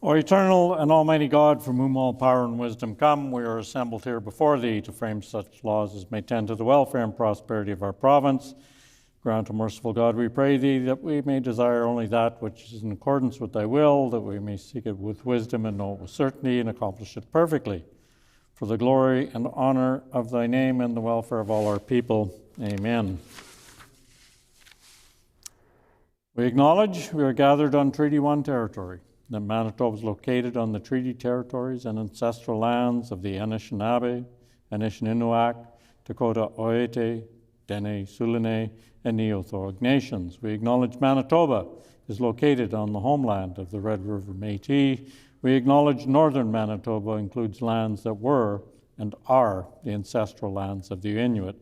O eternal and almighty God, from whom all power and wisdom come, we are assembled here before thee to frame such laws as may tend to the welfare and prosperity of our province. Grant, O merciful God, we pray thee, that we may desire only that which is in accordance with thy will, that we may seek it with wisdom and know it with certainty and accomplish it perfectly. For the glory and honor of thy name and the welfare of all our people. Amen. We acknowledge we are gathered on Treaty 1 territory, that Manitoba is located on the treaty territories and ancestral lands of the Anishinaabe, Anishinaabe, Dakota Oete, Dene, Sulene, and Neothorog nations. We acknowledge Manitoba is located on the homeland of the Red River Métis. We acknowledge northern Manitoba includes lands that were and are the ancestral lands of the Inuit.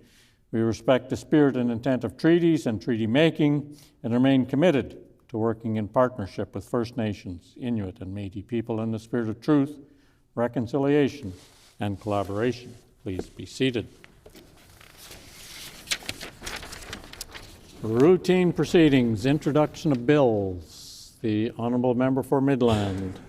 We respect the spirit and intent of treaties and treaty making and remain committed to working in partnership with First Nations, Inuit, and Métis people in the spirit of truth, reconciliation, and collaboration. Please be seated. Routine proceedings, introduction of bills. The Honourable Member for Midland.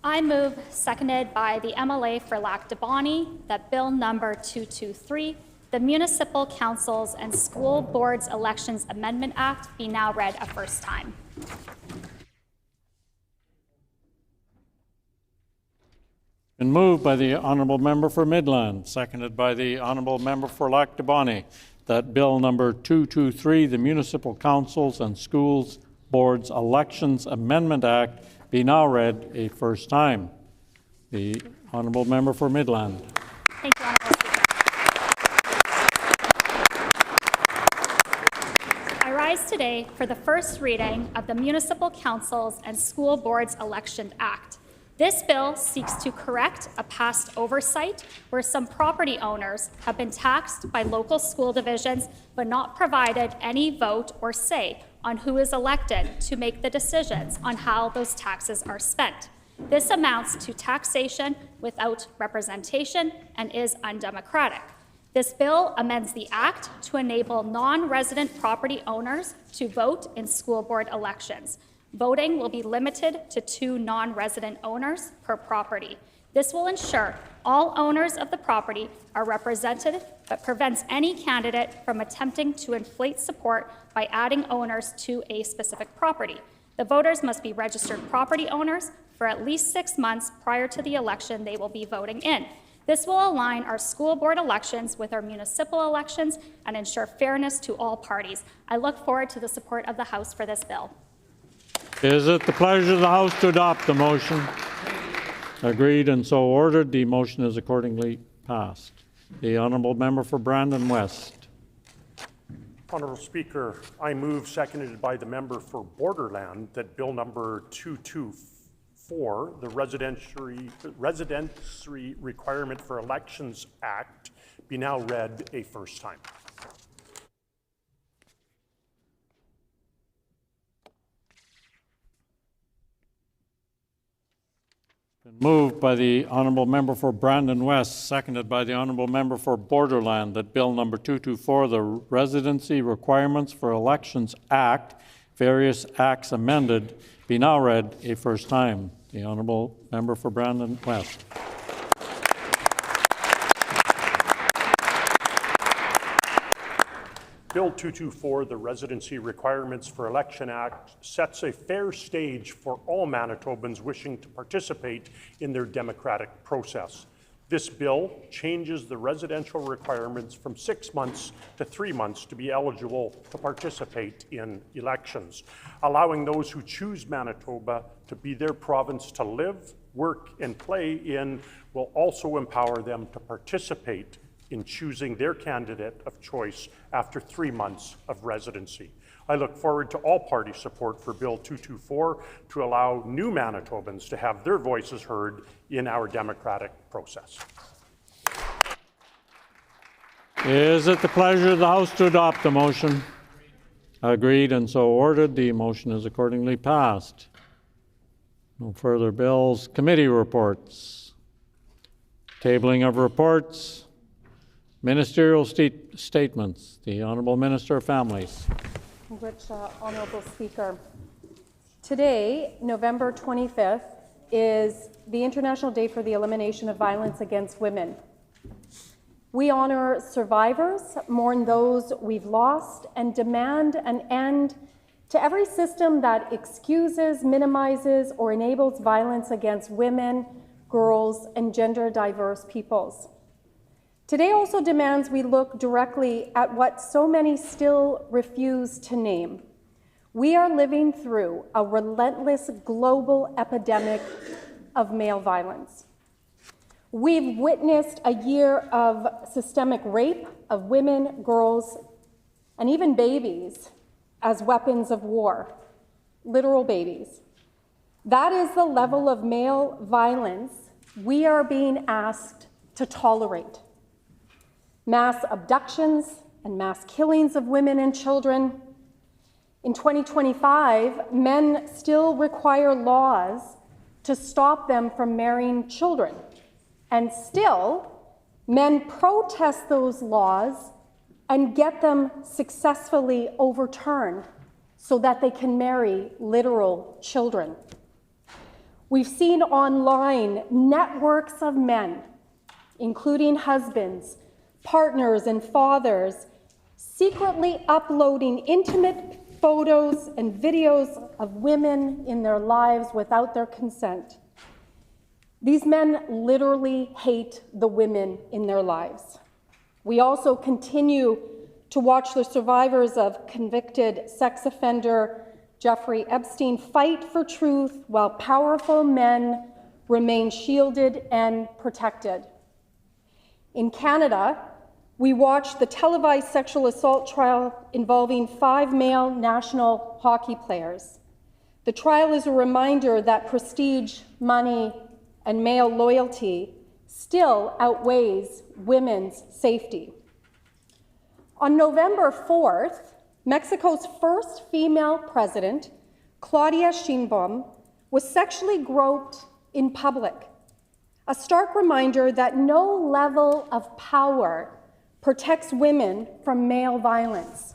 I move, seconded by the MLA for Lac-du-Bonny, that Bill number 223, the Municipal Councils and School Boards Elections Amendment Act, be now read a first time. Been moved by the Honourable Member for Midland, seconded by the Honourable Member for Lac-du-Bonny, that Bill number 223, the Municipal Councils and Schools Boards Elections Amendment Act, be now read a first time. The Honourable Member for Midland. Thank you, Honourable Speaker. I rise today for the first reading of the Municipal Councils and School Boards Election Act. This bill seeks to correct a past oversight where some property owners have been taxed by local school divisions but not provided any vote or say on who is elected to make the decisions on how those taxes are spent. This amounts to taxation without representation and is undemocratic. This bill amends the Act to enable non-resident property owners to vote in school board elections. Voting will be limited to 2 non-resident owners per property. This will ensure all owners of the property are represented, but prevents any candidate from attempting to inflate support by adding owners to a specific property. The voters must be registered property owners for at least 6 months prior to the election they will be voting in. This will align our school board elections with our municipal elections and ensure fairness to all parties. I look forward to the support of the House for this bill. Is it the pleasure of the House to adopt the motion? Agreed and so ordered. The motion is accordingly passed. The Honourable Member for Brandon West. Honourable Speaker, I move, seconded by the member for Borderland, that Bill number 224, the Residency Requirement for Elections Act, be now read a first time. Moved by the Honourable Member for Brandon West, seconded by the Honourable Member for Borderland, that Bill number 224, the Residency Requirements for Elections Act, various acts amended, be now read a first time. The Honourable Member for Brandon West. Bill 224, the Residency Requirements for Election Act, sets a fair stage for all Manitobans wishing to participate in their democratic process. This bill changes the residential requirements from 6 months to 3 months to be eligible to participate in elections, allowing those who choose Manitoba to be their province to live, work, and play in will also empower them to participate in choosing their candidate of choice after 3 months of residency. I look forward to all party support for Bill 224 to allow new Manitobans to have their voices heard in our democratic process. Is it the pleasure of the House to adopt the motion? Agreed and so ordered. The motion is accordingly passed. No further bills. Committee reports. Tabling of reports. Ministerial statements. The Honourable Minister of Families. Honourable Speaker, Today, November 25th, is the International Day for the Elimination of Violence Against Women. We honor survivors, mourn those we've lost, and demand an end to every system that excuses, minimizes, or enables violence against women, girls, and gender-diverse peoples. Today also demands we look directly at what so many still refuse to name. We are living through a relentless global epidemic of male violence. We've witnessed a year of systemic rape of women, girls, and even babies as weapons of war, literal babies. That is the level of male violence we are being asked to tolerate. Mass abductions and mass killings of women and children. In 2025, men still require laws to stop them from marrying children. And still, men protest those laws and get them successfully overturned so that they can marry literal children. We've seen online networks of men, including husbands, partners, and fathers, secretly uploading intimate photos and videos of women in their lives without their consent. These men literally hate the women in their lives. We also continue to watch the survivors of convicted sex offender Jeffrey Epstein fight for truth while powerful men remain shielded and protected. In Canada, we watched the televised sexual assault trial involving 5 male national hockey players. The trial is a reminder that prestige, money, and male loyalty still outweighs women's safety. On November 4th, Mexico's first female president, Claudia Sheinbaum, was sexually groped in public, a stark reminder that no level of power protects women from male violence.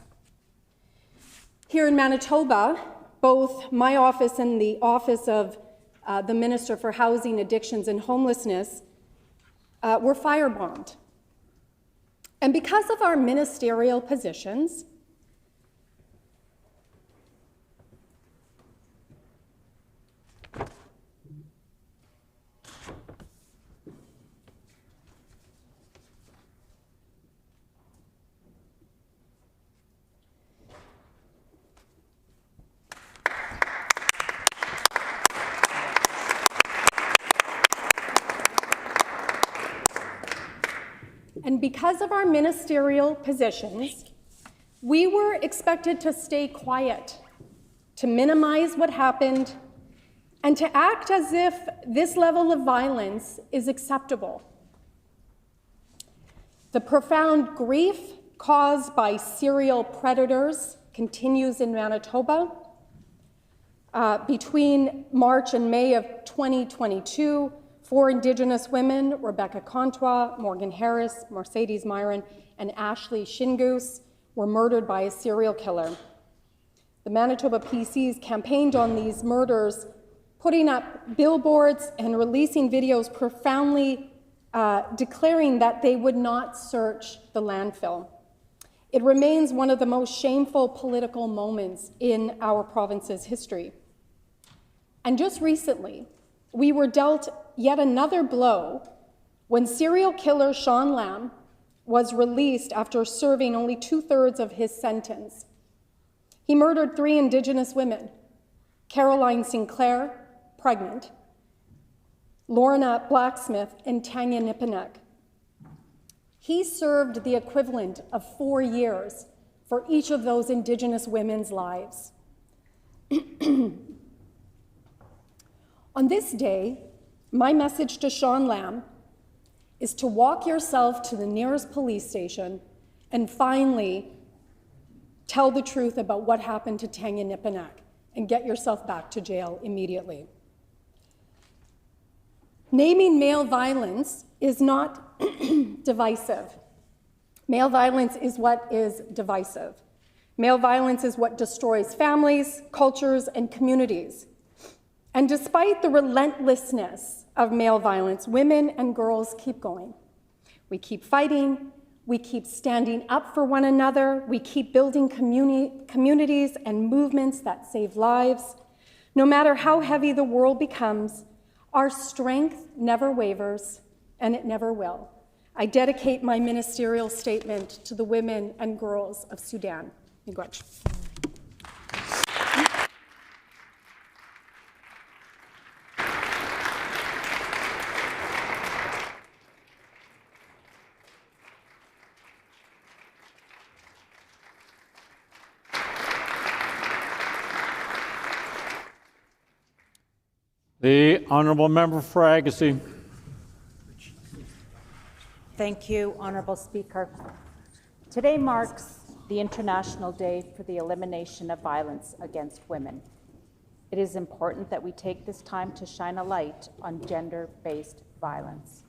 Here in Manitoba, both my office and the office of the Minister for Housing, Addictions, and Homelessness were firebombed. And because of our ministerial positions, we were expected to stay quiet, to minimize what happened, and to act as if this level of violence is acceptable. The profound grief caused by serial predators continues in Manitoba. Between March and May of 2022, 4 Indigenous women, Rebecca Contois, Morgan Harris, Mercedes Myron, and Ashley Shingoose, were murdered by a serial killer. The Manitoba PCs campaigned on these murders, putting up billboards and releasing videos profoundly declaring that they would not search the landfill. It remains one of the most shameful political moments in our province's history. And just recently, we were dealt yet another blow when serial killer Sean Lamb was released after serving only 2/3 of his sentence. He murdered 3 Indigenous women, Caroline Sinclair, pregnant, Lorna Blacksmith, and Tanya Nipinek. He served the equivalent of 4 years for each of those Indigenous women's lives. On this day, my message to Sean Lamb is to walk yourself to the nearest police station and finally tell the truth about what happened to Tanya Nipinek and get yourself back to jail immediately. Naming male violence is not divisive. Male violence is what is divisive. Male violence is what destroys families, cultures, and communities. And despite the relentlessness of male violence, women and girls keep going. We keep fighting, we keep standing up for one another, we keep building communities and movements that save lives. No matter how heavy the world becomes, our strength never wavers, and it never will. I dedicate my ministerial statement to the women and girls of Sudan. Miigwech. The Honourable Member for Agassiz. Thank you, Honourable Speaker. Today marks the International Day for the Elimination of Violence Against Women. It is important that we take this time to shine a light on gender-based violence.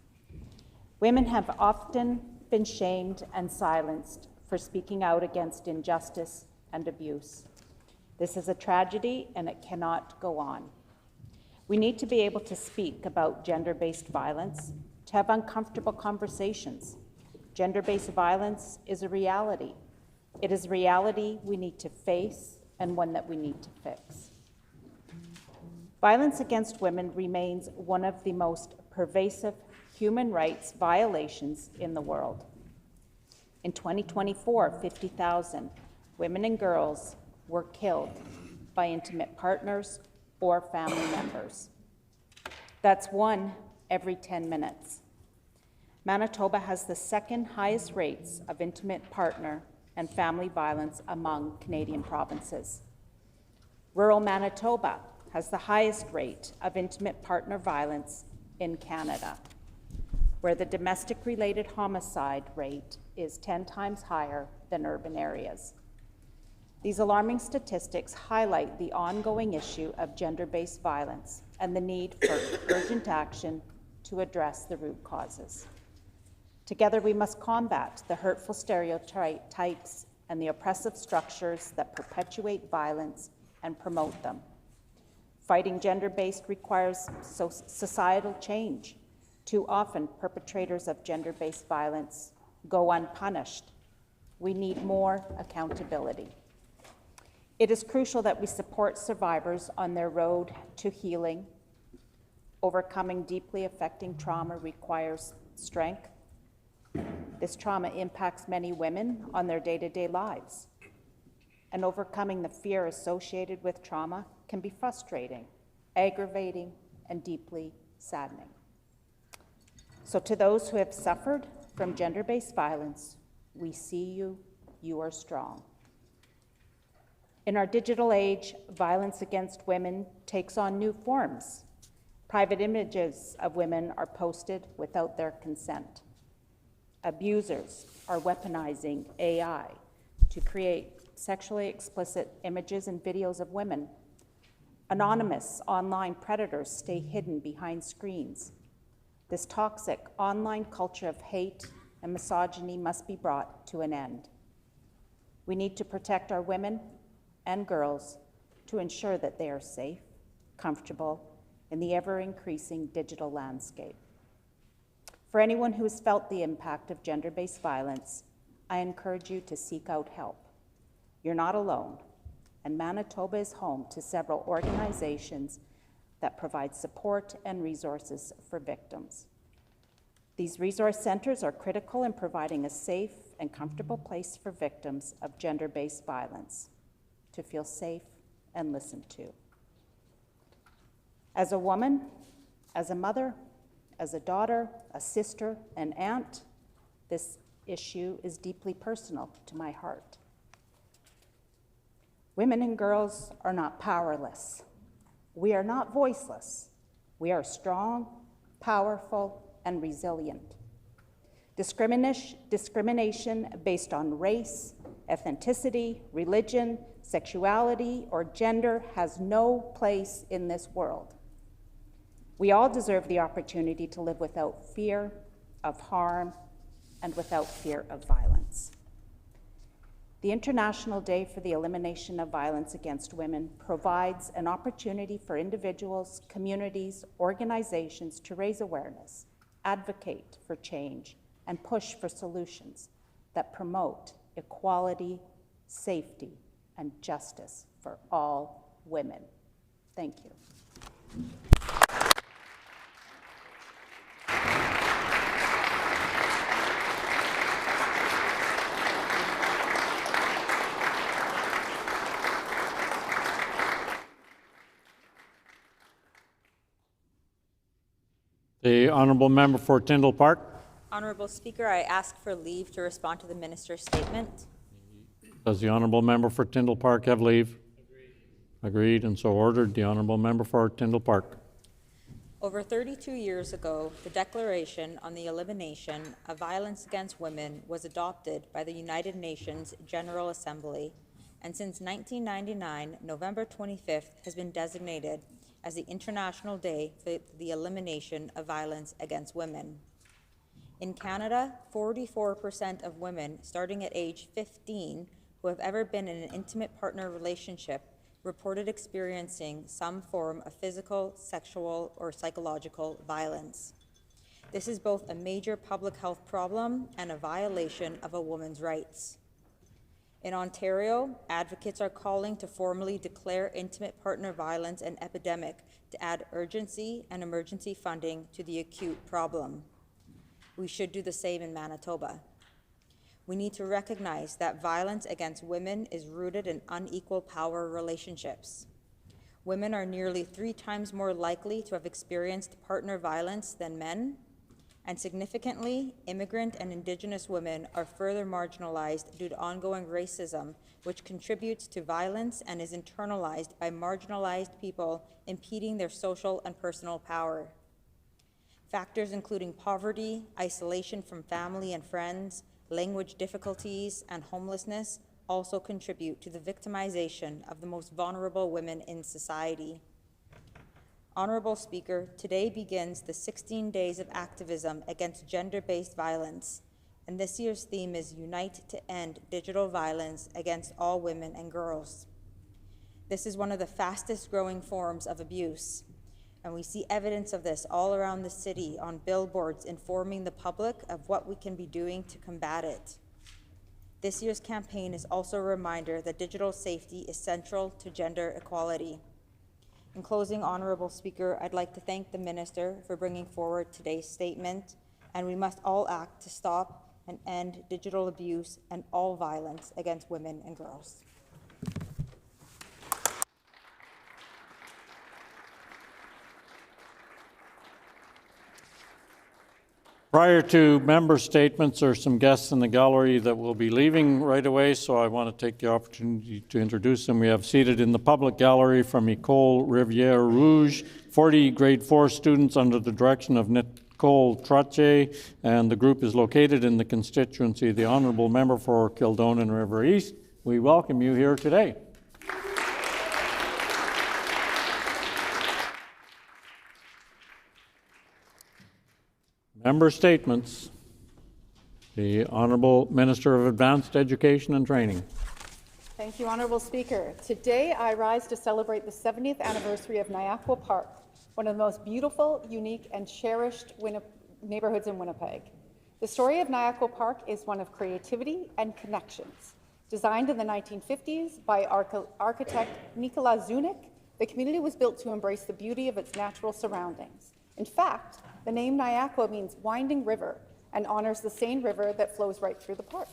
Women have often been shamed and silenced for speaking out against injustice and abuse. This is a tragedy and it cannot go on. We need to be able to speak about gender-based violence, to have uncomfortable conversations. Gender-based violence is a reality. It is a reality we need to face and one that we need to fix. Violence against women remains one of the most pervasive human rights violations in the world. In 2024, 50,000 women and girls were killed by intimate partners or family members. That's one every 10 minutes. Manitoba has the second highest rates of intimate partner and family violence among Canadian provinces. Rural Manitoba has the highest rate of intimate partner violence in Canada, where the domestic-related homicide rate is 10 times higher than urban areas. These alarming statistics highlight the ongoing issue of gender-based violence and the need for urgent action to address the root causes. Together, we must combat the hurtful stereotypes and the oppressive structures that perpetuate violence and promote them. Fighting gender-based requires societal change. Too often, perpetrators of gender-based violence go unpunished. We need more accountability. It is crucial that we support survivors on their road to healing. Overcoming deeply affecting trauma requires strength. This trauma impacts many women on their day-to-day lives. And overcoming the fear associated with trauma can be frustrating, aggravating, and deeply saddening. So to those who have suffered from gender-based violence, we see you, you are strong. In our digital age, violence against women takes on new forms. Private images of women are posted without their consent. Abusers are weaponizing AI to create sexually explicit images and videos of women. Anonymous online predators stay hidden behind screens. This toxic online culture of hate and misogyny must be brought to an end. We need to protect our women and girls to ensure that they are safe, comfortable in the ever-increasing digital landscape. For anyone who has felt the impact of gender-based violence, I encourage you to seek out help. You're not alone, and Manitoba is home to several organizations that provide support and resources for victims. These resource centers are critical in providing a safe and comfortable place for victims of gender-based violence to feel safe and listened to. As a woman, as a mother, as a daughter, a sister, an aunt, this issue is deeply personal to my heart. Women and girls are not powerless. We are not voiceless. We are strong, powerful, and resilient. Discrimination based on race, ethnicity, religion, sexuality, or gender has no place in this world. We all deserve the opportunity to live without fear of harm and without fear of violence. The International Day for the Elimination of Violence Against Women provides an opportunity for individuals, communities, organizations to raise awareness, advocate for change, and push for solutions that promote equality, safety, and justice for all women. Thank you. The honourable member for Tyndall Park. Honourable Speaker, I ask for leave to respond to the minister's statement. Does the honourable member for Tyndall Park have leave? Agreed, and so ordered. The honourable member for Tyndall Park. Over 32 years ago, the Declaration on the Elimination of Violence Against Women was adopted by the United Nations General Assembly, and since 1999, November 25th has been designated as the International Day for the Elimination of Violence Against Women. In Canada, 44% of women starting at age 15 who have ever been in an intimate partner relationship reported experiencing some form of physical, sexual, or psychological violence. This is both a major public health problem and a violation of a woman's rights. In Ontario, advocates are calling to formally declare intimate partner violence an epidemic to add urgency and emergency funding to the acute problem. We should do the same in Manitoba. We need to recognize that violence against women is rooted in unequal power relationships. Women are nearly 3 times more likely to have experienced partner violence than men, and significantly, immigrant and Indigenous women are further marginalized due to ongoing racism, which contributes to violence and is internalized by marginalized people, impeding their social and personal power. Factors including poverty, isolation from family and friends, language difficulties, and homelessness also contribute to the victimization of the most vulnerable women in society. Honourable Speaker, today begins the 16 days of activism against gender-based violence, and this year's theme is Unite to End Digital Violence Against All Women and Girls. This is one of the fastest growing forms of abuse, and we see evidence of this all around the city on billboards informing the public of what we can be doing to combat it. This year's campaign is also a reminder that digital safety is central to gender equality. In closing, Honourable Speaker, I'd like to thank the Minister for bringing forward today's statement, and we must all act to stop and end digital abuse and all violence against women and girls. Prior to member statements, there are some guests in the gallery that will be leaving right away, so I want to take the opportunity to introduce them. We have seated in the public gallery from École Rivière Rouge, 40 grade 4 students under the direction of Nicole Trottier, and the group is located in the constituency of the Honourable Member for Kildonan River East. We welcome you here today. Member statements. The Honourable Minister of Advanced Education and Training. Thank you, Honourable Speaker. Today I rise to celebrate the 70th anniversary of Niagara Park, one of the most beautiful, unique, and cherished neighbourhoods in Winnipeg. The story of Niagara Park is one of creativity and connections. Designed in the 1950s by architect Nikola Zunik, the community was built to embrace the beauty of its natural surroundings. In fact, the name Niagara means winding river and honors the Seine River that flows right through the park.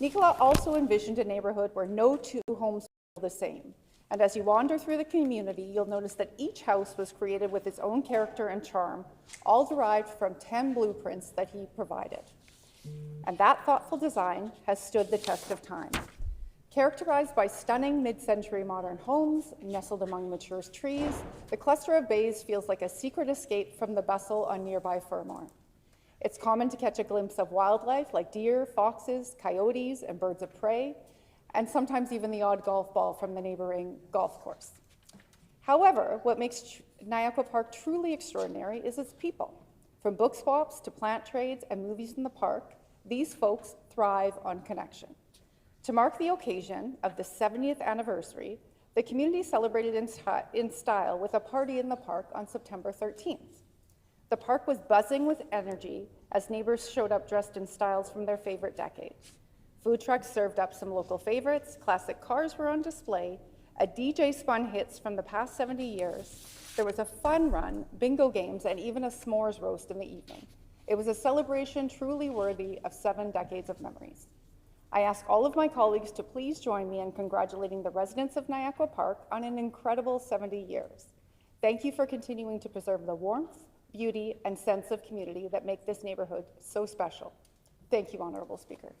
Nikola also envisioned a neighborhood where no two homes were the same. And as you wander through the community, you'll notice that each house was created with its own character and charm, all derived from 10 blueprints that he provided. And that thoughtful design has stood the test of time. Characterized by stunning mid-century modern homes nestled among mature trees, the cluster of bays feels like a secret escape from the bustle on nearby Fermor. It's common to catch a glimpse of wildlife like deer, foxes, coyotes, and birds of prey, and sometimes even the odd golf ball from the neighboring golf course. However, what makes Niagara Park truly extraordinary is its people. From book swaps to plant trades and movies in the park, these folks thrive on connection. To mark the occasion of the 70th anniversary, the community celebrated in style with a party in the park on September 13th. The park was buzzing with energy as neighbors showed up dressed in styles from their favorite decade. Food trucks served up some local favorites, classic cars were on display, a DJ spun hits from the past 70 years, there was a fun run, bingo games, and even a s'mores roast in the evening. It was a celebration truly worthy of 7 decades of memories. I ask all of my colleagues to please join me in congratulating the residents of Niagara Park on an incredible 70 years. Thank you for continuing to preserve the warmth, beauty, and sense of community that make this neighborhood so special. Thank you, Honorable Speaker.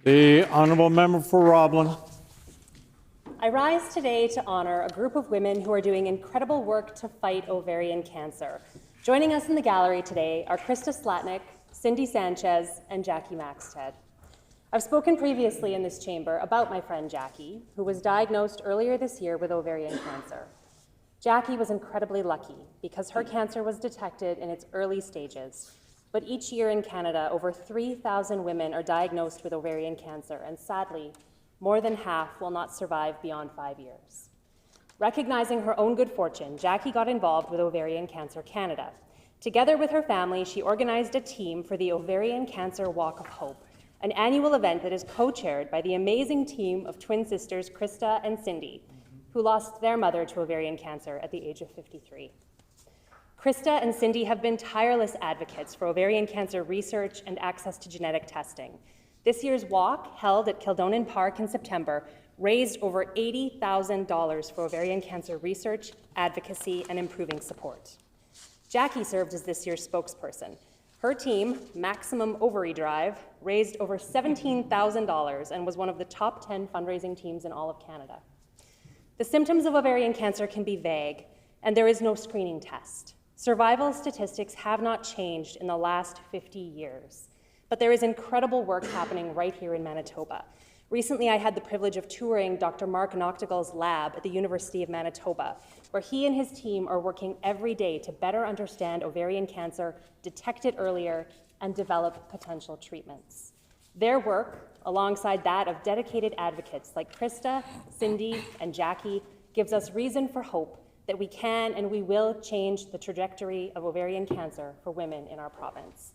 The Honourable Member for Roblin. I rise today to honor a group of women who are doing incredible work to fight ovarian cancer. Joining us in the gallery today are Krista Slatnik, Cindy Sanchez, and Jackie Maxted. I've spoken previously in this chamber about my friend Jackie, who was diagnosed earlier this year with ovarian cancer. Jackie was incredibly lucky because her cancer was detected in its early stages. But each year in Canada, over 3,000 women are diagnosed with ovarian cancer, and sadly, more than half will not survive beyond 5 years. Recognizing her own good fortune, Jackie got involved with Ovarian Cancer Canada. Together with her family, she organized a team for the Ovarian Cancer Walk of Hope, an annual event that is co-chaired by the amazing team of twin sisters Krista and Cindy, who lost their mother to ovarian cancer at the age of 53. Krista and Cindy have been tireless advocates for ovarian cancer research and access to genetic testing. This year's walk, held at Kildonan Park in September, raised over $80,000 for ovarian cancer research, advocacy, and improving support. Jackie served as this year's spokesperson. Her team, Maximum Ovary Drive, raised over $17,000 and was one of the top 10 fundraising teams in all of Canada. The symptoms of ovarian cancer can be vague, and there is no screening test. Survival statistics have not changed in the last 50 years. But there is incredible work happening right here in Manitoba. Recently, I had the privilege of touring Dr. Mark Noctegal's lab at the University of Manitoba, where he and his team are working every day to better understand ovarian cancer, detect it earlier, and develop potential treatments. Their work, alongside that of dedicated advocates like Krista, Cindy, and Jackie, gives us reason for hope that we can and we will change the trajectory of ovarian cancer for women in our province.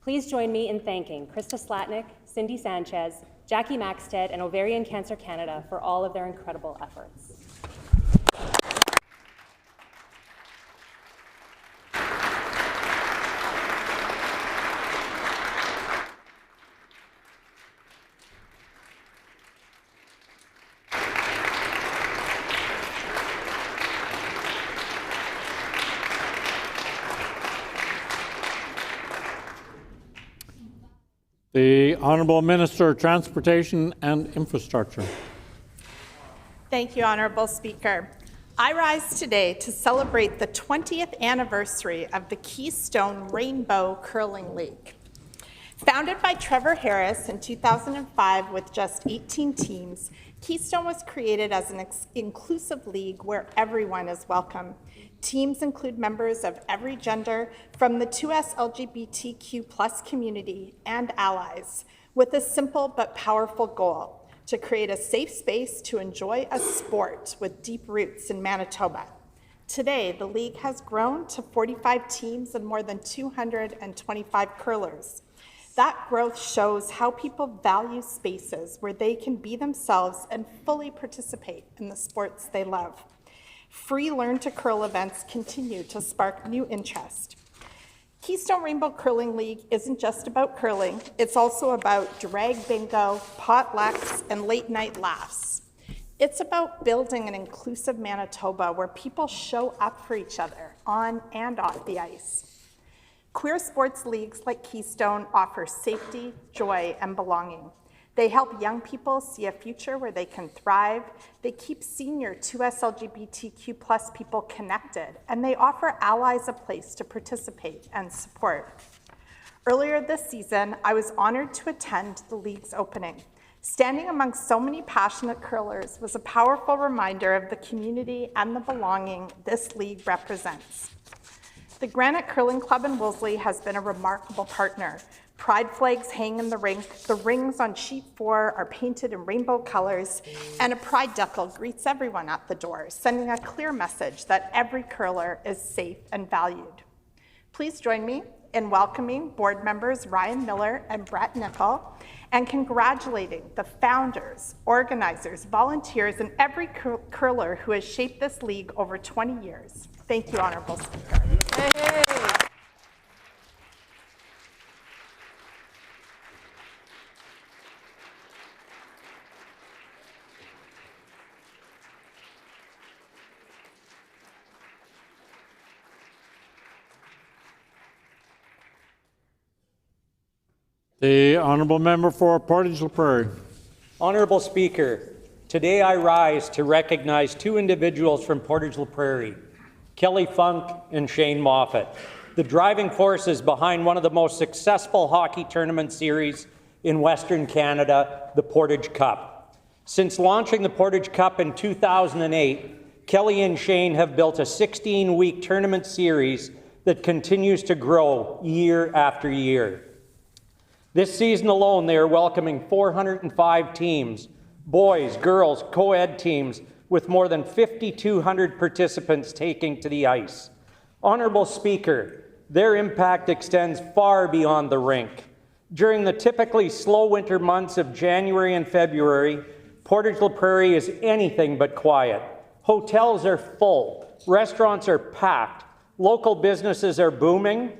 Please join me in thanking Krista Slatnik, Cindy Sanchez, Jackie Maxted, and Ovarian Cancer Canada for all of their incredible efforts. The Honourable Minister of Transportation and Infrastructure. Thank you, Honourable Speaker. I rise today to celebrate the 20th anniversary of the Keystone Rainbow Curling League. Founded by Trevor Harris in 2005 with just 18 teams, Keystone was created as an inclusive league where everyone is welcome. Teams include members of every gender from the 2S LGBTQ+ community and allies, with a simple but powerful goal: to create a safe space to enjoy a sport with deep roots in Manitoba. Today, the league has grown to 45 teams and more than 225 curlers. That growth shows how people value spaces where they can be themselves and fully participate in the sports they love. Free Learn to Curl events continue to spark new interest. Keystone Rainbow Curling League isn't just about curling, it's also about drag bingo, potlucks, and late night laughs. It's about building an inclusive Manitoba where people show up for each other on and off the ice. Queer sports leagues like Keystone offer safety, joy, and belonging. They help young people see a future where they can thrive. They keep senior 2S LGBTQ+ people connected, and they offer allies a place to participate and support. Earlier this season, I was honored to attend the league's opening. Standing among so many passionate curlers was a powerful reminder of the community and the belonging this league represents. The Granite Curling Club in Wolseley has been a remarkable partner. Pride flags hang in the rink, the rings on sheet 4 are painted in rainbow colors, and a pride decal greets everyone at the door, sending a clear message that every curler is safe and valued. Please join me in welcoming board members Ryan Miller and Brett Nickel, and congratulating the founders, organizers, volunteers, and every curler who has shaped this league over 20 years. Thank you, Honorable Speaker. Hey. The honourable member for Portage-La Prairie. Honourable Speaker, today I rise to recognize two individuals from Portage-La Prairie, Kelly Funk and Shane Moffat, the driving forces behind one of the most successful hockey tournament series in Western Canada, the Portage Cup. Since launching the Portage Cup in 2008, Kelly and Shane have built a 16-week tournament series that continues to grow year after year. This season alone, they are welcoming 405 teams, boys, girls, co-ed teams, with more than 5,200 participants taking to the ice. Honourable Speaker, their impact extends far beyond the rink. During the typically slow winter months of January and February, Portage-La Prairie is anything but quiet. Hotels are full, restaurants are packed, local businesses are booming,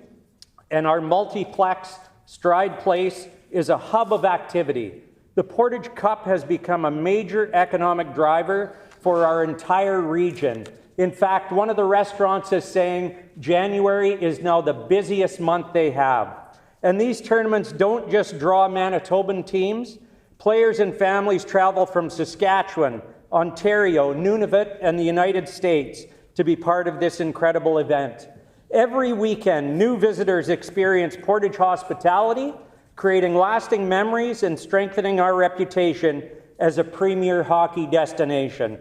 and our multiplex Stride Place is a hub of activity. The Portage Cup has become a major economic driver for our entire region. In fact, one of the restaurants is saying January is now the busiest month they have. And these tournaments don't just draw Manitoban teams. Players and families travel from Saskatchewan, Ontario, Nunavut, and the United States to be part of this incredible event. Every weekend, new visitors experience Portage hospitality, creating lasting memories and strengthening our reputation as a premier hockey destination.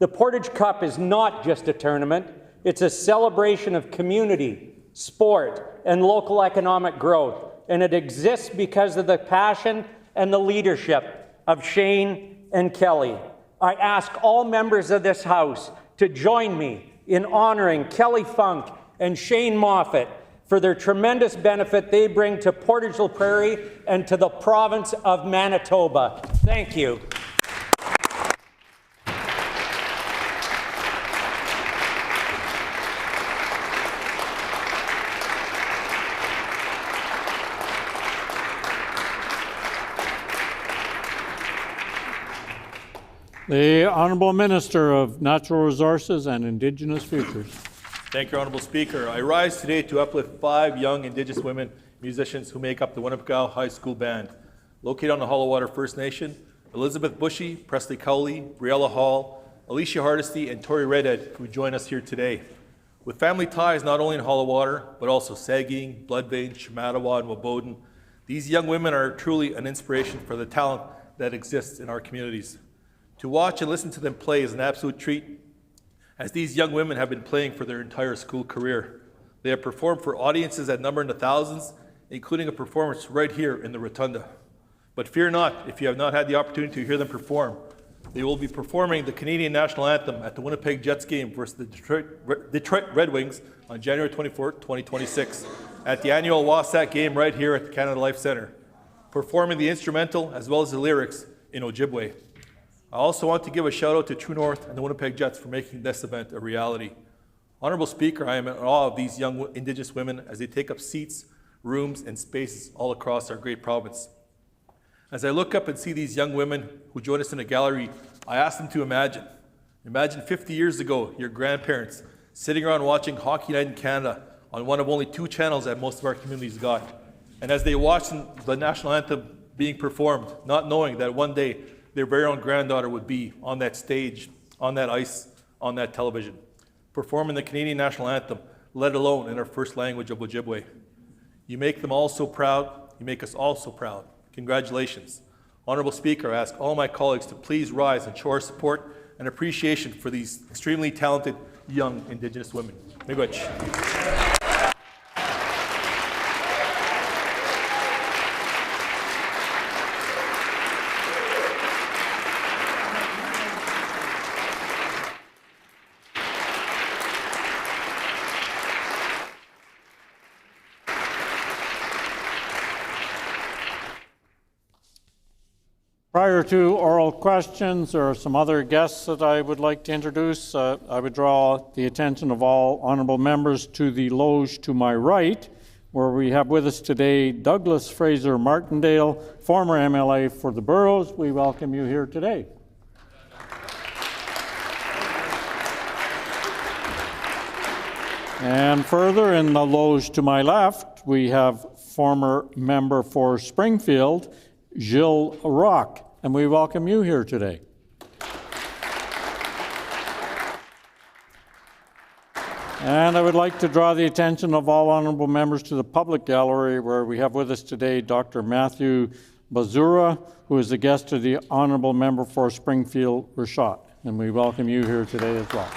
The Portage Cup is not just a tournament, it's a celebration of community, sport, and local economic growth, and it exists because of the passion and the leadership of Shane and Kelly. I ask all members of this House to join me in honoring Kelly Funk and Shane Moffat for their tremendous benefit they bring to Portage-La Prairie and to the province of Manitoba. Thank you. The Honourable Minister of Natural Resources and Indigenous Futures. Thank you, Honourable Speaker. I rise today to uplift 5 young Indigenous women musicians who make up the Winnipeg High School Band. Located on the Hollow Water First Nation, Elizabeth Bushy, Presley Cowley, Briella Hall, Alicia Hardesty, and Tori Redhead, who join us here today. With family ties not only in Hollow Water, but also Saugeen, Bloodvein, Shamattawa, and Woboden, these young women are truly an inspiration for the talent that exists in our communities. To watch and listen to them play is an absolute treat, as these young women have been playing for their entire school career. They have performed for audiences that number in the thousands, including a performance right here in the Rotunda. But fear not, if you have not had the opportunity to hear them perform. They will be performing the Canadian National Anthem at the Winnipeg Jets game versus the Detroit Red Wings on January 24, 2026, at the annual Wasatch game right here at the Canada Life Centre, performing the instrumental as well as the lyrics in Ojibwe. I also want to give a shout out to True North and the Winnipeg Jets for making this event a reality. Honourable Speaker, I am in awe of these young Indigenous women as they take up seats, rooms, and spaces all across our great province. As I look up and see these young women who join us in the gallery, I ask them to imagine. Imagine 50 years ago, your grandparents sitting around watching Hockey Night in Canada on one of only 2 channels that most of our communities got. And as they watched the national anthem being performed, not knowing that one day their very own granddaughter would be on that stage, on that ice, on that television, performing the Canadian National Anthem, let alone in our first language of Ojibwe. You make them all so proud. You make us all so proud. Congratulations. Honourable Speaker, I ask all my colleagues to please rise and show our support and appreciation for these extremely talented young Indigenous women. Miigwech. Prior to oral questions, there are some other guests that I would like to introduce. I would draw the attention of all honorable members to the loge to my right, where we have with us today Douglas Fraser Martindale, former MLA for the boroughs. We welcome you here today. And further in the loge to my left, we have former member for Springfield, Gilles Rock, and we welcome you here today. And I would like to draw the attention of all honorable members to the public gallery, where we have with us today Dr. Matthew Bazura, who is the guest of the honorable member for Springfield Rashad, and we welcome you here today as well.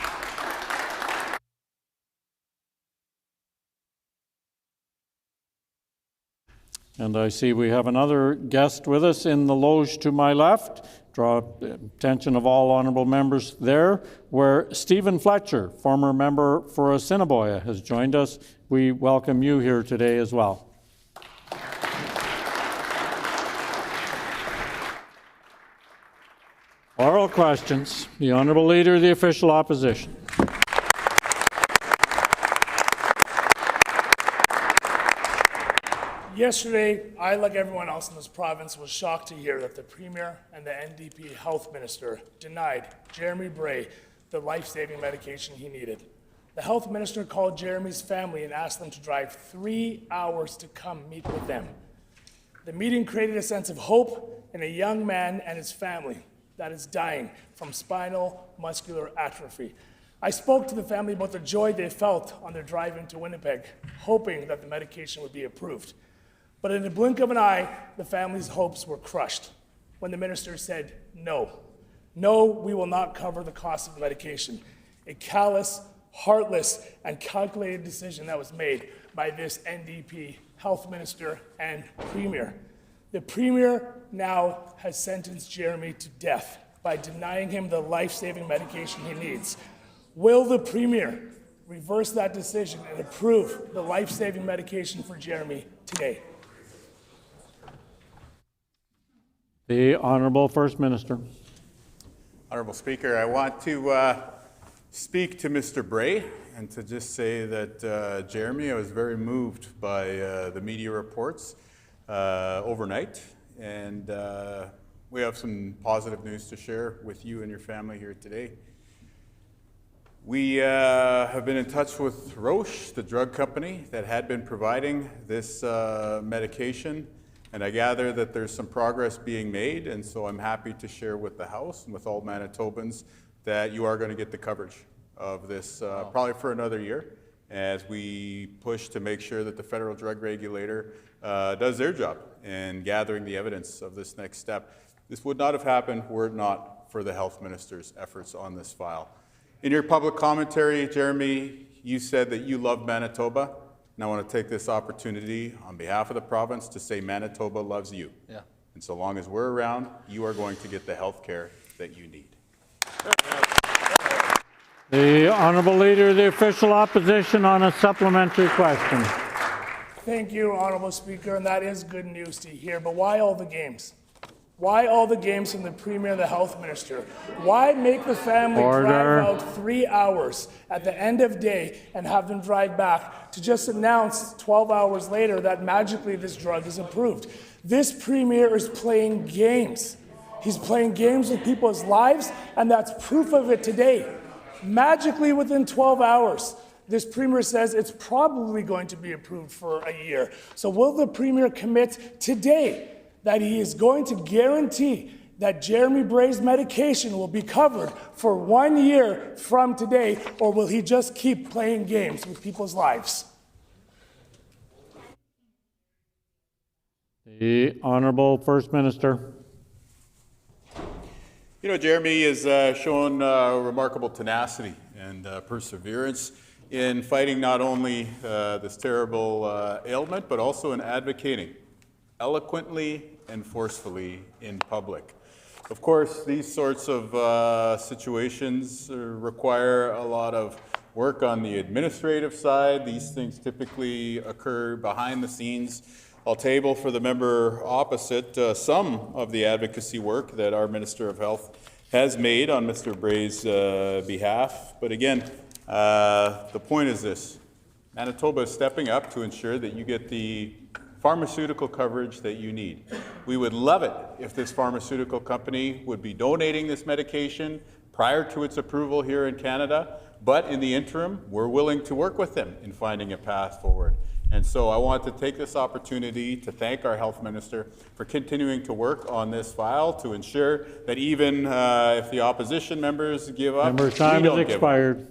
And I see we have another guest with us in the loge to my left. Draw attention of all honorable members there, where Stephen Fletcher, former member for Assiniboia, has joined us. We welcome you here today as well. Oral questions. The Honorable Leader of the Official Opposition. Yesterday, I, like everyone else in this province, was shocked to hear that the Premier and the NDP Health Minister denied Jeremy Bray the life-saving medication he needed. The Health Minister called Jeremy's family and asked them to drive 3 hours to come meet with them. The meeting created a sense of hope in a young man and his family that is dying from spinal muscular atrophy. I spoke to the family about the joy they felt on their drive into Winnipeg, hoping that the medication would be approved. But in the blink of an eye, the family's hopes were crushed when the minister said, no, we will not cover the cost of the medication. A callous, heartless, and calculated decision that was made by this NDP health minister and premier. The premier now has sentenced Jeremy to death by denying him the life-saving medication he needs. Will the premier reverse that decision and approve the life-saving medication for Jeremy today? The Honourable First Minister. Honourable Speaker, I want to speak to Mr. Bray and to just say that Jeremy, I was very moved by the media reports overnight, and we have some positive news to share with you and your family here today. We have been in touch with Roche, the drug company that had been providing this medication, and I gather that there's some progress being made, and so I'm happy to share with the House and with all Manitobans that you are going to get the coverage of this probably for another year as we push to make sure that the federal drug regulator does their job in gathering the evidence of this next step. This would not have happened were it not for the health minister's efforts on this file. In your public commentary, Jeremy, you said that you love Manitoba. And I want to take this opportunity on behalf of the province to say Manitoba loves you. Yeah. And so long as we're around, you are going to get the health care that you need. The Honourable Leader of the Official Opposition on a supplementary question. Thank you, Honourable Speaker, and that is good news to hear. But why all the games? Why all the games from the Premier and the Health Minister? Why make the family drive out 3 hours at the end of day and have them drive back to just announce 12 hours later that magically this drug is approved? This Premier is playing games. He's playing games with people's lives, and that's proof of it today. Magically within 12 hours, this Premier says it's probably going to be approved for a year. So will the Premier commit today that he is going to guarantee that Jeremy Bray's medication will be covered for 1 year from today, or will he just keep playing games with people's lives? The Honourable First Minister. You know, Jeremy has shown remarkable tenacity and perseverance in fighting not only this terrible ailment, but also in advocating eloquently and forcefully in public. Of course, these sorts of situations require a lot of work on the administrative side. These things typically occur behind the scenes. I'll table for the member opposite some of the advocacy work that our Minister of Health has made on Mr. Bray's behalf. But again, the point is this: Manitoba is stepping up to ensure that you get the pharmaceutical coverage that you need. We would love it if this pharmaceutical company would be donating this medication prior to its approval here in Canada, but in the interim, we're willing to work with them in finding a path forward. And so I want to take this opportunity to thank our health minister for continuing to work on this file to ensure that even if the opposition members give up, Member's time has expired.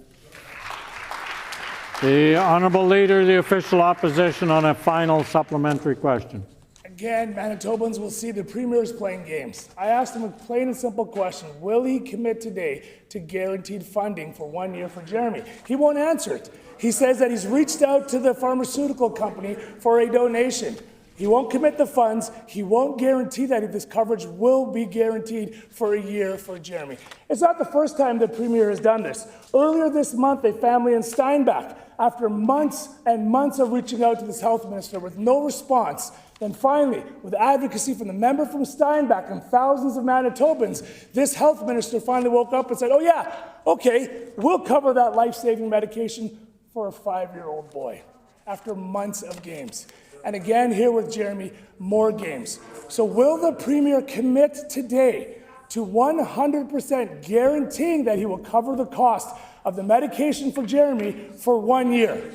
The Honourable Leader of the Official Opposition on a final supplementary question. Again, Manitobans will see the Premier is playing games. I asked him a plain and simple question. Will he commit today to guaranteed funding for 1 year for Jeremy? He won't answer it. He says that he's reached out to the pharmaceutical company for a donation. He won't commit the funds. He won't guarantee that this coverage will be guaranteed for a year for Jeremy. It's not the first time the Premier has done this. Earlier this month, a family in Steinbach, after months and months of reaching out to this health minister with no response, then finally, with advocacy from the member from Steinbach and thousands of Manitobans, this health minister finally woke up and said, oh yeah, okay, we'll cover that life-saving medication for a 5-year-old boy, after months of games. And again, here with Jeremy, more games. So will the Premier commit today to 100% guaranteeing that he will cover the cost of the medication for Jeremy for 1 year?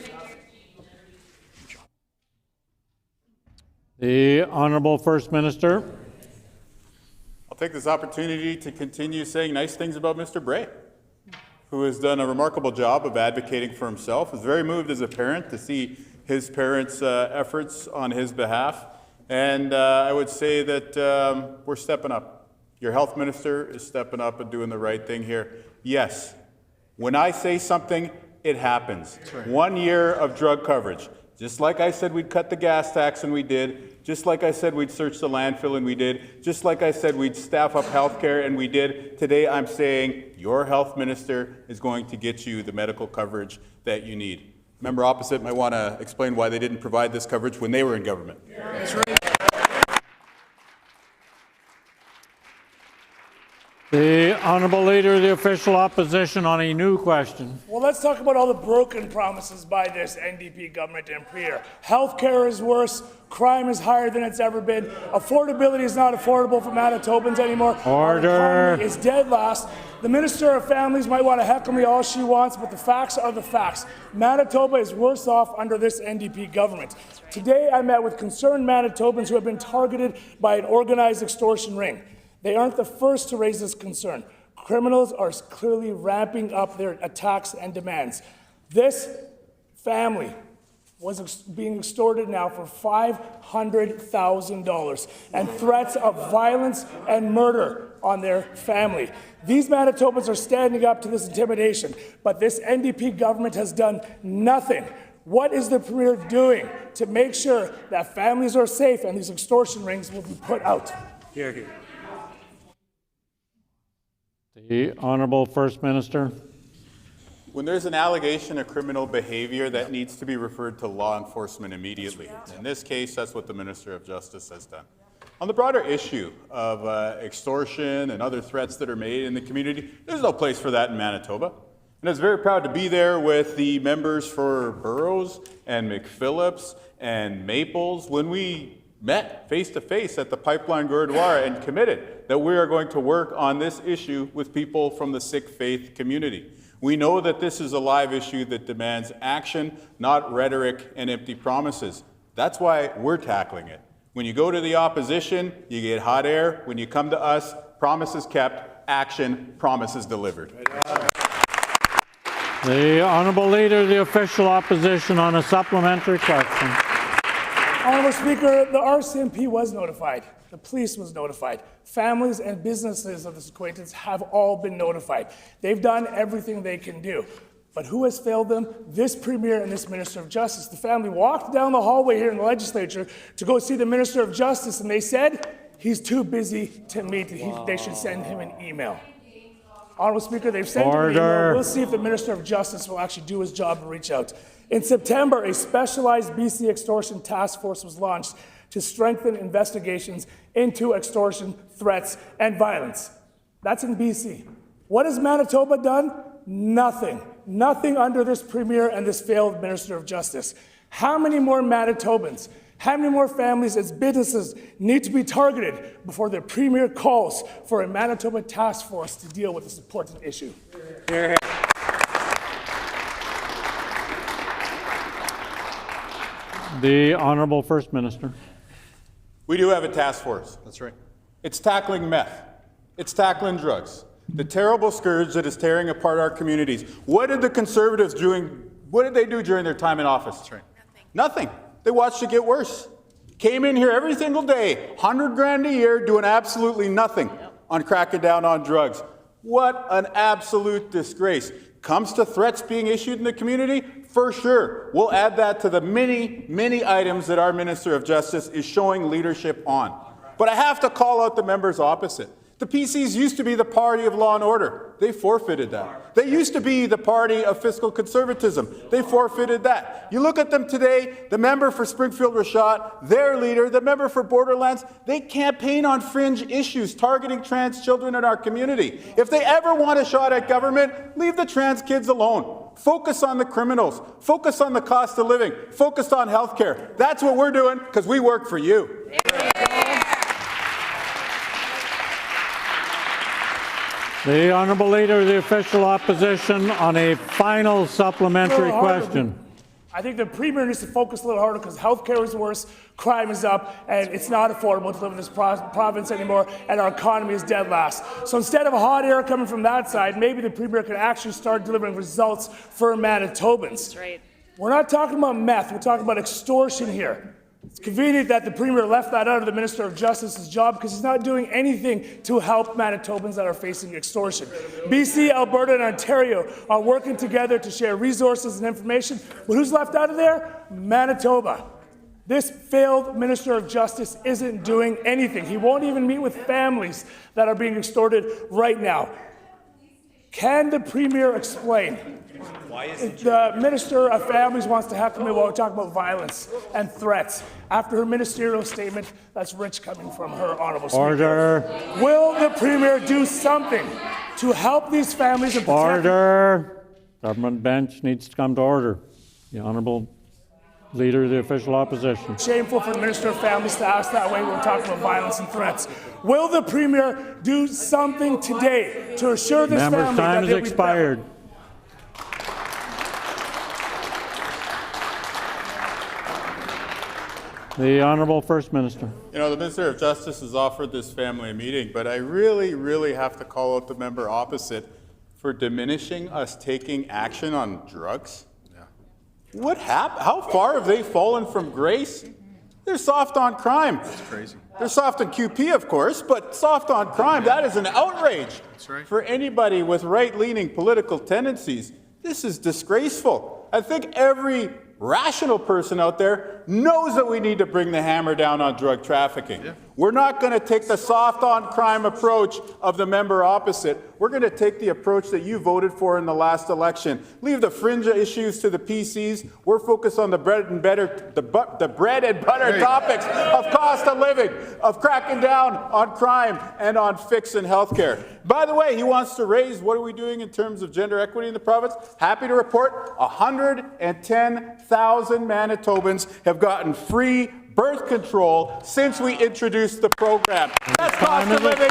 The Honourable First Minister. I'll take this opportunity to continue saying nice things about Mr. Bray, who has done a remarkable job of advocating for himself. I was very moved as a parent to see his parents' efforts on his behalf. And I would say that we're stepping up. Your health minister is stepping up and doing the right thing here. Yes, when I say something, it happens. Right. 1 year of drug coverage. Just like I said we'd cut the gas tax, and we did. Just like I said we'd search the landfill, and we did. Just like I said we'd staff up healthcare, and we did. Today I'm saying your health minister is going to get you the medical coverage that you need. Member opposite might want to explain why they didn't provide this coverage when they were in government. That's right. The Honourable Leader of the Official Opposition on a new question. Well, let's talk about all the broken promises by this NDP government and Premier. Healthcare is worse. Crime is higher than it's ever been. Affordability is not affordable for Manitobans anymore. Order. Our economy is dead last. The Minister of Families might want to heckle me all she wants, but the facts are the facts. Manitoba is worse off under this NDP government. Today, I met with concerned Manitobans who have been targeted by an organized extortion ring. They aren't the first to raise this concern. Criminals are clearly ramping up their attacks and demands. This family was being extorted now for $500,000 and threats of violence and murder on their family. These Manitobans are standing up to this intimidation, but this NDP government has done nothing. What is the Premier doing to make sure that families are safe and these extortion rings will be put out? Here, here. The Honourable First Minister. When there's an allegation of criminal behavior, that needs to be referred to law enforcement immediately. In this case, that's what the Minister of Justice has done. On the broader issue of extortion and other threats that are made in the community, there's no place for that in Manitoba. And I was very proud to be there with the members for Burroughs and McPhillips and Maples when we met face-to-face at the Pipeline Gurdwara and committed that we are going to work on this issue with people from the Sikh faith community. We know that this is a live issue that demands action, not rhetoric and empty promises. That's why we're tackling it. When you go to the opposition, you get hot air. When you come to us, promises kept, action, promises delivered. The Honourable Leader of the Official Opposition on a supplementary question. Honourable Speaker, the RCMP was notified. The police was notified. Families and businesses of this acquaintance have all been notified. They've done everything they can do. But who has failed them? This Premier and this Minister of Justice. The family walked down the hallway here in the Legislature to go see the Minister of Justice, and they said he's too busy to meet. They should send him an email. Honourable Speaker, they've sent him an email. We'll see if the Minister of Justice will actually do his job and reach out. In September, a specialized BC extortion task force was launched to strengthen investigations into extortion, threats, and violence. That's in BC. What has Manitoba done? Nothing. Nothing under this Premier and this failed Minister of Justice. How many more Manitobans, how many more families as businesses need to be targeted before the Premier calls for a Manitoba task force to deal with this important issue? The Honourable First Minister. We do have a task force. That's right. It's tackling meth. It's tackling drugs. The terrible scourge that is tearing apart our communities. What did the Conservatives what did they do during their time in office? That's right. Nothing. They watched it get worse. Came in here every single day, $100 grand a year, doing absolutely nothing on cracking down on drugs. What an absolute disgrace. Comes to threats being issued in the community? For sure. We'll add that to the many, many items that our Minister of Justice is showing leadership on. But I have to call out the members opposite. The PCs used to be the party of law and order. They forfeited that. They used to be the party of fiscal conservatism. They forfeited that. You look at them today, the member for Springfield-Rashad, their leader, the member for Borderlands, they campaign on fringe issues targeting trans children in our community. If they ever want a shot at government, leave the trans kids alone. Focus on the criminals. Focus on the cost of living. Focus on health care. That's what we're doing because we work for you. The Honourable Leader of the Official Opposition on a final supplementary question. I think the Premier needs to focus a little harder because healthcare is worse, crime is up, and it's not affordable to live in this province anymore, and our economy is dead last. So instead of a hot air coming from that side, maybe the Premier can actually start delivering results for Manitobans. That's right. We're not talking about meth, we're talking about extortion here. It's convenient that the Premier left that out of the Minister of Justice's job because he's not doing anything to help Manitobans that are facing extortion. BC, Alberta, and Ontario are working together to share resources and information, but who's left out of there? Manitoba. This failed Minister of Justice isn't doing anything. He won't even meet with families that are being extorted right now. Can the Premier explain? The Minister of Families wants to have to me while we talk about violence and threats. After her ministerial statement, that's rich coming from her, Honourable Speaker. Order. Will the Premier do something to help these families and protect Order. Government bench needs to come to order. The Honourable Leader of the Official Opposition. Shameful for the Minister of Families to ask that way when we're talking about violence and threats. Will the Premier do something today to assure this family that time has expired. The Honourable First Minister. You know, the Minister of Justice has offered this family a meeting, but I really, really have to call out the member opposite for diminishing us taking action on drugs. Yeah. What happened? How far have they fallen from grace? They're soft on crime. That's crazy. They're soft on QP, of course, but soft on crime, that is an outrage. That's right. For anybody with right-leaning political tendencies. This is disgraceful. I think every rational person out there knows that we need to bring the hammer down on drug trafficking. Yeah. We're not going to take the soft on crime approach of the member opposite. We're going to take the approach that you voted for in the last election. Leave the fringe issues to the PCs. We're focused on the bread and butter topics of cost of living, of cracking down on crime, and on fixing healthcare. By the way, he wants to raise, what are we doing in terms of gender equity in the province? Happy to report 110,000 Manitobans have gotten free birth control since we introduced the program. That's cost of living.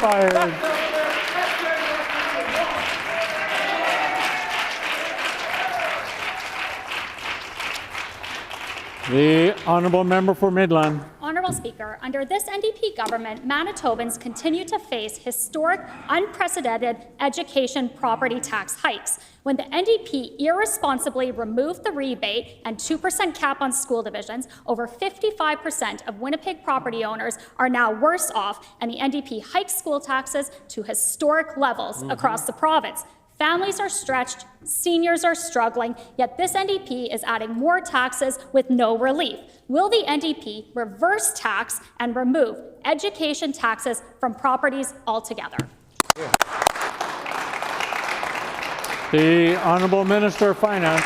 The Honourable Member for Midland. Honourable Speaker, under this NDP government, Manitobans continue to face historic, unprecedented education property tax hikes. When the NDP irresponsibly removed the rebate and 2% cap on school divisions, over 55% of Winnipeg property owners are now worse off, and the NDP hiked school taxes to historic levels across the province. Families are stretched, seniors are struggling, yet this NDP is adding more taxes with no relief. Will the NDP reverse tax and remove education taxes from properties altogether? The Honourable Minister of Finance.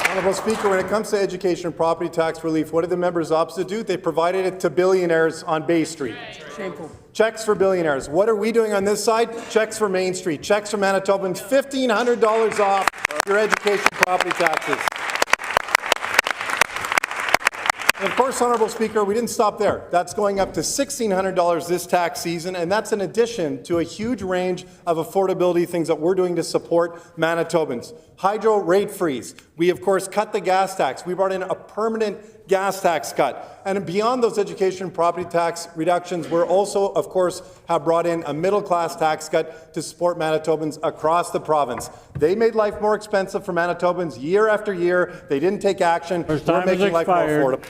Honourable Speaker, when it comes to education and property tax relief, what did the members opposite do? They provided it to billionaires on Bay Street. Shameful. Checks for billionaires. What are we doing on this side? Checks for Main Street. Checks for Manitobans. $1,500 off your education property taxes. And of course, Honourable Speaker, we didn't stop there. That's going up to $1,600 this tax season, and that's in addition to a huge range of affordability things that we're doing to support Manitobans. Hydro rate freeze. We, of course, cut the gas tax. We brought in a permanent gas tax cut. And beyond those education and property tax reductions, we're also, of course, have brought in a middle-class tax cut to support Manitobans across the province. They made life more expensive for Manitobans year after year. They didn't take action. We're making life more affordable.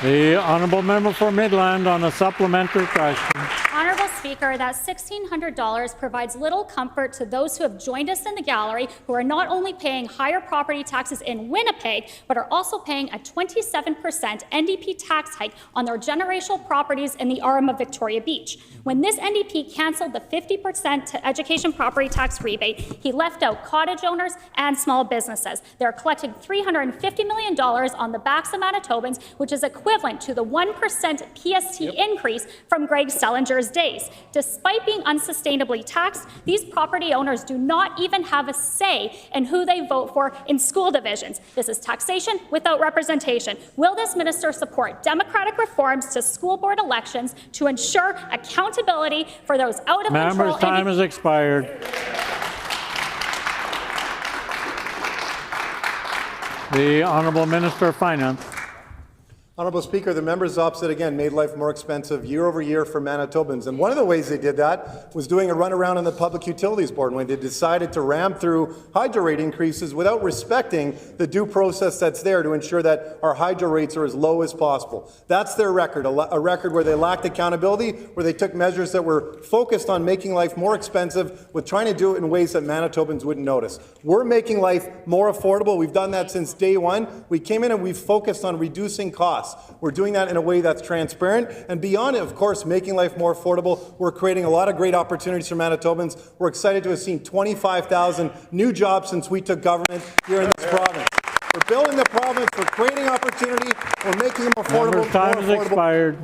The Honourable Member for Midland on a supplementary question. Honourable Speaker, that $1,600 provides little comfort to those who have joined us in the gallery who are not only paying higher property taxes in Winnipeg, but are also paying a 27% NDP tax hike on their generational properties in the Arm of Victoria Beach. When this NDP cancelled the 50% education property tax rebate, he left out cottage owners and small businesses. They're collecting $350 million on the backs of Manitobans, which is equivalent to the 1% PST increase from Greg Sellinger's days. Despite being unsustainably taxed, these property owners do not even have a say in who they vote for in school divisions. This is taxation without representation. Will this minister support democratic reforms to school board elections to ensure accountability for those out of control? Member's time has expired. The Honourable Minister of Finance. Honourable Speaker, the members opposite again made life more expensive year over year for Manitobans. And one of the ways they did that was doing a runaround on the Public Utilities Board when they decided to ram through hydro rate increases without respecting the due process that's there to ensure that our hydro rates are as low as possible. That's their record, a record where they lacked accountability, where they took measures that were focused on making life more expensive with trying to do it in ways that Manitobans wouldn't notice. We're making life more affordable. We've done that since day one. We came in and we've focused on reducing costs. We're doing that in a way that's transparent. And beyond it, of course, making life more affordable, we're creating a lot of great opportunities for Manitobans. We're excited to have seen 25,000 new jobs since we took government here in this province. We're building the province, we're creating opportunity, we're making them affordable. Member's time has expired.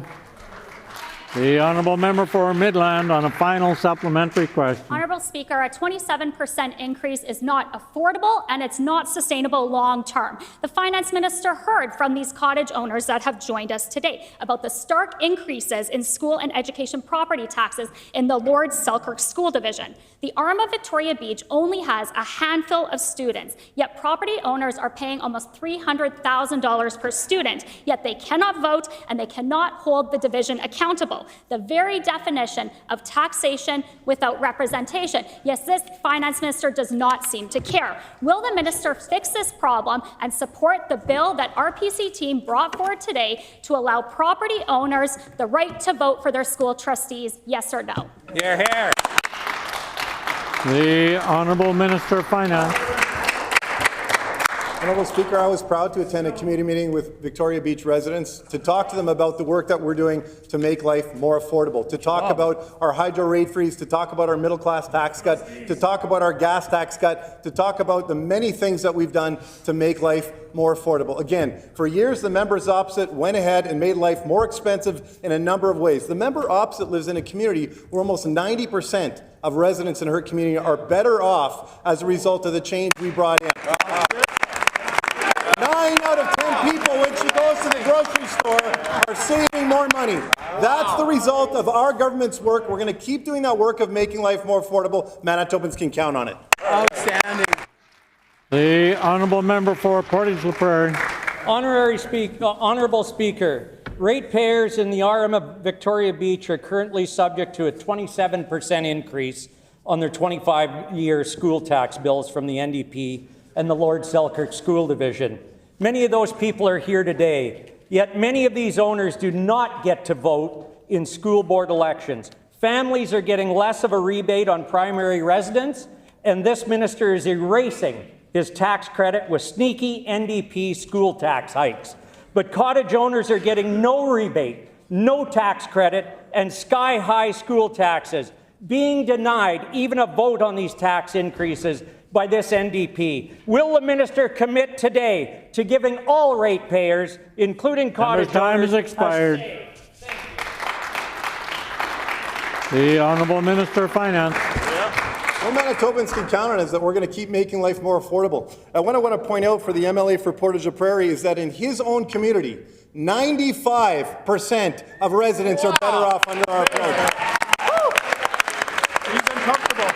The Honourable Member for Midland on a final supplementary question. Honourable Speaker, a 27% increase is not affordable and it's not sustainable long term. The Finance Minister heard from these cottage owners that have joined us today about the stark increases in school and education property taxes in the Lord Selkirk School Division. The Arm of Victoria Beach only has a handful of students, yet property owners are paying almost $300,000 per student, yet they cannot vote and they cannot hold the division accountable. The very definition of taxation without representation. Yes, this Finance Minister does not seem to care. Will the minister fix this problem and support the bill that our PC team brought forward today to allow property owners the right to vote for their school trustees, yes or no? Hear, hear. The Honourable Minister of Finance. Honourable Speaker, I was proud to attend a community meeting with Victoria Beach residents to talk to them about the work that we're doing to make life more affordable, to talk about our hydro rate freeze, to talk about our middle-class tax cut, to talk about our gas tax cut, to talk about the many things that we've done to make life more affordable. Again, for years, the members opposite went ahead and made life more expensive in a number of ways. The member opposite lives in a community where almost 90% of residents in her community are better off as a result of the change we brought in. 9 out of 10 people, when she goes to the grocery store, are saving more money. That's the result of our government's work. We're going to keep doing that work of making life more affordable. Manitobans can count on it. Outstanding. The Honourable Member for Portage La Prairie. Honourable Speaker, ratepayers in the Arm of Victoria Beach are currently subject to a 27% increase on their 25-year school tax bills from the NDP and the Lord Selkirk School Division. Many of those people are here today, yet many of these owners do not get to vote in school board elections. Families are getting less of a rebate on primary residence, and this minister is erasing his tax credit with sneaky NDP school tax hikes. But cottage owners are getting no rebate, no tax credit, and sky-high school taxes, being denied even a vote on these tax increases by this NDP. Will the minister commit today to giving all ratepayers, including cottage owners... Time has expired. The Honourable Minister of Finance. What Manitobans can count on is that we're going to keep making life more affordable. What I want to point out for the MLA for Portage la Prairie is that in his own community, 95% of residents are better off under our approach. He's uncomfortable.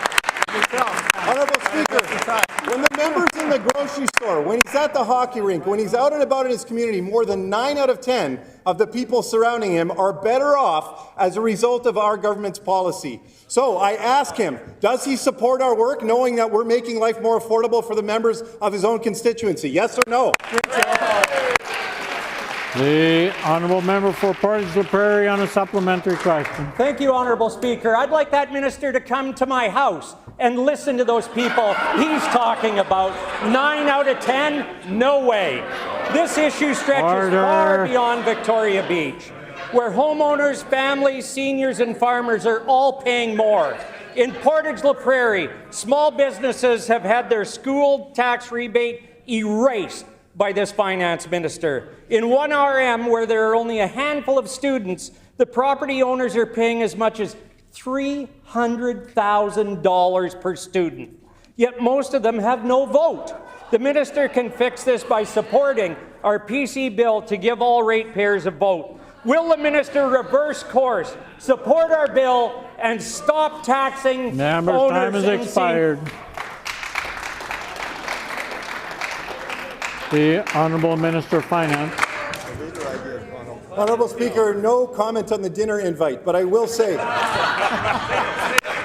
You can tell. Honourable Speaker, when the member's in the grocery store, when he's at the hockey rink, when he's out and about in his community, more than 9 out of 10 of the people surrounding him are better off as a result of our government's policy. So I ask him, does he support our work, knowing that we're making life more affordable for the members of his own constituency? Yes or no? The Honourable Member for Portage la Prairie on a supplementary question. Thank you, Honourable Speaker. I'd like that minister to come to my house and listen to those people he's talking about. 9 out of 10? No way. This issue stretches far beyond Victoria Beach, where homeowners, families, seniors, and farmers are all paying more. In Portage la Prairie, small businesses have had their school tax rebate erased by this finance minister. In 1RM, where there are only a handful of students, the property owners are paying as much as $300,000 per student. Yet most of them have no vote. The minister can fix this by supporting our PC bill to give all ratepayers a vote. Will the minister reverse course, support our bill, and stop taxing owners? Time has expired. The Honourable Minister of Finance. Honourable Speaker, no comment on the dinner invite, but I will say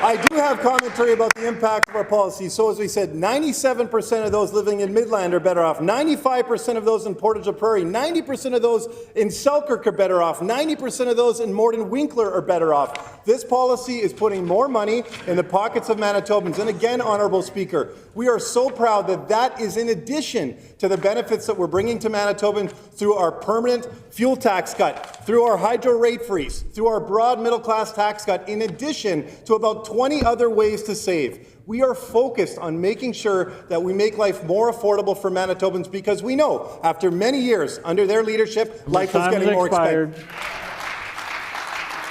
I do have commentary about the impact of our policy. So as we said, 97% of those living in Midland are better off, 95% of those in Portage la Prairie, 90% of those in Selkirk are better off, 90% of those in Morden Winkler are better off. This policy is putting more money in the pockets of Manitobans. And again, Honourable Speaker, we are so proud that that is in addition to the benefits that we're bringing to Manitobans through our permanent fuel tax cut, through our hydro rate freeze, through our broad middle class tax cut, in addition to about 20 other ways to save. We are focused on making sure that we make life more affordable for Manitobans because we know after many years under their leadership, life is getting more expensive.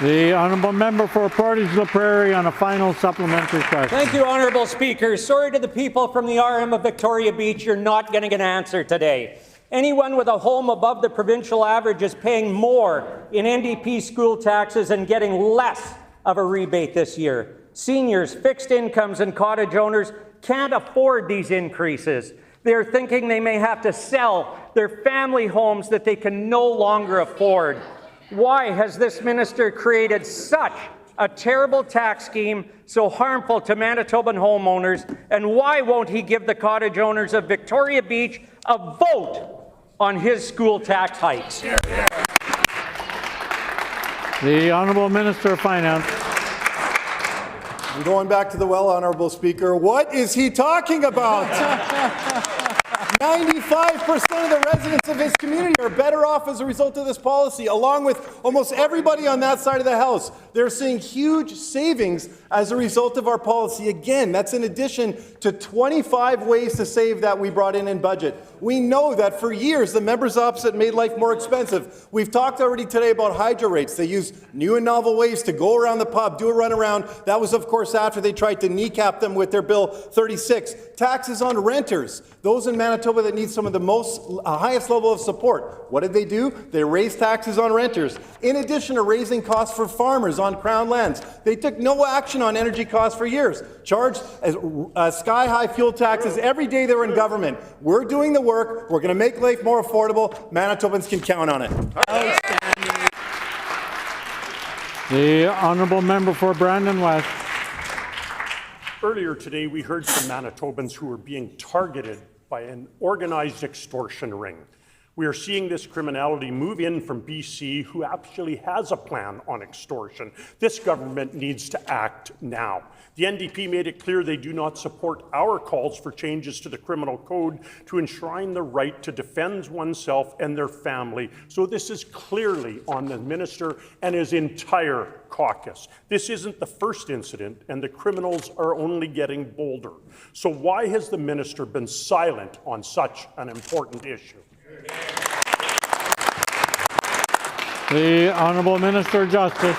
The Honourable Member for Portage la Prairie on a final supplementary question. Thank you, Honourable Speaker. Sorry to the people from the RM of Victoria Beach, you're not getting an answer today. Anyone with a home above the provincial average is paying more in NDP school taxes and getting less of a rebate this year. Seniors, fixed incomes, and cottage owners can't afford these increases. They're thinking they may have to sell their family homes that they can no longer afford. Why has this minister created such a terrible tax scheme so harmful to Manitoban homeowners? And why won't he give the cottage owners of Victoria Beach a vote on his school tax hikes? The Honourable Minister of Finance. I'm going back to the well, Honourable Speaker. What is he talking about? 95% of the residents of his community are better off as a result of this policy, along with almost everybody on that side of the House. They're seeing huge savings as a result of our policy. Again, that's in addition to 25 ways to save that we brought in budget. We know that for years, the members opposite made life more expensive. We've talked already today about hydro rates. They use new and novel ways to go around the pub, do a runaround. That was, of course, after they tried to kneecap them with their Bill 36. Taxes on renters, those in Manitoba that need some of the highest level of support. What did they do? They raised taxes on renters. In addition to raising costs for farmers on Crown lands, they took no action on energy costs for years. Charged sky-high fuel taxes every day they were in government. We're doing the work. We're going to make life more affordable. Manitobans can count on it. The Honourable Member for Brandon West. Earlier today, we heard from Manitobans who were being targeted by an organized extortion ring. We are seeing this criminality move in from BC, who actually has a plan on extortion. This government needs to act now. The NDP made it clear they do not support our calls for changes to the criminal code to enshrine the right to defend oneself and their family. So this is clearly on the minister and his entire caucus. This isn't the first incident, and the criminals are only getting bolder. So why has the minister been silent on such an important issue? The Honourable Minister of Justice.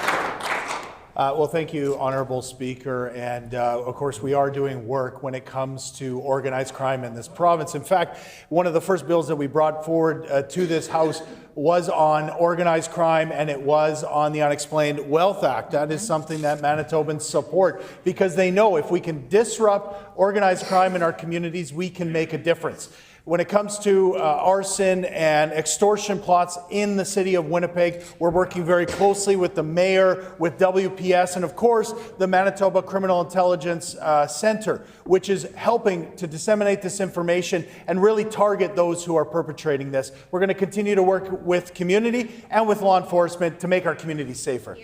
Well, thank you, Honourable Speaker. And of course, we are doing work when it comes to organized crime in this province. In fact, one of the first bills that we brought forward to this House was on organized crime, and it was on the Unexplained Wealth Act. That is something that Manitobans support because they know if we can disrupt organized crime in our communities, we can make a difference. When it comes to arson and extortion plots in the city of Winnipeg, we're working very closely with the mayor, with WPS, and of course, the Manitoba Criminal Intelligence Center, which is helping to disseminate this information and really target those who are perpetrating this. We're going to continue to work with community and with law enforcement to make our communities safer.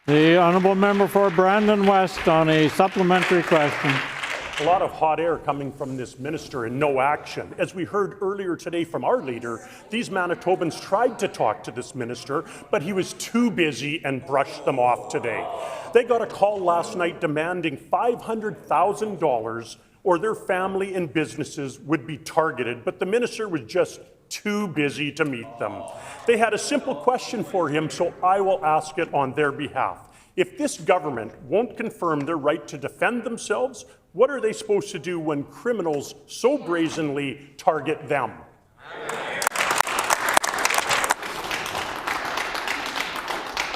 The Honourable Member for Brandon West on a supplementary question. A lot of hot air coming from this minister and no action. As we heard earlier today from our leader, these Manitobans tried to talk to this minister, but he was too busy and brushed them off today. They got a call last night demanding $500,000 or their family and businesses would be targeted, but the minister was just too busy to meet them. They had a simple question for him, so I will ask it on their behalf. If this government won't confirm their right to defend themselves, what are they supposed to do when criminals so brazenly target them?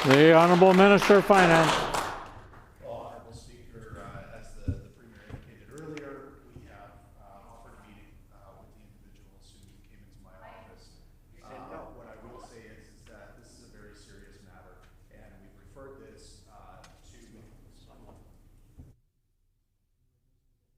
The Honourable Minister of Finance. Well, Honourable Speaker, as the Premier indicated earlier, we have offered a meeting with the individuals who came into my office. What I will say is that this is a very serious matter, and we referred this to...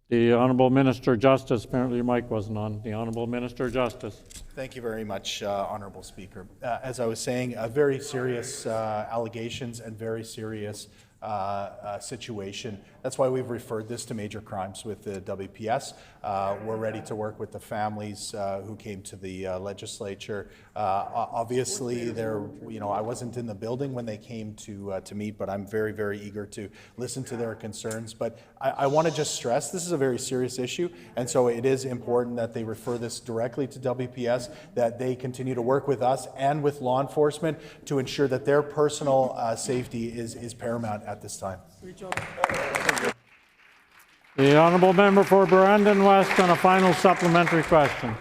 The Honourable Minister of Justice, apparently your mic wasn't on. The Honourable Minister of Justice. Thank you very much, Honourable Speaker. As I was saying, very serious allegations and very serious situation. That's why we've referred this to major crimes with the WPS. We're ready to work with the families who came to the legislature. Obviously, I wasn't in the building when they came to meet, but I'm very, very eager to listen to their concerns. But I want to just stress this is a very serious issue, and so it is important that they refer this directly to WPS, that they continue to work with us and with law enforcement to ensure that their personal safety is paramount at this time. The Honourable Member for Brandon West on a final supplementary question.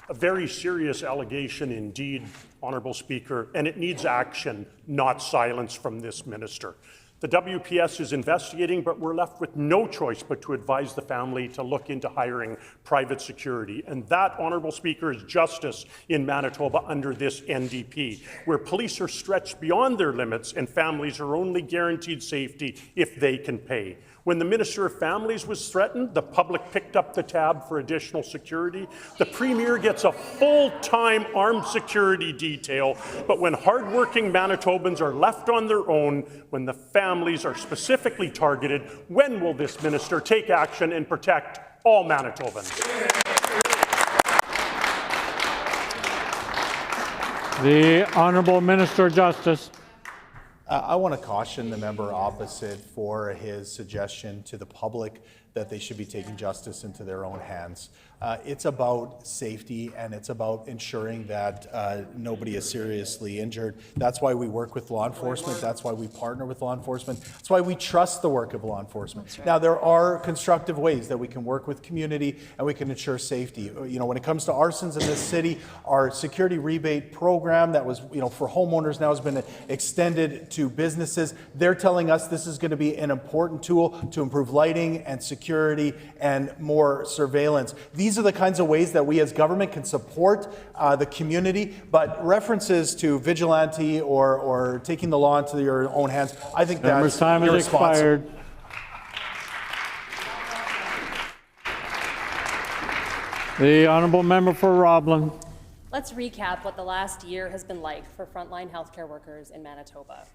A very serious allegation indeed, Honourable Speaker, and it needs action, not silence from this minister. The WPS is investigating, but we're left with no choice but to advise the family to look into hiring private security. And that, Honourable Speaker, is justice in Manitoba under this NDP, where police are stretched beyond their limits and families are only guaranteed safety if they can pay. When the Minister of Families was threatened, the public picked up the tab for additional security. The Premier gets a full-time armed security detail, but when hardworking Manitobans are left on their own, when the families are specifically targeted, when will this minister take action and protect all Manitobans? The Honourable Minister of Justice. I want to caution the member opposite for his suggestion to the public that they should be taking justice into their own hands. It's about safety, and it's about ensuring that nobody is seriously injured. That's why we work with law enforcement. That's why we partner with law enforcement. That's why we trust the work of law enforcement. Right. Now, there are constructive ways that we can work with community and we can ensure safety. When it comes to arsons in this city, our security rebate program that was, for homeowners now has been extended to businesses. They're telling us this is going to be an important tool to improve lighting and security and more surveillance. These are the kinds of ways that we as government can support the community, but references to vigilante or taking the law into your own hands, I think that's time has expired. The honourable member for Roblin. Let's recap what the last year has been like for frontline healthcare workers in Manitoba.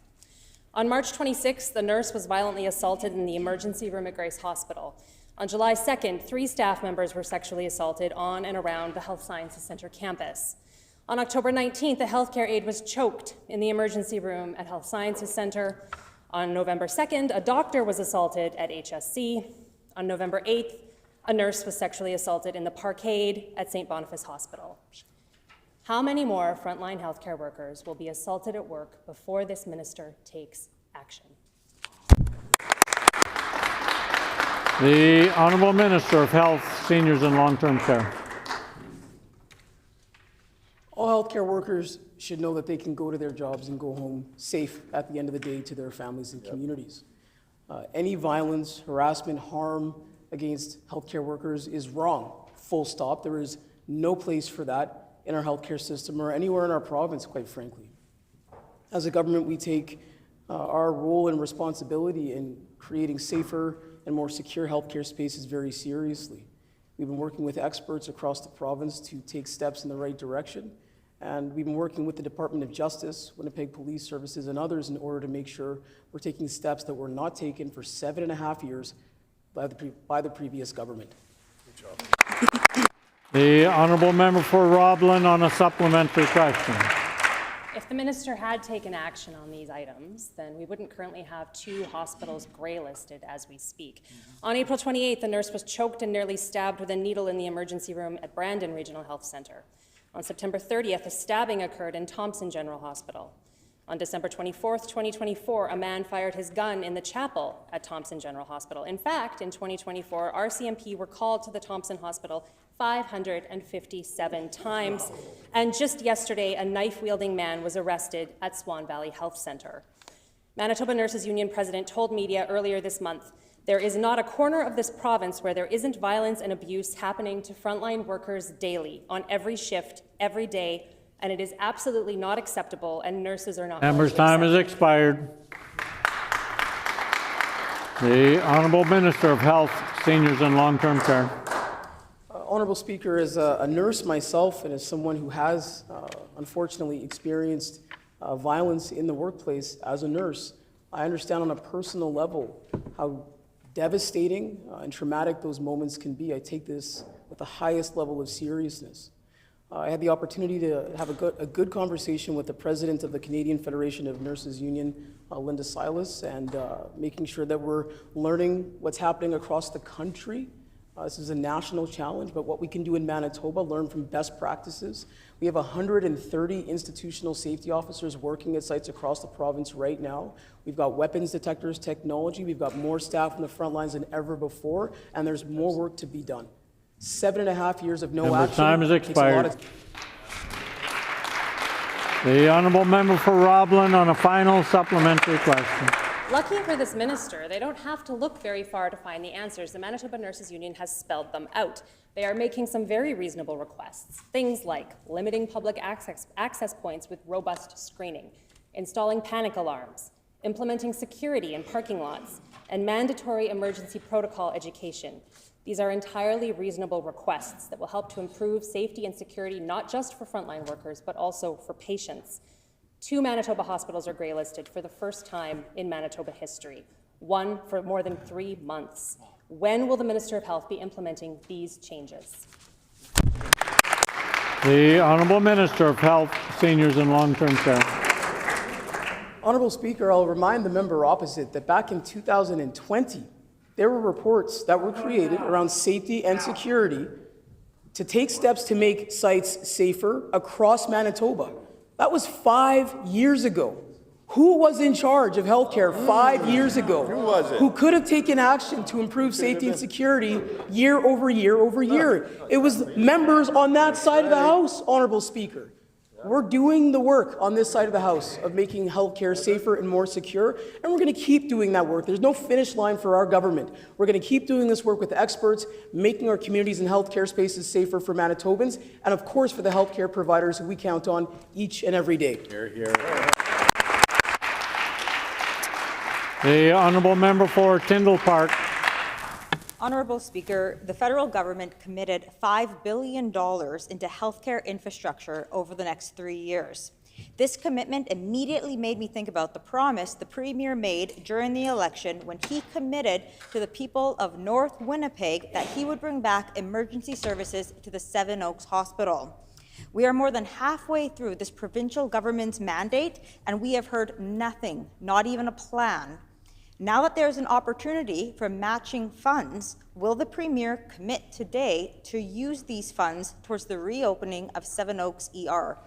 On March 26th, the nurse was violently assaulted in the emergency room at Grace Hospital. On July 2nd, 3 staff members were sexually assaulted on and around the Health Sciences Centre campus. On October 19th, a healthcare aide was choked in the emergency room at Health Sciences Centre. On November 2nd, a doctor was assaulted at HSC. On November 8th, a nurse was sexually assaulted in the parkade at St. Boniface Hospital. How many more frontline healthcare workers will be assaulted at work before this minister takes action? The Honourable Minister of Health, Seniors and Long-Term Care. All healthcare workers should know that they can go to their jobs and go home safe at the end of the day to their families and communities. Any violence, harassment, harm against healthcare workers is wrong, full stop. There is no place for that in our healthcare system or anywhere in our province, quite frankly. As a government, we take our role and responsibility in creating safer and more secure healthcare spaces very seriously. We've been working with experts across the province to take steps in the right direction, and we've been working with the Department of Justice, Winnipeg Police Services, and others in order to make sure we're taking steps that were not taken for 7.5 years by the previous government. Good job. The honourable member for Roblin on a supplementary question. If the minister had taken action on these items, then we wouldn't currently have 2 hospitals grey listed as we speak. On April 28th, a nurse was choked and nearly stabbed with a needle in the emergency room at Brandon Regional Health Centre. On September 30th, a stabbing occurred in Thompson General Hospital. On December 24th, 2024, a man fired his gun in the chapel at Thompson General Hospital. In fact, in 2024, RCMP were called to the Thompson Hospital 557 times. And just yesterday, a knife-wielding man was arrested at Swan Valley Health Centre. Manitoba Nurses Union President told media earlier this month, there is not a corner of this province where there isn't violence and abuse happening to frontline workers daily, on every shift, every day, and it is absolutely not acceptable, and nurses are not. Member's time has expired. The Honourable Minister of Health, Seniors and Long-Term Care. Honourable Speaker, as a nurse myself and as someone who has unfortunately experienced violence in the workplace as a nurse, I understand on a personal level how devastating and traumatic those moments can be. I take this with the highest level of seriousness. I had the opportunity to have a good conversation with the president of the Canadian Federation of Nurses Union, Linda Silas, and making sure that we're learning what's happening across the country. This is a national challenge, but what we can do in Manitoba, learn from best practices. We have 130 institutional safety officers working at sites across the province right now. We've got weapons detectors technology. We've got more staff on the front lines than ever before, and there's more work to be done. 7.5 years of no action. Time has expired. The honourable member for Roblin on a final supplementary question. Lucky for this minister, they don't have to look very far to find the answers. The Manitoba Nurses Union has spelled them out. They are making some very reasonable requests. Things like limiting public access points with robust screening, installing panic alarms, implementing security in parking lots, and mandatory emergency protocol education. These are entirely reasonable requests that will help to improve safety and security, not just for frontline workers, but also for patients. 2 Manitoba hospitals are grey listed for the first time in Manitoba history, one for more than 3 months. When will the Minister of Health be implementing these changes? The Honourable Minister of Health, Seniors and Long-Term Care. Honourable Speaker, I'll remind the member opposite that back in 2020, there were reports that were created around safety and security to take steps to make sites safer across Manitoba. That was 5 years ago. Who was in charge of healthcare 5 years ago? Who was it? Who could have taken action to improve safety and security year over year over year? It was members on that side of the House, Honourable Speaker. We're doing the work on this side of the House of making healthcare safer and more secure, and we're going to keep doing that work. There's no finish line for our government. We're going to keep doing this work with experts, making our communities and healthcare spaces safer for Manitobans, and of course for the healthcare providers who we count on each and every day. Hear, hear. The Honourable Member for Tyndall Park. Honourable Speaker, the federal government committed $5 billion into healthcare infrastructure over the next 3 years. This commitment immediately made me think about the promise the Premier made during the election when he committed to the people of North Winnipeg that he would bring back emergency services to the Seven Oaks Hospital. We are more than halfway through this provincial government's mandate, and we have heard nothing, not even a plan. Now that there's an opportunity for matching funds, will the Premier commit today to use these funds towards the reopening of Seven Oaks ER?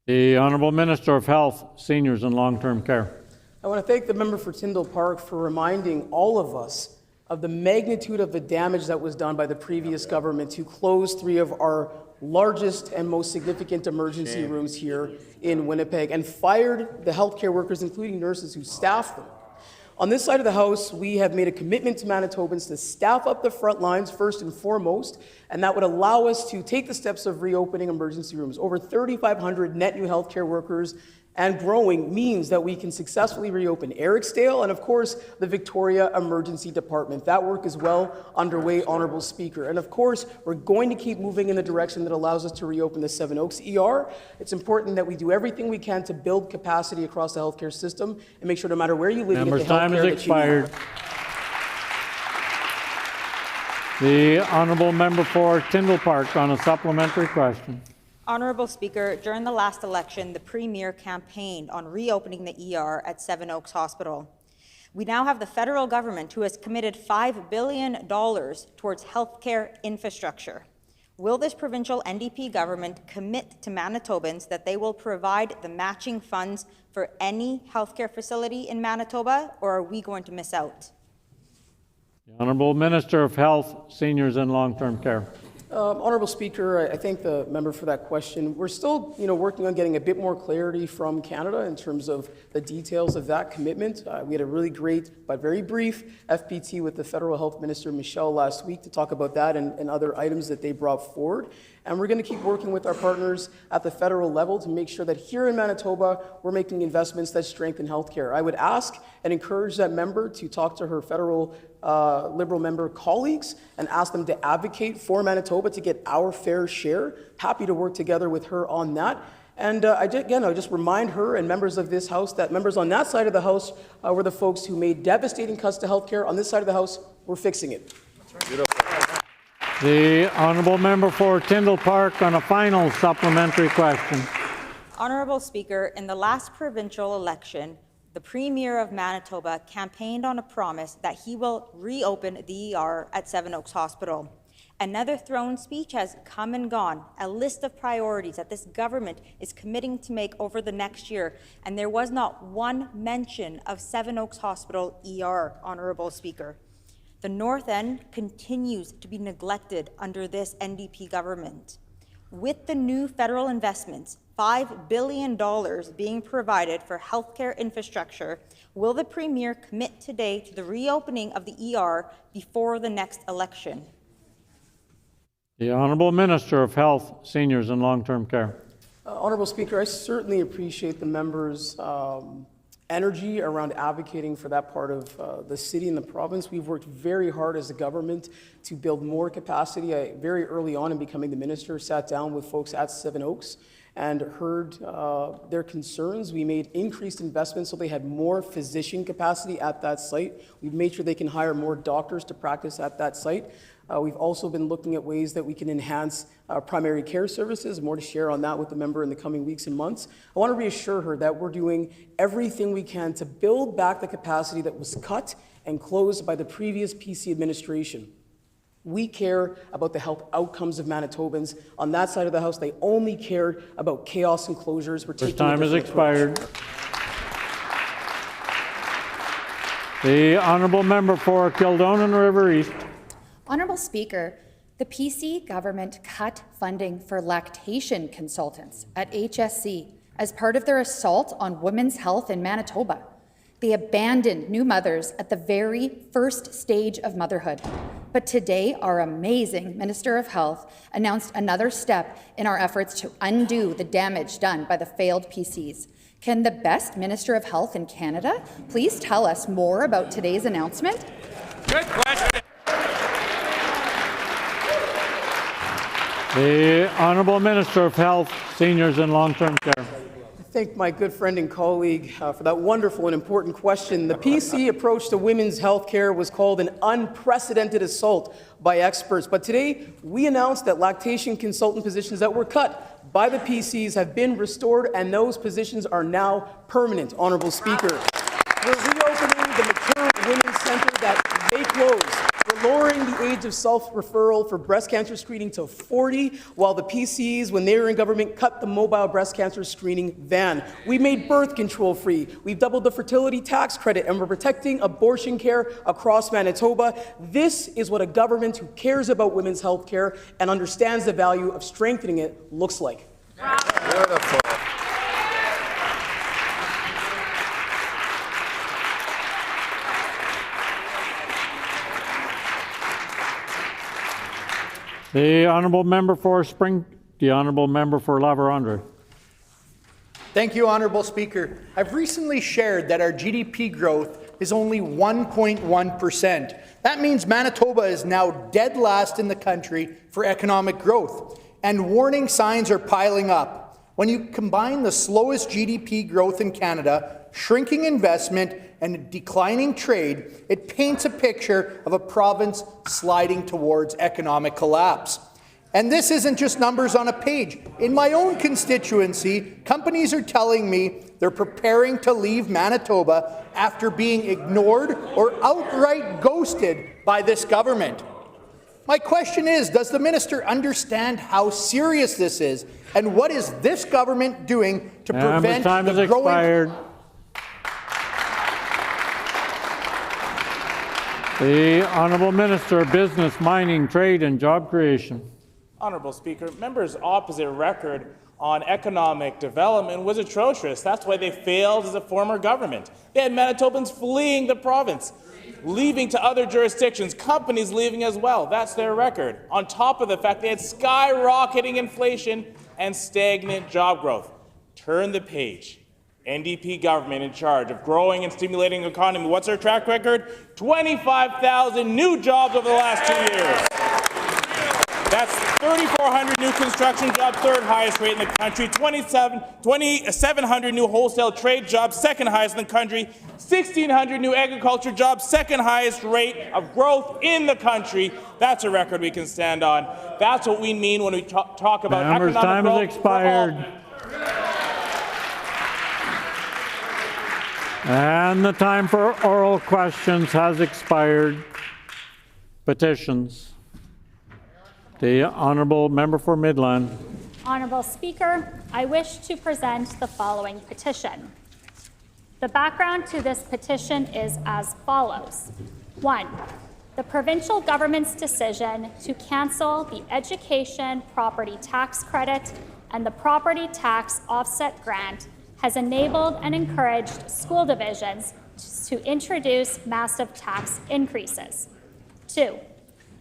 The Honourable Minister of Health, Seniors and Long-Term Care. I want to thank the member for Tyndall Park for reminding all of us of the magnitude of the damage that was done by the previous government to close 3 of our largest and most significant emergency rooms here in Winnipeg and fired the healthcare workers, including nurses, who staffed them. On this side of the House, we have made a commitment to Manitobans to staff up the front lines first and foremost, and that would allow us to take the steps of reopening emergency rooms. Over 3,500 net new healthcare workers and growing means that we can successfully reopen Ericsdale and, of course, the Victoria Emergency Department. That work is well underway, Honourable Speaker. And, of course, we're going to keep moving in the direction that allows us to reopen the Seven Oaks ER. It's important that we do everything we can to build capacity across the healthcare system and make sure no matter where you live, you get the healthcare that you need. Member's time has expired. The Honourable Member for Tyndall Park on a supplementary question. Honourable Speaker, during the last election, the Premier campaigned on reopening the ER at Seven Oaks Hospital. We now have the federal government who has committed $5 billion towards healthcare infrastructure. Will this provincial NDP government commit to Manitobans that they will provide the matching funds for any healthcare facility in Manitoba, or are we going to miss out? The Honourable Minister of Health, Seniors and Long-Term Care. Honourable Speaker, I thank the member for that question. We're still, working on getting a bit more clarity from Canada in terms of the details of that commitment. We had a really great but very brief FPT with the Federal Health Minister, Michelle, last week to talk about that and other items that they brought forward. And we're going to keep working with our partners at the federal level to make sure that here in Manitoba, we're making investments that strengthen healthcare. I would ask and encourage that member to talk to her federal Liberal member colleagues and ask them to advocate for Manitoba to get our fair share. Happy to work together with her on that. And I just remind her and members of this House that members on that side of the House were the folks who made devastating cuts to healthcare. On this side of the House, we're fixing it. The Honourable Member for Tyndall Park on a final supplementary question. Honourable Speaker, in the last provincial election, the Premier of Manitoba campaigned on a promise that he will reopen the ER at Seven Oaks Hospital. Another throne speech has come and gone, a list of priorities that this government is committing to make over the next year, and there was not one mention of Seven Oaks Hospital ER, Honourable Speaker. The North End continues to be neglected under this NDP government. With the new federal investments, $5 billion being provided for healthcare infrastructure, will the Premier commit today to the reopening of the ER before the next election? The Honourable Minister of Health, Seniors and Long-Term Care. Honourable Speaker, I certainly appreciate the members' energy around advocating for that part of the city and the province. We've worked very hard as a government to build more capacity. I, very early on in becoming the minister, sat down with folks at Seven Oaks and heard their concerns. We made increased investments so they had more physician capacity at that site. We've made sure they can hire more doctors to practice at that site. We've also been looking at ways that we can enhance primary care services. More to share on that with the member in the coming weeks and months. I want to reassure her that we're doing everything we can to build back the capacity that was cut and closed by the previous PC administration. We care about the health outcomes of Manitobans. On that side of the House, they only cared about chaos and closures. We're taking time has expired. The Honourable Member for Kildonan River East. Honourable Speaker, the PC government cut funding for lactation consultants at HSC as part of their assault on women's health in Manitoba. They abandoned new mothers at the very first stage of motherhood. But today, our amazing Minister of Health announced another step in our efforts to undo the damage done by the failed PCs. Can the best Minister of Health in Canada please tell us more about today's announcement? Good question. The Honourable Minister of Health, Seniors and Long-Term Care. I thank my good friend and colleague for that wonderful and important question. The PC approach to women's health care was called an unprecedented assault by experts. But today, we announced that lactation consultant positions that were cut by the PCs have been restored, and those positions are now permanent, Honourable Speaker. We're reopening the Mature Women's Centre that they closed. We're lowering the age of self-referral for breast cancer screening to 40, while the PCs, when they were in government, cut the mobile breast cancer screening van. We made birth control free. We've doubled the fertility tax credit, and we're protecting abortion care across Manitoba. This is what a government who cares about women's health care and understands the value of strengthening it looks like. Beautiful. The Honourable Member for La Vérendrye. Thank you, Honourable Speaker. I've recently shared that our GDP growth is only 1.1%. That means Manitoba is now dead last in the country for economic growth, and warning signs are piling up. When you combine the slowest GDP growth in Canada, shrinking investment, and declining trade, it paints a picture of a province sliding towards economic collapse. And this isn't just numbers on a page. In my own constituency, companies are telling me they're preparing to leave Manitoba after being ignored or outright ghosted by this government. My question is, does the minister understand how serious this is, and what is this government doing to prevent the growing... The Honourable Minister of Business, Mining, Trade and Job Creation. Honourable Speaker, members' opposite record on economic development was atrocious. That's why they failed as a former government. They had Manitobans fleeing the province, leaving to other jurisdictions, companies leaving as well. That's their record. On top of the fact they had skyrocketing inflation and stagnant job growth. Turn the page. NDP government in charge of growing and stimulating the economy. What's our track record? 25,000 new jobs over the last 2 years. That's 3,400 new construction jobs, third highest rate in the country. 2,700 new wholesale trade jobs, second highest in the country. 1,600 new agriculture jobs, second highest rate of growth in the country. That's a record we can stand on. That's what we mean when we talk about economic growth. Time has expired. And the time for oral questions has expired. Petitions. The Honourable Member for Midland. Honourable Speaker, I wish to present the following petition. The background to this petition is as follows. 1. The provincial government's decision to cancel the education property tax credit and the property tax offset grant has enabled and encouraged school divisions to introduce massive tax increases. 2.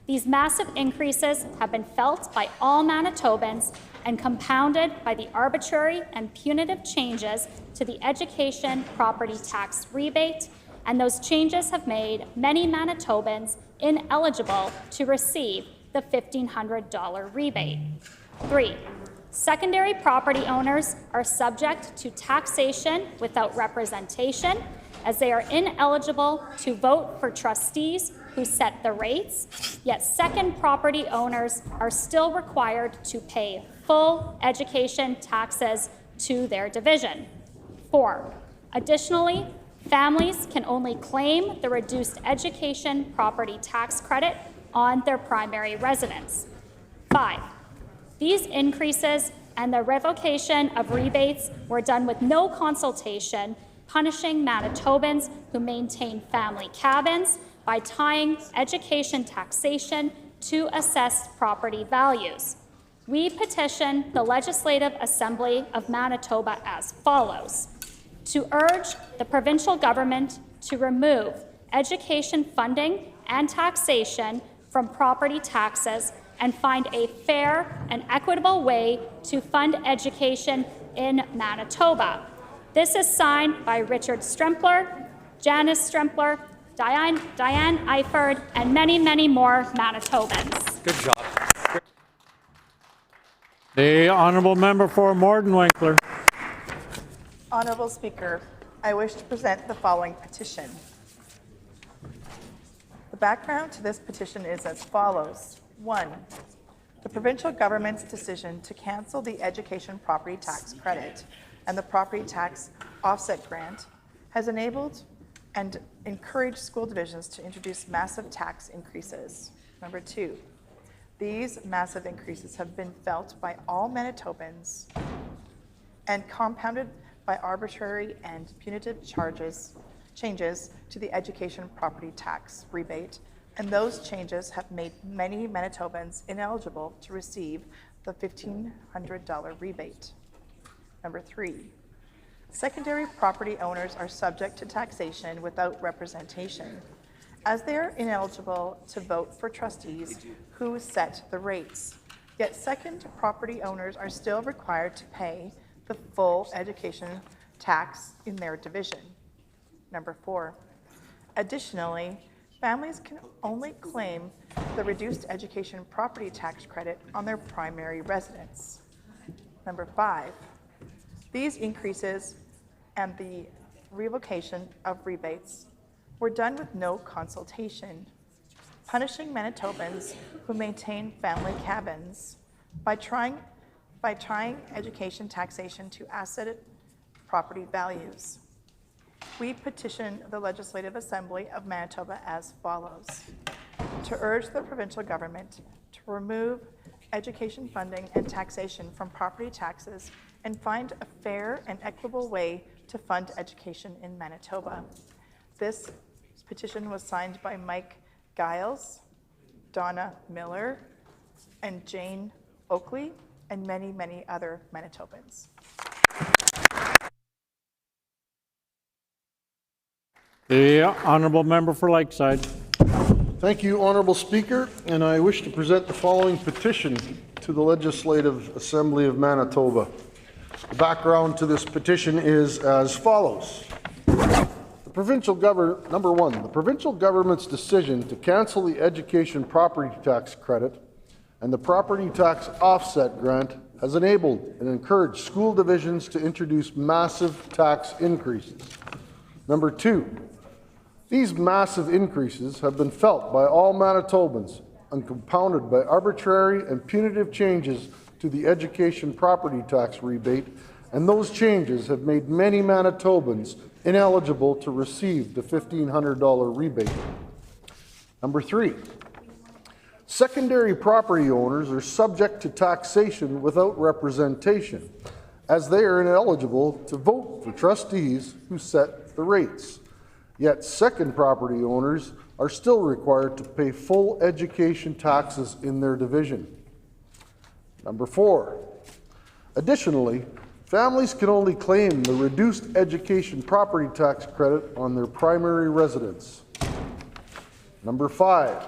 These massive increases have been felt by all Manitobans and compounded by the arbitrary and punitive changes to the education property tax rebate, and those changes have made many Manitobans ineligible to receive the $1,500 rebate. 3. Secondary property owners are subject to taxation without representation, as they are ineligible to vote for trustees who set the rates, yet second property owners are still required to pay full education taxes to their division. 4. Additionally, families can only claim the reduced education property tax credit on their primary residence. 5. These increases and the revocation of rebates were done with no consultation, punishing Manitobans who maintain family cabins by tying education taxation to assessed property values. We petition the Legislative Assembly of Manitoba as follows: to urge the provincial government to remove education funding and taxation from property taxes and find a fair and equitable way to fund education in Manitoba. This is signed by Richard Strempler, Janice Strempler, Diane Eiford, and many, many more Manitobans. Good job. The honourable member for Morton-Winkler. Honorable Speaker, I wish to present the following petition. The background to this petition is as follows. 1. The provincial government's decision to cancel the education property tax credit and the property tax offset grant has enabled and encouraged school divisions to introduce massive tax increases. Number 2, these massive increases have been felt by all Manitobans and compounded by arbitrary and punitive changes to the education property tax rebate, and those changes have made many Manitobans ineligible to receive the $1,500 rebate. Number 3, secondary property owners are subject to taxation without representation, as they are ineligible to vote for trustees who set the rates. Yet second property owners are still required to pay the full education tax in their division. Number 4, additionally, families can only claim the reduced education property tax credit on their primary residence. Number 5, these increases and the revocation of rebates were done with no consultation, punishing Manitobans who maintain family cabins by trying education taxation to asset property values. We petition the Legislative Assembly of Manitoba as follows: to urge the provincial government to remove education funding and taxation from property taxes and find a fair and equitable way to fund education in Manitoba. This petition was signed by Mike Giles, Donna Miller, and Jane Oakley, and many, many other Manitobans. The honourable member for Lakeside. Thank you, Honourable Speaker, and I wish to present the following petition to the Legislative Assembly of Manitoba. The background to this petition is as follows. Number 1, the provincial government's decision to cancel the education property tax credit and the property tax offset grant has enabled and encouraged school divisions to introduce massive tax increases. Number 2, these massive increases have been felt by all Manitobans and compounded by arbitrary and punitive changes to the education property tax rebate, and those changes have made many Manitobans ineligible to receive the $1,500 rebate. Number 3, secondary property owners are subject to taxation without representation, as they are ineligible to vote for trustees who set the rates. Yet second property owners are still required to pay full education taxes in their division. Number 4, additionally, families can only claim the reduced education property tax credit on their primary residence. Number 5,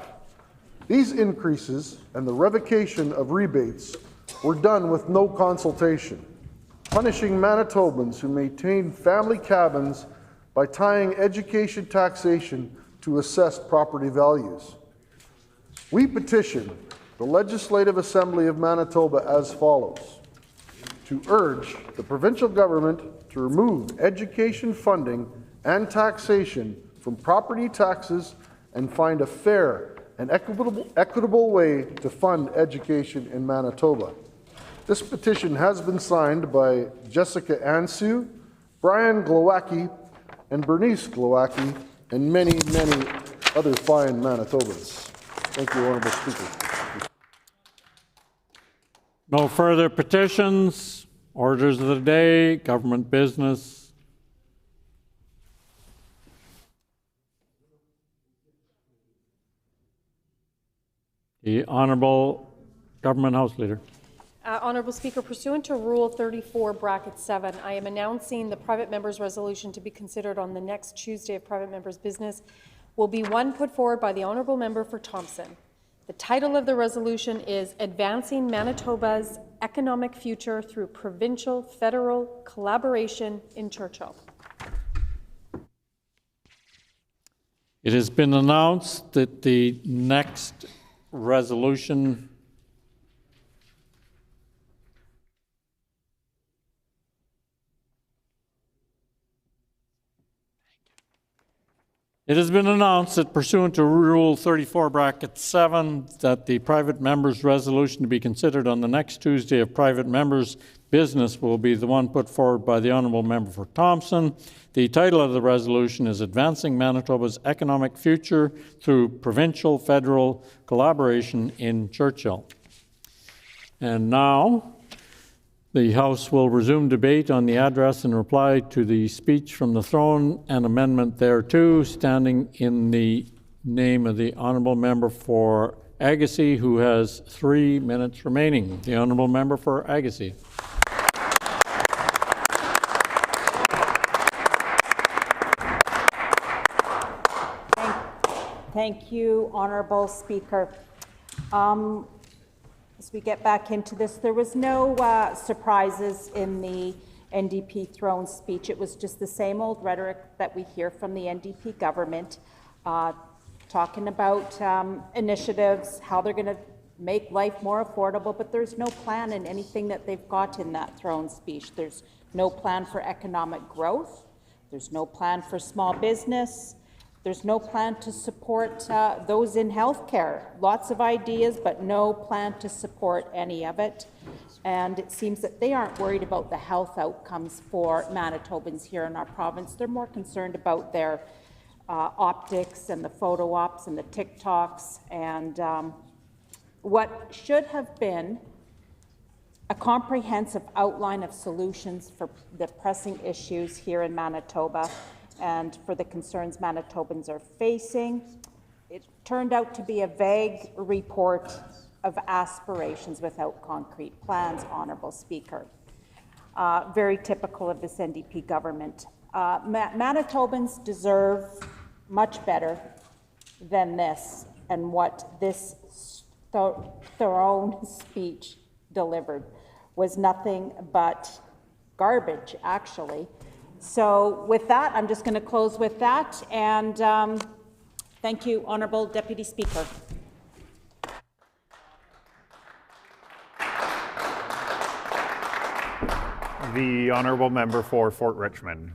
these increases and the revocation of rebates were done with no consultation, punishing Manitobans who maintain family cabins by tying education taxation to assessed property values. We petition the Legislative Assembly of Manitoba as follows: to urge the provincial government to remove education funding and taxation from property taxes and find a fair and equitable way to fund education in Manitoba. This petition has been signed by Jessica Ansu, Brian Glowacki, and Bernice Glowacki, and many, many other fine Manitobans. Thank you, Honourable Speaker. No further petitions, orders of the day, government business. The Honourable Government House Leader. Honourable Speaker, pursuant to Rule 34(7), I am announcing the private member's resolution to be considered on the next Tuesday of private members' business will be one put forward by the Honourable Member for Thompson. The title of the resolution is Advancing Manitoba's Economic Future Through Provincial-Federal Collaboration in Churchill. It has been announced that the next resolution It has been announced that pursuant to Rule 34(7) that the private member's resolution to be considered on the next Tuesday of private members' business will be the one put forward by the Honourable Member for Thompson. The title of the resolution is Advancing Manitoba's Economic Future Through Provincial-Federal Collaboration in Churchill. And now, the House will resume debate on the address in reply to the speech from the throne and amendment thereto, standing in the name of the Honourable Member for Agassiz, who has 3 minutes remaining. The Honourable Member for Agassiz. Thank you, Honourable Speaker. As we get back into this, there was no surprises in the NDP throne speech. It was just the same old rhetoric that we hear from the NDP government, talking about initiatives, how they're going to make life more affordable, but there's no plan in anything that they've got in that throne speech. There's no plan for economic growth. There's no plan for small business. There's no plan to support those in healthcare. Lots of ideas, but no plan to support any of it. And it seems that they aren't worried about the health outcomes for Manitobans here in our province. They're more concerned about their optics and the photo ops and the TikToks and what should have been a comprehensive outline of solutions for the pressing issues here in Manitoba and for the concerns Manitobans are facing. It turned out to be a vague report of aspirations without concrete plans, Honourable Speaker. Very typical of this NDP government. Manitobans deserve much better than this, and what this throne speech delivered was nothing but garbage, actually. So with that, I'm just going to close with that, and thank you, Honourable Deputy Speaker. The Honourable Member for Fort Richmond.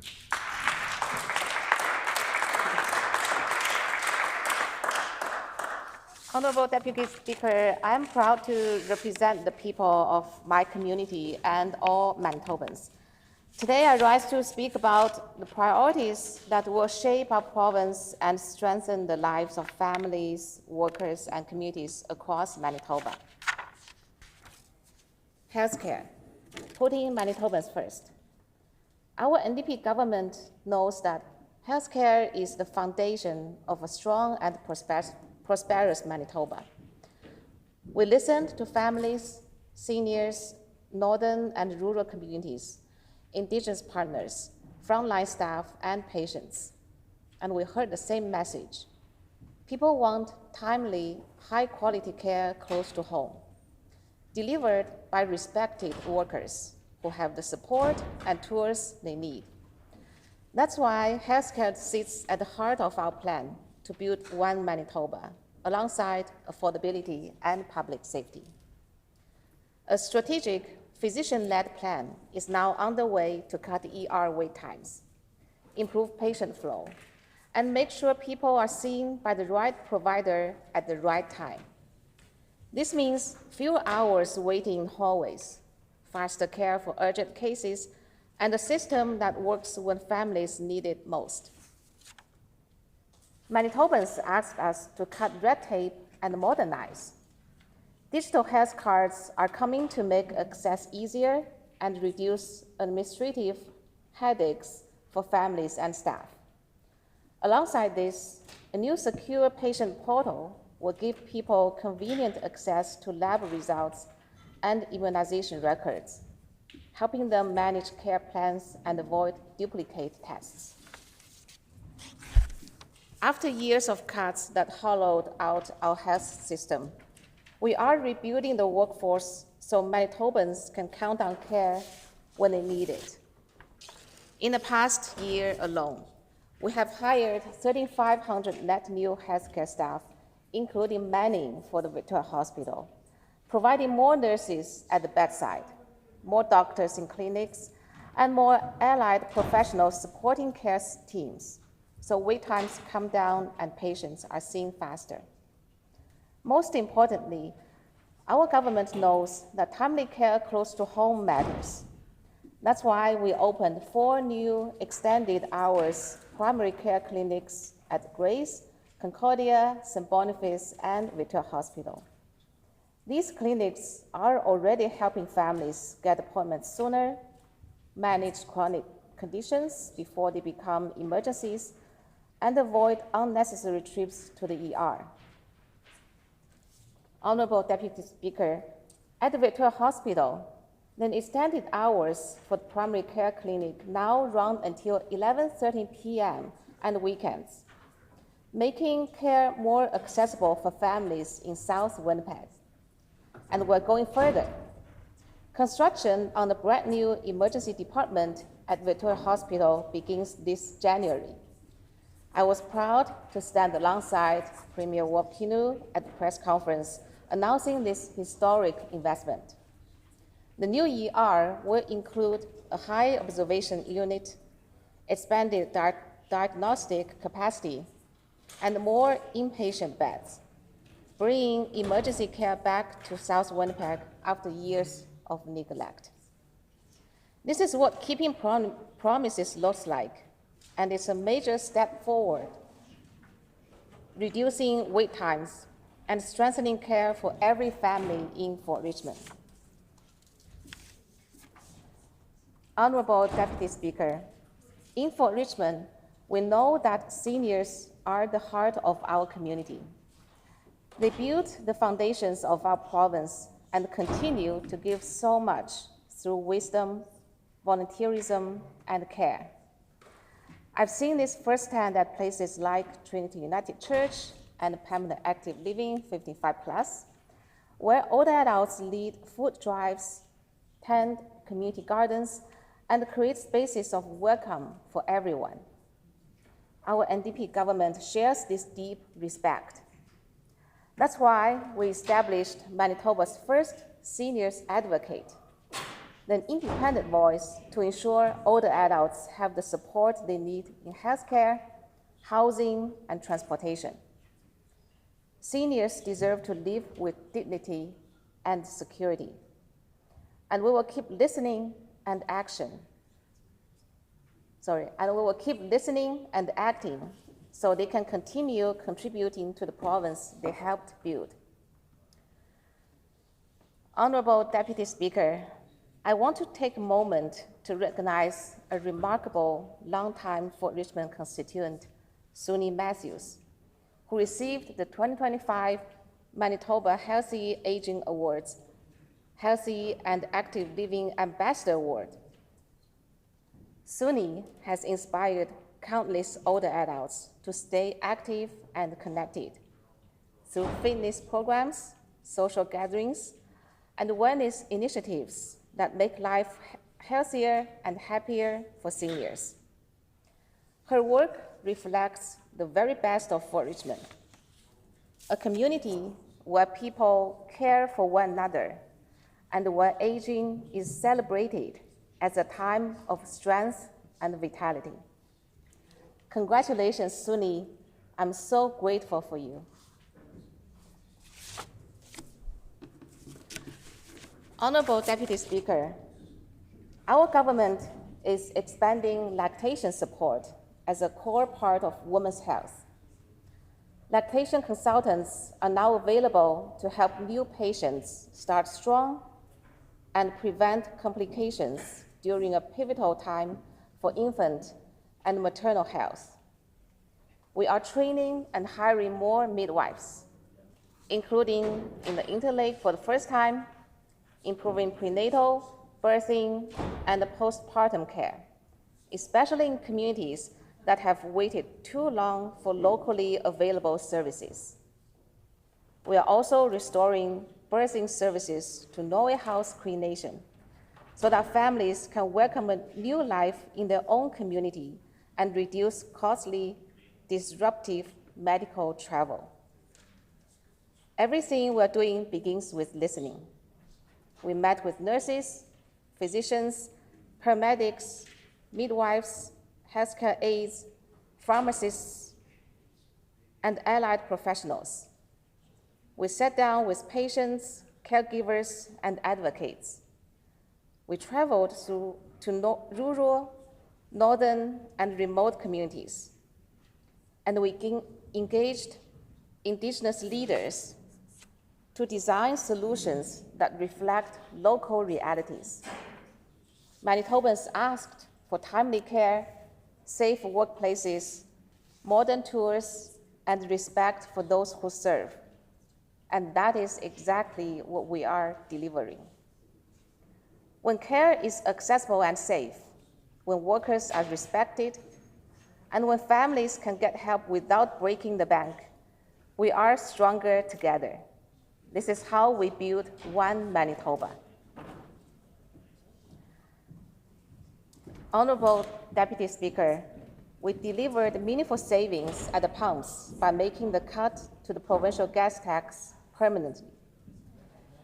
Honourable Deputy Speaker, I am proud to represent the people of my community and all Manitobans. Today, I rise to speak about the priorities that will shape our province and strengthen the lives of families, workers, and communities across Manitoba. Healthcare, putting Manitobans first. Our NDP government knows that healthcare is the foundation of a strong and prosperous Manitoba. We listened to families, seniors, northern and rural communities, Indigenous partners, frontline staff, and patients. And we heard the same message. People want timely, high-quality care close to home, delivered by respected workers who have the support and tools they need. That's why healthcare sits at the heart of our plan to build one Manitoba, alongside affordability and public safety. A strategic physician-led plan is now underway to cut ER wait times, improve patient flow, and make sure people are seen by the right provider at the right time. This means fewer hours waiting in hallways, faster care for urgent cases, and a system that works when families need it most. Manitobans asked us to cut red tape and modernize. Digital health cards are coming to make access easier and reduce administrative headaches for families and staff. Alongside this, a new secure patient portal will give people convenient access to lab results and immunization records, helping them manage care plans and avoid duplicate tests. After years of cuts that hollowed out our health system, we are rebuilding the workforce so Manitobans can count on care when they need it. In the past year alone, we have hired 3,500 net new healthcare staff, including manning for the Victoria Hospital, providing more nurses at the bedside, more doctors in clinics, and more allied professionals supporting care teams. so wait times come down and patients are seen faster. Most importantly, our government knows that timely care close to home matters. That's why we opened 4 new extended hours primary care clinics at Grace, Concordia, St. Boniface, and Victoria Hospital. These clinics are already helping families get appointments sooner, manage chronic conditions before they become emergencies, and avoid unnecessary trips to the ER. Honorable Deputy Speaker, at the Victoria Hospital, the extended hours for the primary care clinic now run until 11:30 p.m. and weekends, making care more accessible for families in South Winnipeg. And we're going further. Construction on the brand new emergency department at Victoria Hospital begins this January. I was proud to stand alongside Premier Wapkinu at the press conference announcing this historic investment. The new ER will include a high observation unit, expanded diagnostic capacity, and more inpatient beds, bringing emergency care back to South Winnipeg after years of neglect. This is what keeping promises looks like, and it's a major step forward, reducing wait times and strengthening care for every family in Fort Richmond. Honorable Deputy Speaker, in Fort Richmond, we know that seniors are the heart of our community. They built the foundations of our province and continue to give so much through wisdom, volunteerism, and care. I've seen this firsthand at places like Trinity United Church and Permanent Active Living 55+, where older adults lead food drives, tend community gardens, and create spaces of welcome for everyone. Our NDP government shares this deep respect. That's why we established Manitoba's first seniors advocate, an independent voice to ensure older adults have the support they need in healthcare, housing, and transportation. Seniors deserve to live with dignity and security, and we will keep listening and acting so they can continue contributing to the province they helped build. Honorable Deputy Speaker, I want to take a moment to recognize a remarkable longtime Fort Richmond constituent, Suni Matthews, who received the 2025 Manitoba Healthy Aging Awards, Healthy and Active Living Ambassador Award. Suni has inspired countless older adults to stay active and connected through fitness programs, social gatherings, and wellness initiatives that make life healthier and happier for seniors. Her work reflects the very best of Fort Richmond, a community where people care for one another and where aging is celebrated as a time of strength and vitality. Congratulations, Suni. I'm so grateful for you. Honorable Deputy Speaker, our government is expanding lactation support as a core part of women's health. Lactation consultants are now available to help new patients start strong and prevent complications during a pivotal time for infant and maternal health. We are training and hiring more midwives, including in the Interlake for the first time, improving prenatal, birthing, and postpartum care, especially in communities that have waited too long for locally available services. We are also restoring birthing services to Norway House Cree Nation so that families can welcome a new life in their own community and reduce costly, disruptive medical travel. Everything we're doing begins with listening. We met with nurses, physicians, paramedics, midwives, healthcare aides, pharmacists, and allied professionals. We sat down with patients, caregivers, and advocates. We traveled to rural, northern, and remote communities, and we engaged Indigenous leaders to design solutions that reflect local realities. Manitobans asked for timely care, safe workplaces, modern tools, and respect for those who serve. And that is exactly what we are delivering. When care is accessible and safe, when workers are respected, and when families can get help without breaking the bank, we are stronger together. This is how we build one Manitoba. Honorable Deputy Speaker, we delivered meaningful savings at the pumps by making the cut to the provincial gas tax permanently.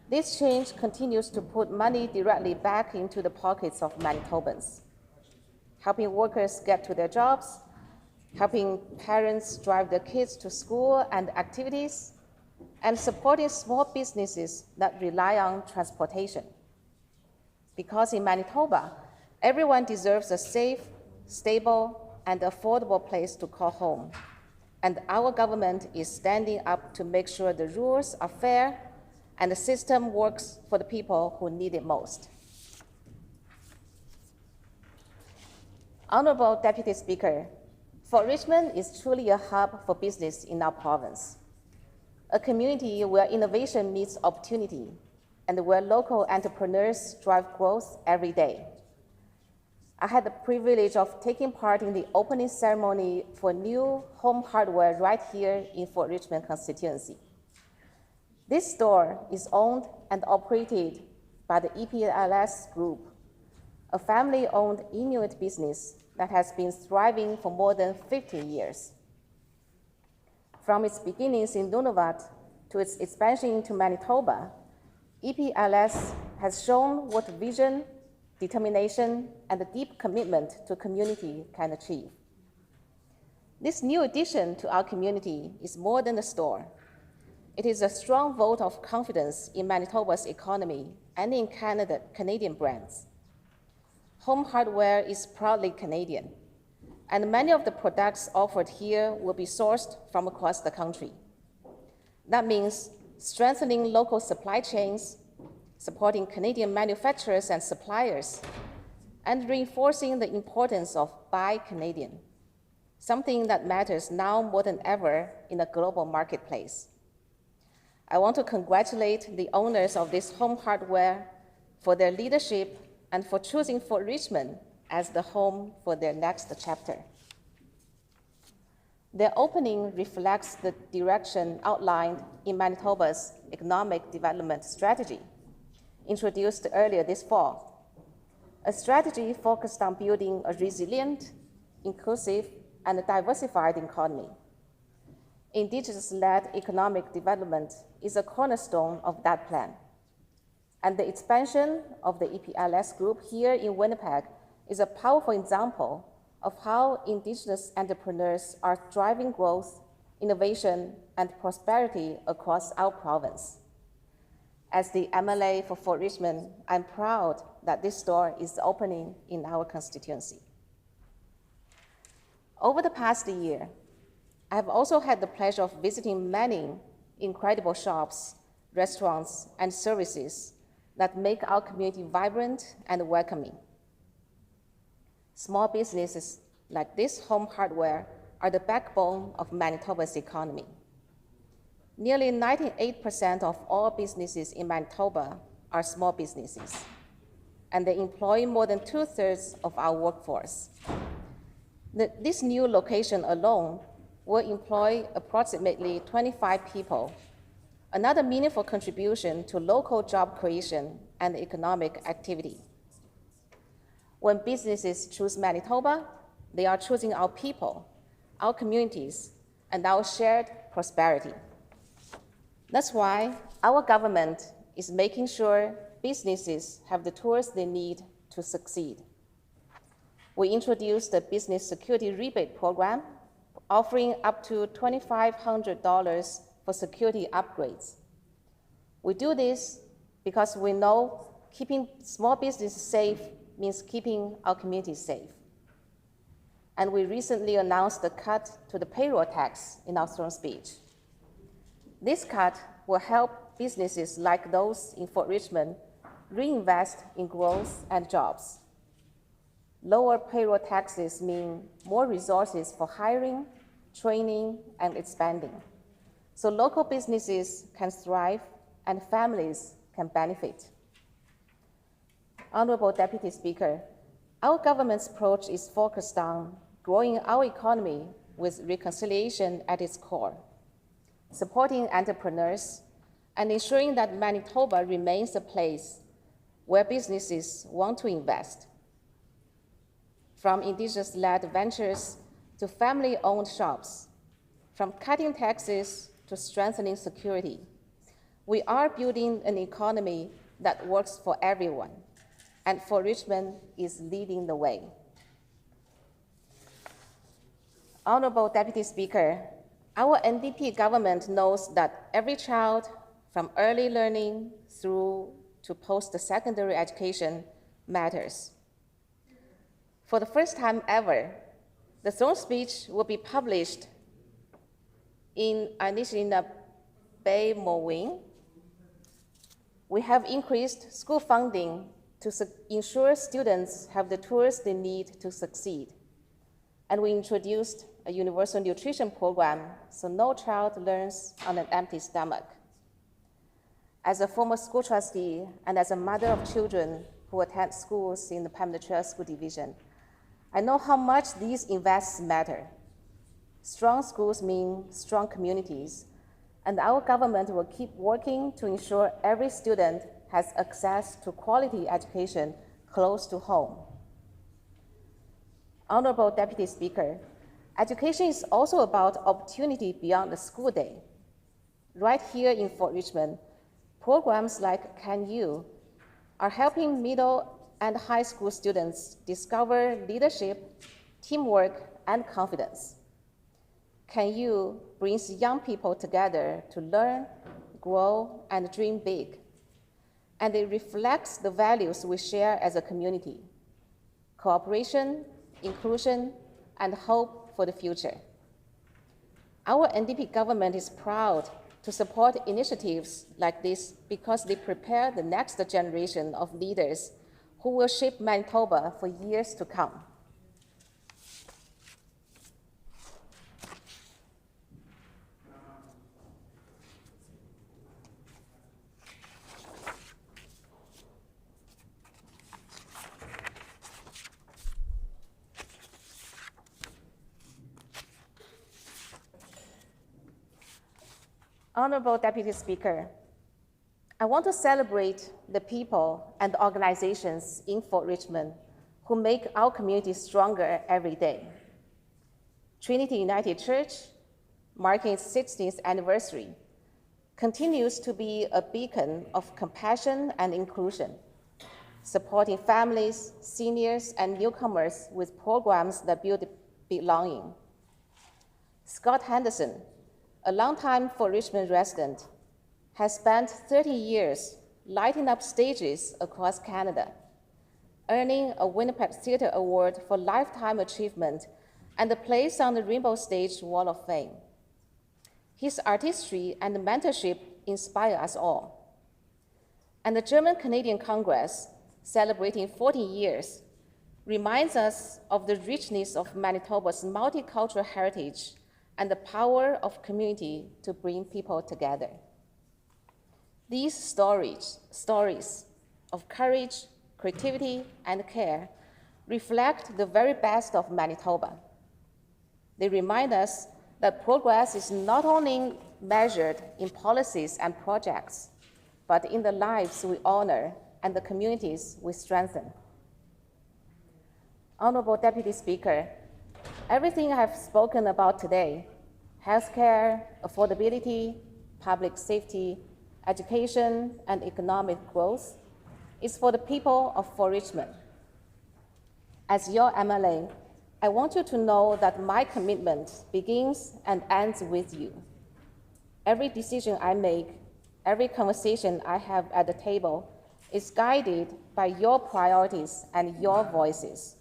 This change continues to put money directly back into the pockets of Manitobans, helping workers get to their jobs, helping parents drive their kids to school and activities, and supporting small businesses that rely on transportation. Because in Manitoba, everyone deserves a safe, stable, and affordable place to call home. And our government is standing up to make sure the rules are fair and the system works for the people who need it most. Honorable Deputy Speaker, Fort Richmond is truly a hub for business in our province, a community where innovation meets opportunity and where local entrepreneurs drive growth every day. I had the privilege of taking part in the opening ceremony for new home hardware right here in Fort Richmond constituency. This store is owned and operated by the EPLS Group, a family-owned Inuit business that has been thriving for more than 50 years. From its beginnings in Nunavut to its expansion into Manitoba, EPLS has shown what vision, determination, and a deep commitment to community can achieve. This new addition to our community is more than a store. It is a strong vote of confidence in Manitoba's economy and in Canadian brands. Home hardware is proudly Canadian, and many of the products offered here will be sourced from across the country. That means strengthening local supply chains, supporting Canadian manufacturers and suppliers, and reinforcing the importance of Buy Canadian, something that matters now more than ever in a global marketplace. I want to congratulate the owners of this home hardware for their leadership and for choosing Fort Richmond as the home for their next chapter. Their opening reflects the direction outlined in Manitoba's economic development strategy, introduced earlier this fall, a strategy focused on building a resilient, inclusive, and diversified economy. Indigenous-led economic development is a cornerstone of that plan, and the expansion of the EPLS Group here in Winnipeg is a powerful example of how Indigenous entrepreneurs are driving growth, innovation, and prosperity across our province. As the MLA for Fort Richmond, I'm proud that this store is opening in our constituency. Over the past year, I have also had the pleasure of visiting many incredible shops, restaurants, and services that make our community vibrant and welcoming. Small businesses like this home hardware are the backbone of Manitoba's economy. Nearly 98% of all businesses in Manitoba are small businesses, and they employ more than 2/3 of our workforce. This new location alone will employ approximately 25 people, another meaningful contribution to local job creation and economic activity. When businesses choose Manitoba, they are choosing our people, our communities, and our shared prosperity. That's why our government is making sure businesses have the tools they need to succeed. We introduced the Business Security Rebate Program offering up to $2,500 for security upgrades. We do this because we know keeping small businesses safe means keeping our communities safe. And we recently announced the cut to the payroll tax in our throne speech. This cut will help businesses like those in Fort Richmond reinvest in growth and jobs. Lower payroll taxes mean more resources for hiring, training, and expanding. So local businesses can thrive and families can benefit. Honorable Deputy Speaker, our government's approach is focused on growing our economy with reconciliation at its core, supporting entrepreneurs, and ensuring that Manitoba remains a place where businesses want to invest. From Indigenous-led ventures to family-owned shops, from cutting taxes to strengthening security, we are building an economy that works for everyone, and Fort Richmond is leading the way. Honorable Deputy Speaker, our NDP government knows that every child, from early learning through to post-secondary education, matters. For the first time ever, the throne speech will be published in Anishinaabe. We have increased school funding to ensure students have the tools they need to succeed. And we introduced a universal nutrition program so no child learns on an empty stomach. As a former school trustee and as a mother of children who attend schools in the Pembina Trail School Division, I know how much these investments matter. Strong schools mean strong communities, and our government will keep working to ensure every student has access to quality education close to home. Honorable Deputy Speaker, education is also about opportunity beyond the school day. Right here in Fort Richmond, programs like Can You are helping middle and high school students discover leadership, teamwork, and confidence. Can You brings young people together to learn, grow, and dream big. And it reflects the values we share as a community: cooperation, inclusion, and hope for the future. Our NDP government is proud to support initiatives like this because they prepare the next generation of leaders who will shape Manitoba for years to come. Honorable Deputy Speaker, I want to celebrate the people and organizations in Fort Richmond who make our community stronger every day. Trinity United Church, marking its 60th anniversary, continues to be a beacon of compassion and inclusion, supporting families, seniors, and newcomers with programs that build belonging. Scott Henderson, a longtime Fort Richmond resident, has spent 30 years lighting up stages across Canada, earning a Winnipeg Theatre Award for Lifetime Achievement and a place on the Rainbow Stage Wall of Fame. His artistry and mentorship inspire us all. And the German-Canadian Congress, celebrating 40 years, reminds us of the richness of Manitoba's multicultural heritage and the power of community to bring people together. These stories of courage, creativity, and care reflect the very best of Manitoba. They remind us that progress is not only measured in policies and projects, but in the lives we honor and the communities we strengthen. Honorable Deputy Speaker, everything I have spoken about today, healthcare, affordability, public safety, education, and economic growth, is for the people of Fort Richmond. As your MLA, I want you to know that my commitment begins and ends with you. Every decision I make, every conversation I have at the table is guided by your priorities and your voices.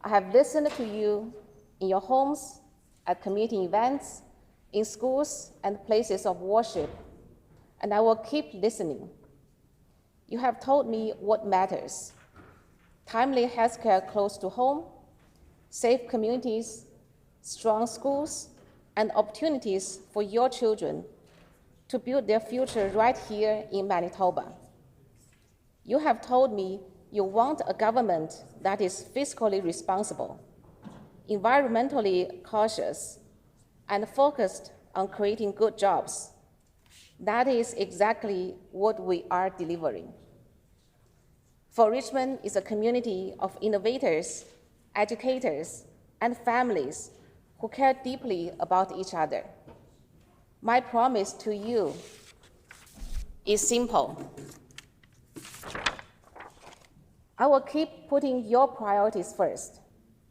I have listened to you in your homes, at community events, in schools and places of worship, and I will keep listening. You have told me what matters: timely healthcare close to home, safe communities, strong schools, and opportunities for your children to build their future right here in Manitoba. You have told me you want a government that is fiscally responsible, environmentally cautious, and focused on creating good jobs. That is exactly what we are delivering. For Richmond is a community of innovators, educators, and families who care deeply about each other. My promise to you is simple. I will keep putting your priorities first,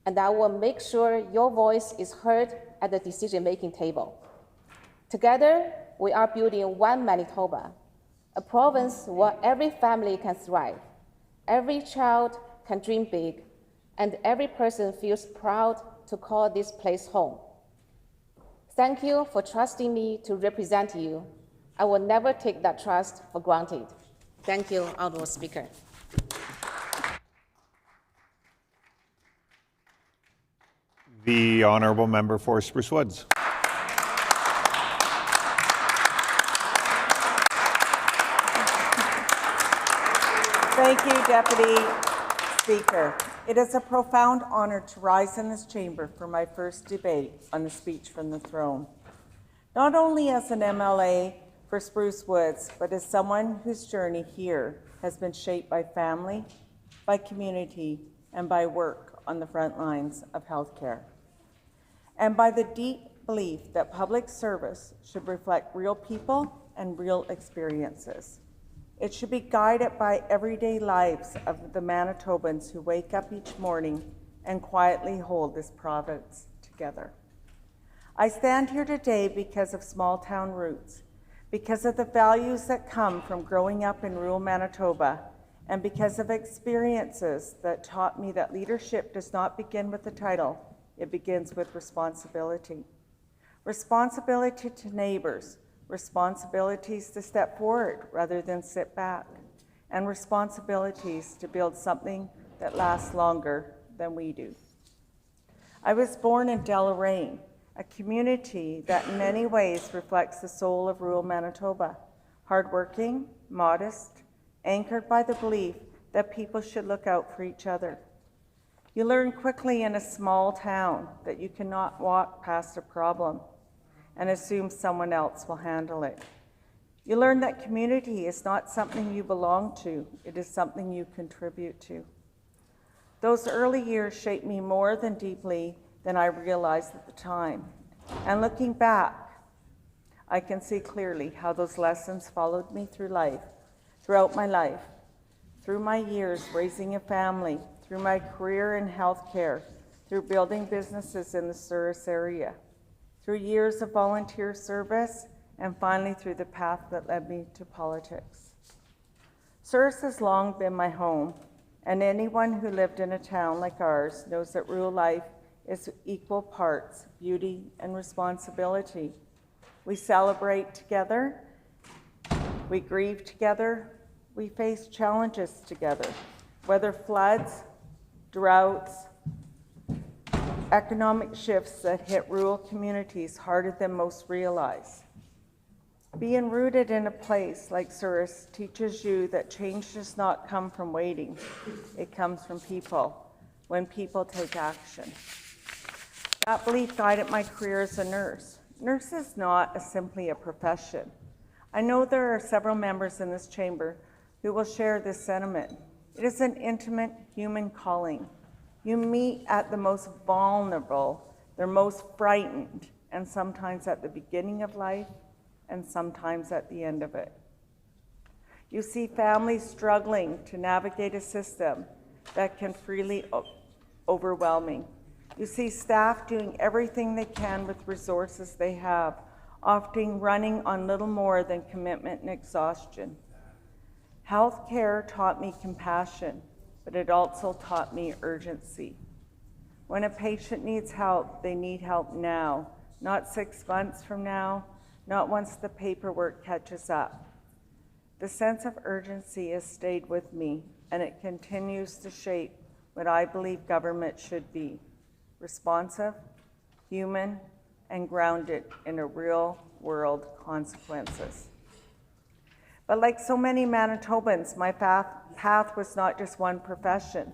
and I will make sure your voice is heard at the decision-making table. Together, we are building one Manitoba, a province where every family can thrive, every child can dream big, and every person feels proud to call this place home. Thank you for trusting me to represent you. I will never take that trust for granted. Thank you, Honourable Speaker. The Honourable Member for Spruce Woods. Thank you, Deputy Speaker. It is a profound honor to rise in this chamber for my first debate on the speech from the throne. Not only as an MLA for Spruce Woods, but as someone whose journey here has been shaped by family, by community, and by work on the front lines of healthcare. And by the deep belief that public service should reflect real people and real experiences. It should be guided by everyday lives of the Manitobans who wake up each morning and quietly hold this province together. I stand here today because of small town roots, because of the values that come from growing up in rural Manitoba, and because of experiences that taught me that leadership does not begin with a title, it begins with responsibility. Responsibility to neighbors, responsibilities to step forward rather than sit back, and responsibilities to build something that lasts longer than we do. I was born in Deloraine, a community that in many ways reflects the soul of rural Manitoba, hardworking, modest, anchored by the belief that people should look out for each other. You learn quickly in a small town that you cannot walk past a problem and assume someone else will handle it. You learn that community is not something you belong to, it is something you contribute to. Those early years shaped me more than deeply than I realized at the time. And looking back, I can see clearly how those lessons followed me throughout my life, through my years raising a family, through my career in healthcare, through building businesses in the Souris area, through years of volunteer service, and finally through the path that led me to politics. Souris has long been my home, and anyone who lived in a town like ours knows that rural life is equal parts beauty and responsibility. We celebrate together, we grieve together, we face challenges together, whether floods, droughts, economic shifts that hit rural communities harder than most realize. Being rooted in a place like Souris teaches you that change does not come from waiting, it comes from people, when people take action. That belief guided my career as a nurse. Nurse is not simply a profession. I know there are several members in this chamber who will share this sentiment. It is an intimate human calling. You meet at the most vulnerable, they're most frightened, and sometimes at the beginning of life, and sometimes at the end of it. You see families struggling to navigate a system that can freely overwhelming. You see staff doing everything they can with resources they have, often running on little more than commitment and exhaustion. Healthcare taught me compassion, but it also taught me urgency. When a patient needs help, they need help now, not 6 months from now, not once the paperwork catches up. The sense of urgency has stayed with me, and it continues to shape what I believe government should be: responsive, human, and grounded in a real-world consequences. But like so many Manitobans, my path was not just one profession.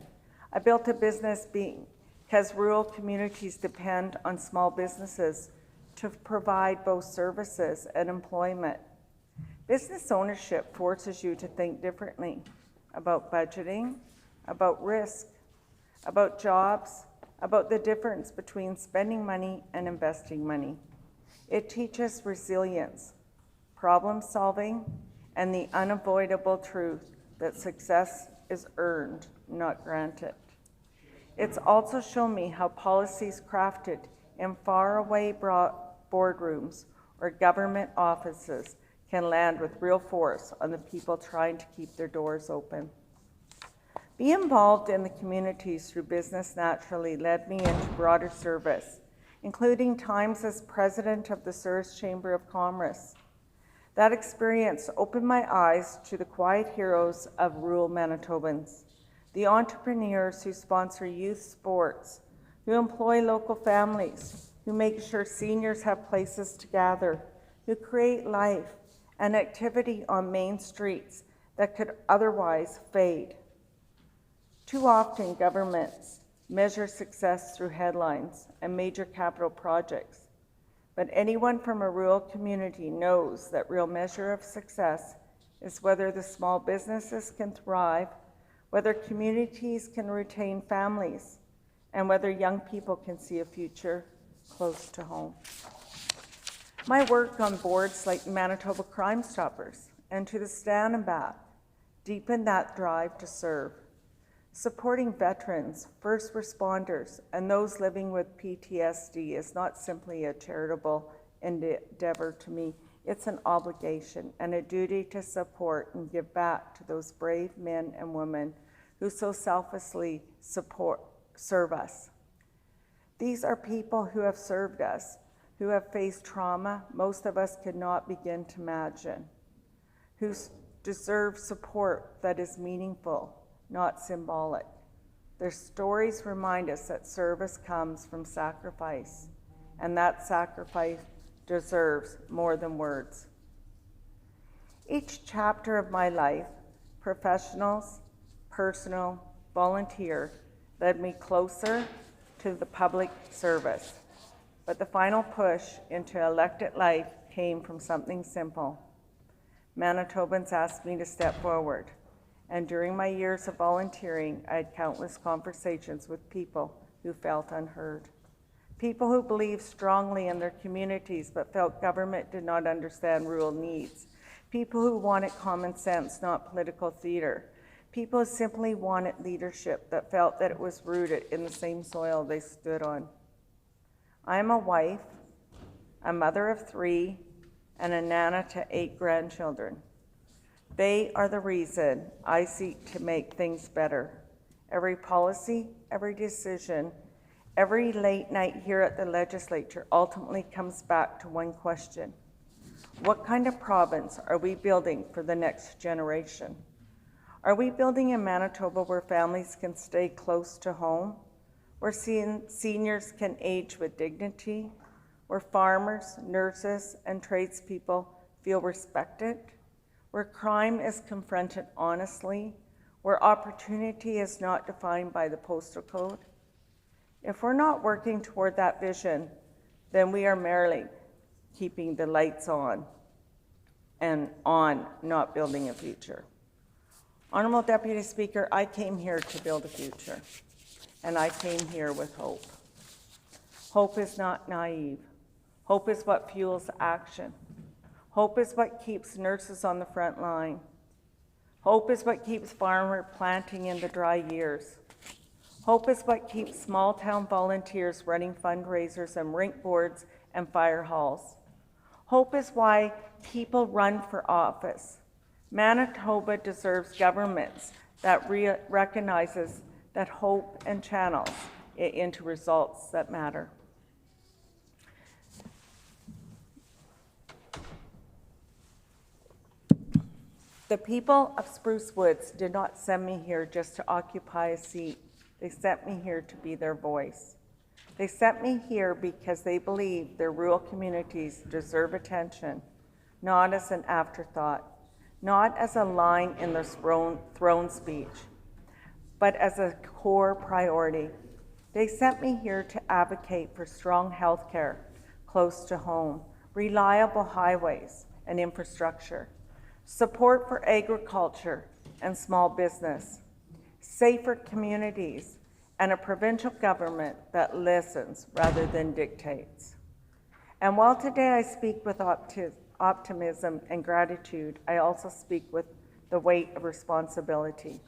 I built a business because rural communities depend on small businesses to provide both services and employment. Business ownership forces you to think differently about budgeting, about risk, about jobs, about the difference between spending money and investing money. It teaches resilience, problem solving, and the unavoidable truth that success is earned, not granted. It's also shown me how policies crafted in faraway boardrooms or government offices can land with real force on the people trying to keep their doors open. Being involved in the communities through business naturally led me into broader service, including times as president of the Surrey Chamber of Commerce. That experience opened my eyes to the quiet heroes of rural Manitobans, the entrepreneurs who sponsor youth sports, who employ local families, who make sure seniors have places to gather, who create life and activity on main streets that could otherwise fade. Too often, governments measure success through headlines and major capital projects. But anyone from a rural community knows that real measure of success is whether the small businesses can thrive, whether communities can retain families, and whether young people can see a future close to home. My work on boards like Manitoba Crime Stoppers and To the Stand and Back deepened that drive to serve. Supporting veterans, first responders, and those living with PTSD is not simply a charitable endeavor to me. It's an obligation and a duty to support and give back to those brave men and women who so selflessly serve us. These are people who have served us, who have faced trauma most of us could not begin to imagine, who deserve support that is meaningful, not symbolic. Their stories remind us that service comes from sacrifice, and that sacrifice deserves more than words. Each chapter of my life, professionals, personal, volunteer, led me closer to the public service. But the final push into elected life came from something simple. Manitobans asked me to step forward. And during my years of volunteering, I had countless conversations with people who felt unheard. People who believed strongly in their communities but felt government did not understand rural needs. People who wanted common sense, not political theater. People who simply wanted leadership that felt that it was rooted in the same soil they stood on. I am a wife, a mother of 3, and a nana to 8 grandchildren. They are the reason I seek to make things better. Every policy, every decision, every late night here at the legislature ultimately comes back to one question. What kind of province are we building for the next generation? Are we building a Manitoba where families can stay close to home, where seniors can age with dignity, where farmers, nurses, and tradespeople feel respected, where crime is confronted honestly, where opportunity is not defined by the postal code? If we're not working toward that vision, then we are merely keeping the lights on, not building a future. Honorable Deputy Speaker, I came here to build a future, and I came here with hope. Hope is not naive. Hope is what fuels action. Hope is what keeps nurses on the front line. Hope is what keeps farmers planting in the dry years. Hope is what keeps small-town volunteers running fundraisers and rink boards and fire halls. Hope is why people run for office. Manitoba deserves governments that recognizes that hope and channels it into results that matter. The people of Spruce Woods did not send me here just to occupy a seat. They sent me here to be their voice. They sent me here because they believe their rural communities deserve attention, not as an afterthought, not as a line in their throne speech, but as a core priority. They sent me here to advocate for strong health care close to home, reliable highways and infrastructure, support for agriculture and small business, safer communities, and a provincial government that listens rather than dictates. And while today I speak with optimism and gratitude, I also speak with the weight of responsibility.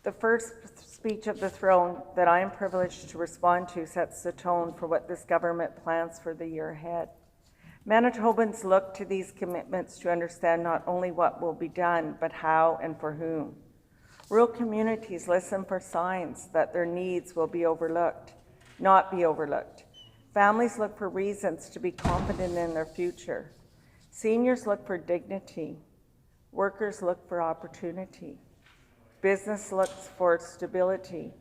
The first speech of the throne that I am privileged to respond to sets the tone for what this government plans for the year ahead. Manitobans look to these commitments to understand not only what will be done, but how and for whom. Rural communities listen for signs that their needs will be overlooked, not be overlooked. Families look for reasons to be confident in their future. Seniors look for dignity. Workers look for opportunity. Business looks for stability.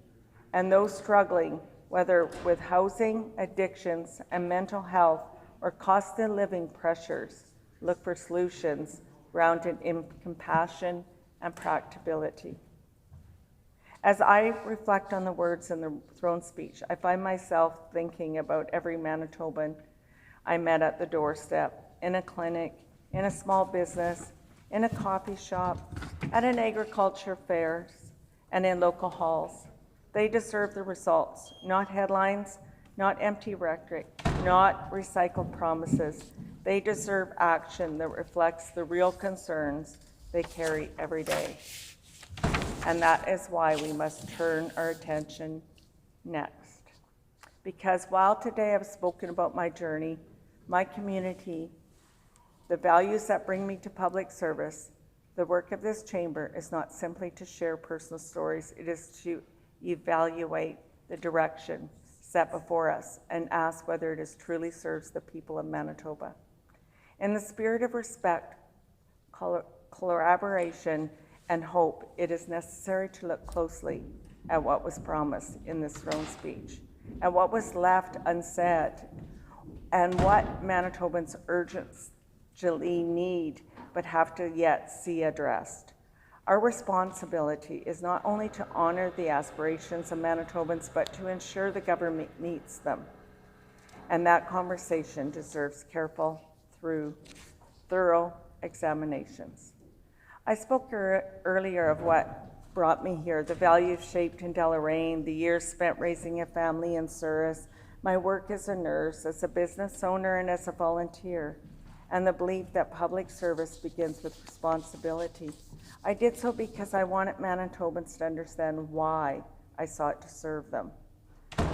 And those struggling, whether with housing, addictions, and mental health, or cost of living pressures, look for solutions grounded in compassion and practicability. As I reflect on the words in the throne speech, I find myself thinking about every Manitoban I met at the doorstep, in a clinic, in a small business, in a coffee shop, at an agriculture fair, and in local halls. They deserve the results, not headlines, not empty rhetoric, not recycled promises. They deserve action that reflects the real concerns they carry every day. And that is why we must turn our attention next. Because while today I've spoken about my journey, my community, the values that bring me to public service, the work of this chamber is not simply to share personal stories, it is to evaluate the direction set before us and ask whether it truly serves the people of Manitoba. In the spirit of respect, collaboration, and hope, it is necessary to look closely at what was promised in this throne speech, and what was left unsaid, and what Manitobans urgently need but have to yet see addressed. Our responsibility is not only to honor the aspirations of Manitobans, but to ensure the government meets them. And that conversation deserves careful, thorough examinations. I spoke earlier of what brought me here, the values shaped in Deloraine, the years spent raising a family in Souris, my work as a nurse, as a business owner, and as a volunteer, and the belief that public service begins with responsibility. I did so because I wanted Manitobans to understand why I sought to serve them.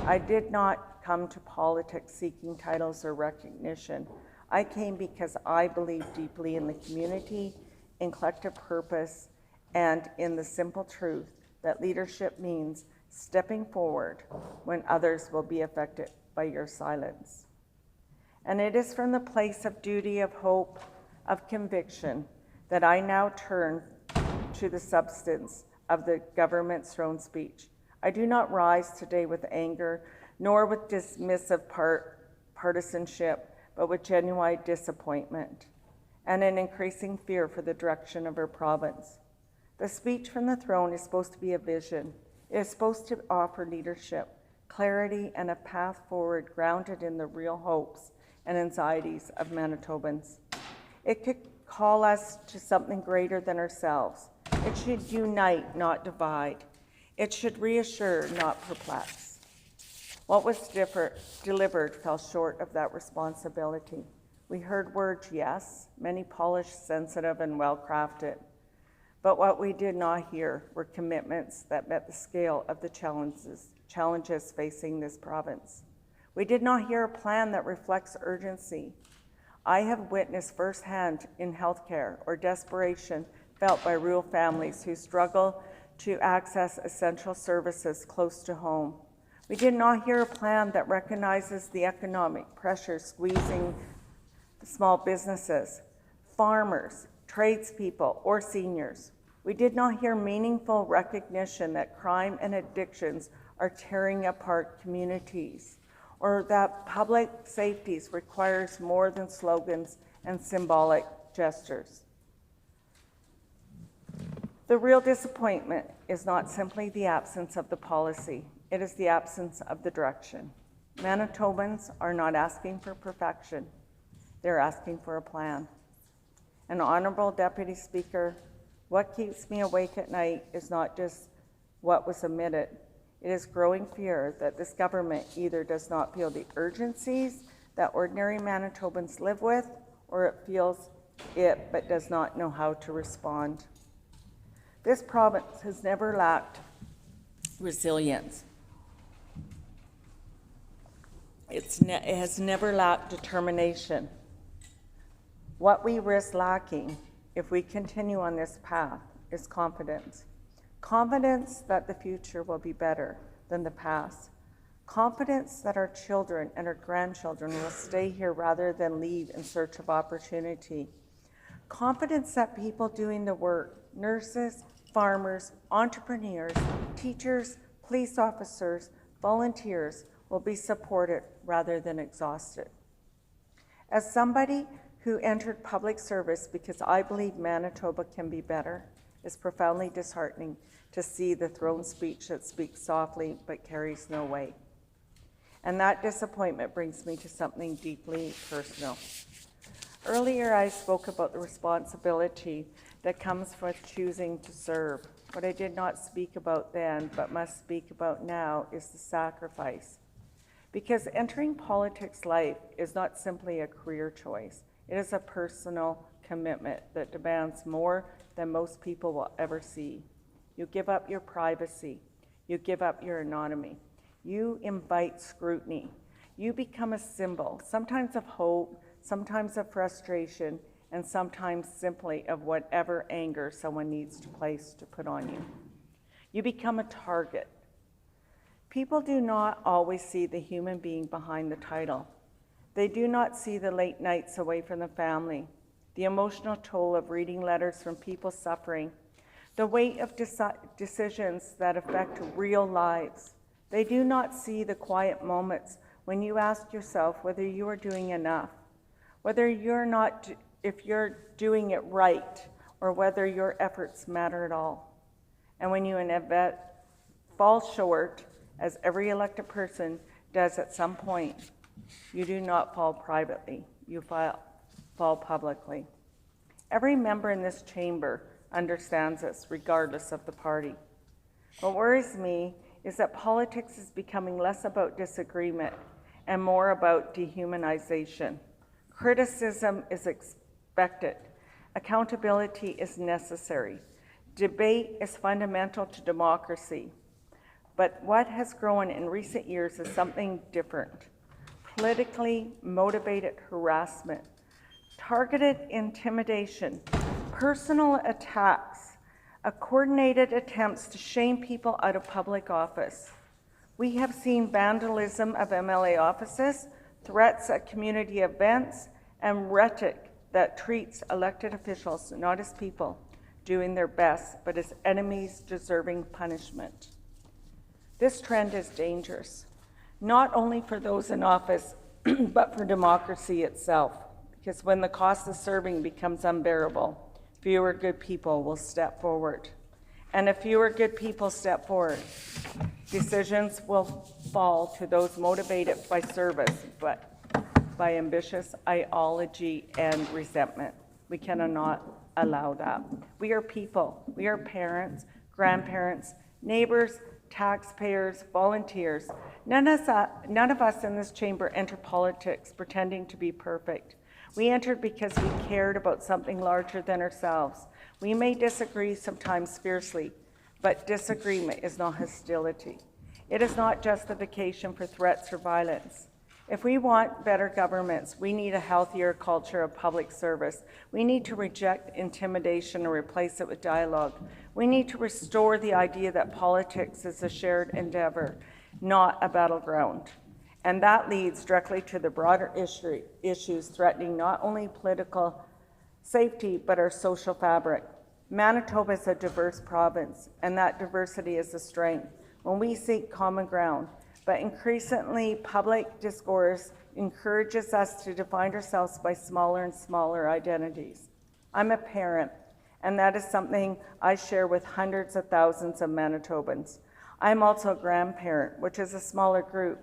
I did not come to politics seeking titles or recognition. I came because I believe deeply in the community, in collective purpose, and in the simple truth that leadership means stepping forward when others will be affected by your silence. And it is from the place of duty, of hope, of conviction that I now turn to the substance of the government's throne speech. I do not rise today with anger, nor with dismissive partisanship, but with genuine disappointment and an increasing fear for the direction of our province. The speech from the throne is supposed to be a vision. It is supposed to offer leadership, clarity, and a path forward grounded in the real hopes and anxieties of Manitobans. It could call us to something greater than ourselves. It should unite, not divide. It should reassure, not perplex. What was delivered fell short of that responsibility. We heard words, yes, many polished, sensitive, and well-crafted. But what we did not hear were commitments that met the scale of the challenges facing this province. We did not hear a plan that reflects urgency. I have witnessed firsthand in healthcare or desperation felt by rural families who struggle to access essential services close to home. We did not hear a plan that recognizes the economic pressure squeezing small businesses, farmers, tradespeople, or seniors. We did not hear meaningful recognition that crime and addictions are tearing apart communities, or that public safety requires more than slogans and symbolic gestures. The real disappointment is not simply the absence of the policy, it is the absence of the direction. Manitobans are not asking for perfection, they're asking for a plan. And Honorable Deputy Speaker, what keeps me awake at night is not just what was omitted. It is growing fear that this government either does not feel the urgencies that ordinary Manitobans live with, or it feels it but does not know how to respond. This province has never lacked resilience. It has never lacked determination. What we risk lacking if we continue on this path is confidence. Confidence that the future will be better than the past. Confidence that our children and our grandchildren will stay here rather than leave in search of opportunity. Confidence that people doing the work, nurses, farmers, entrepreneurs, teachers, police officers, volunteers, will be supported rather than exhausted. As somebody who entered public service because I believe Manitoba can be better, it's profoundly disheartening to see the throne speech that speaks softly but carries no weight. And that disappointment brings me to something deeply personal. Earlier, I spoke about the responsibility that comes with choosing to serve. What I did not speak about then, but must speak about now, is the sacrifice. Because entering politics life is not simply a career choice. It is a personal commitment that demands more than most people will ever see. You give up your privacy. You give up your anonymity. You invite scrutiny. You become a symbol, sometimes of hope, sometimes of frustration, and sometimes simply of whatever anger someone needs to place to put on you. You become a target. People do not always see the human being behind the title. They do not see the late nights away from the family, the emotional toll of reading letters from people suffering, the weight of decisions that affect real lives. They do not see the quiet moments when you ask yourself whether you are doing enough, whether if you're doing it right, or whether your efforts matter at all. And when you fall short, as every elected person does at some point, you do not fall privately, you fall publicly. Every member in this chamber understands this, regardless of the party. What worries me is that politics is becoming less about disagreement and more about dehumanization. Criticism is expected. Accountability is necessary. Debate is fundamental to democracy. But what has grown in recent years is something different. Politically motivated harassment, targeted intimidation, personal attacks, coordinated attempts to shame people out of public office. We have seen vandalism of MLA offices, threats at community events, and rhetoric that treats elected officials not as people doing their best, but as enemies deserving punishment. This trend is dangerous, not only for those in office, but for democracy itself, because when the cost of serving becomes unbearable, fewer good people will step forward. And if fewer good people step forward, decisions will fall to those motivated by service, but by ambitious ideology and resentment. We cannot allow that. We are people. We are parents, grandparents, neighbors, taxpayers, volunteers. None of us in this chamber enter politics pretending to be perfect. We entered because we cared about something larger than ourselves. We may disagree sometimes fiercely, but disagreement is not hostility. It is not justification for threats or violence. If we want better governments, we need a healthier culture of public service. We need to reject intimidation and replace it with dialogue. We need to restore the idea that politics is a shared endeavor, not a battleground. And that leads directly to the broader issues threatening not only political safety, but our social fabric. Manitoba is a diverse province, and that diversity is a strength when we seek common ground. But increasingly, public discourse encourages us to define ourselves by smaller and smaller identities. I'm a parent, and that is something I share with hundreds of thousands of Manitobans. I'm also a grandparent, which is a smaller group.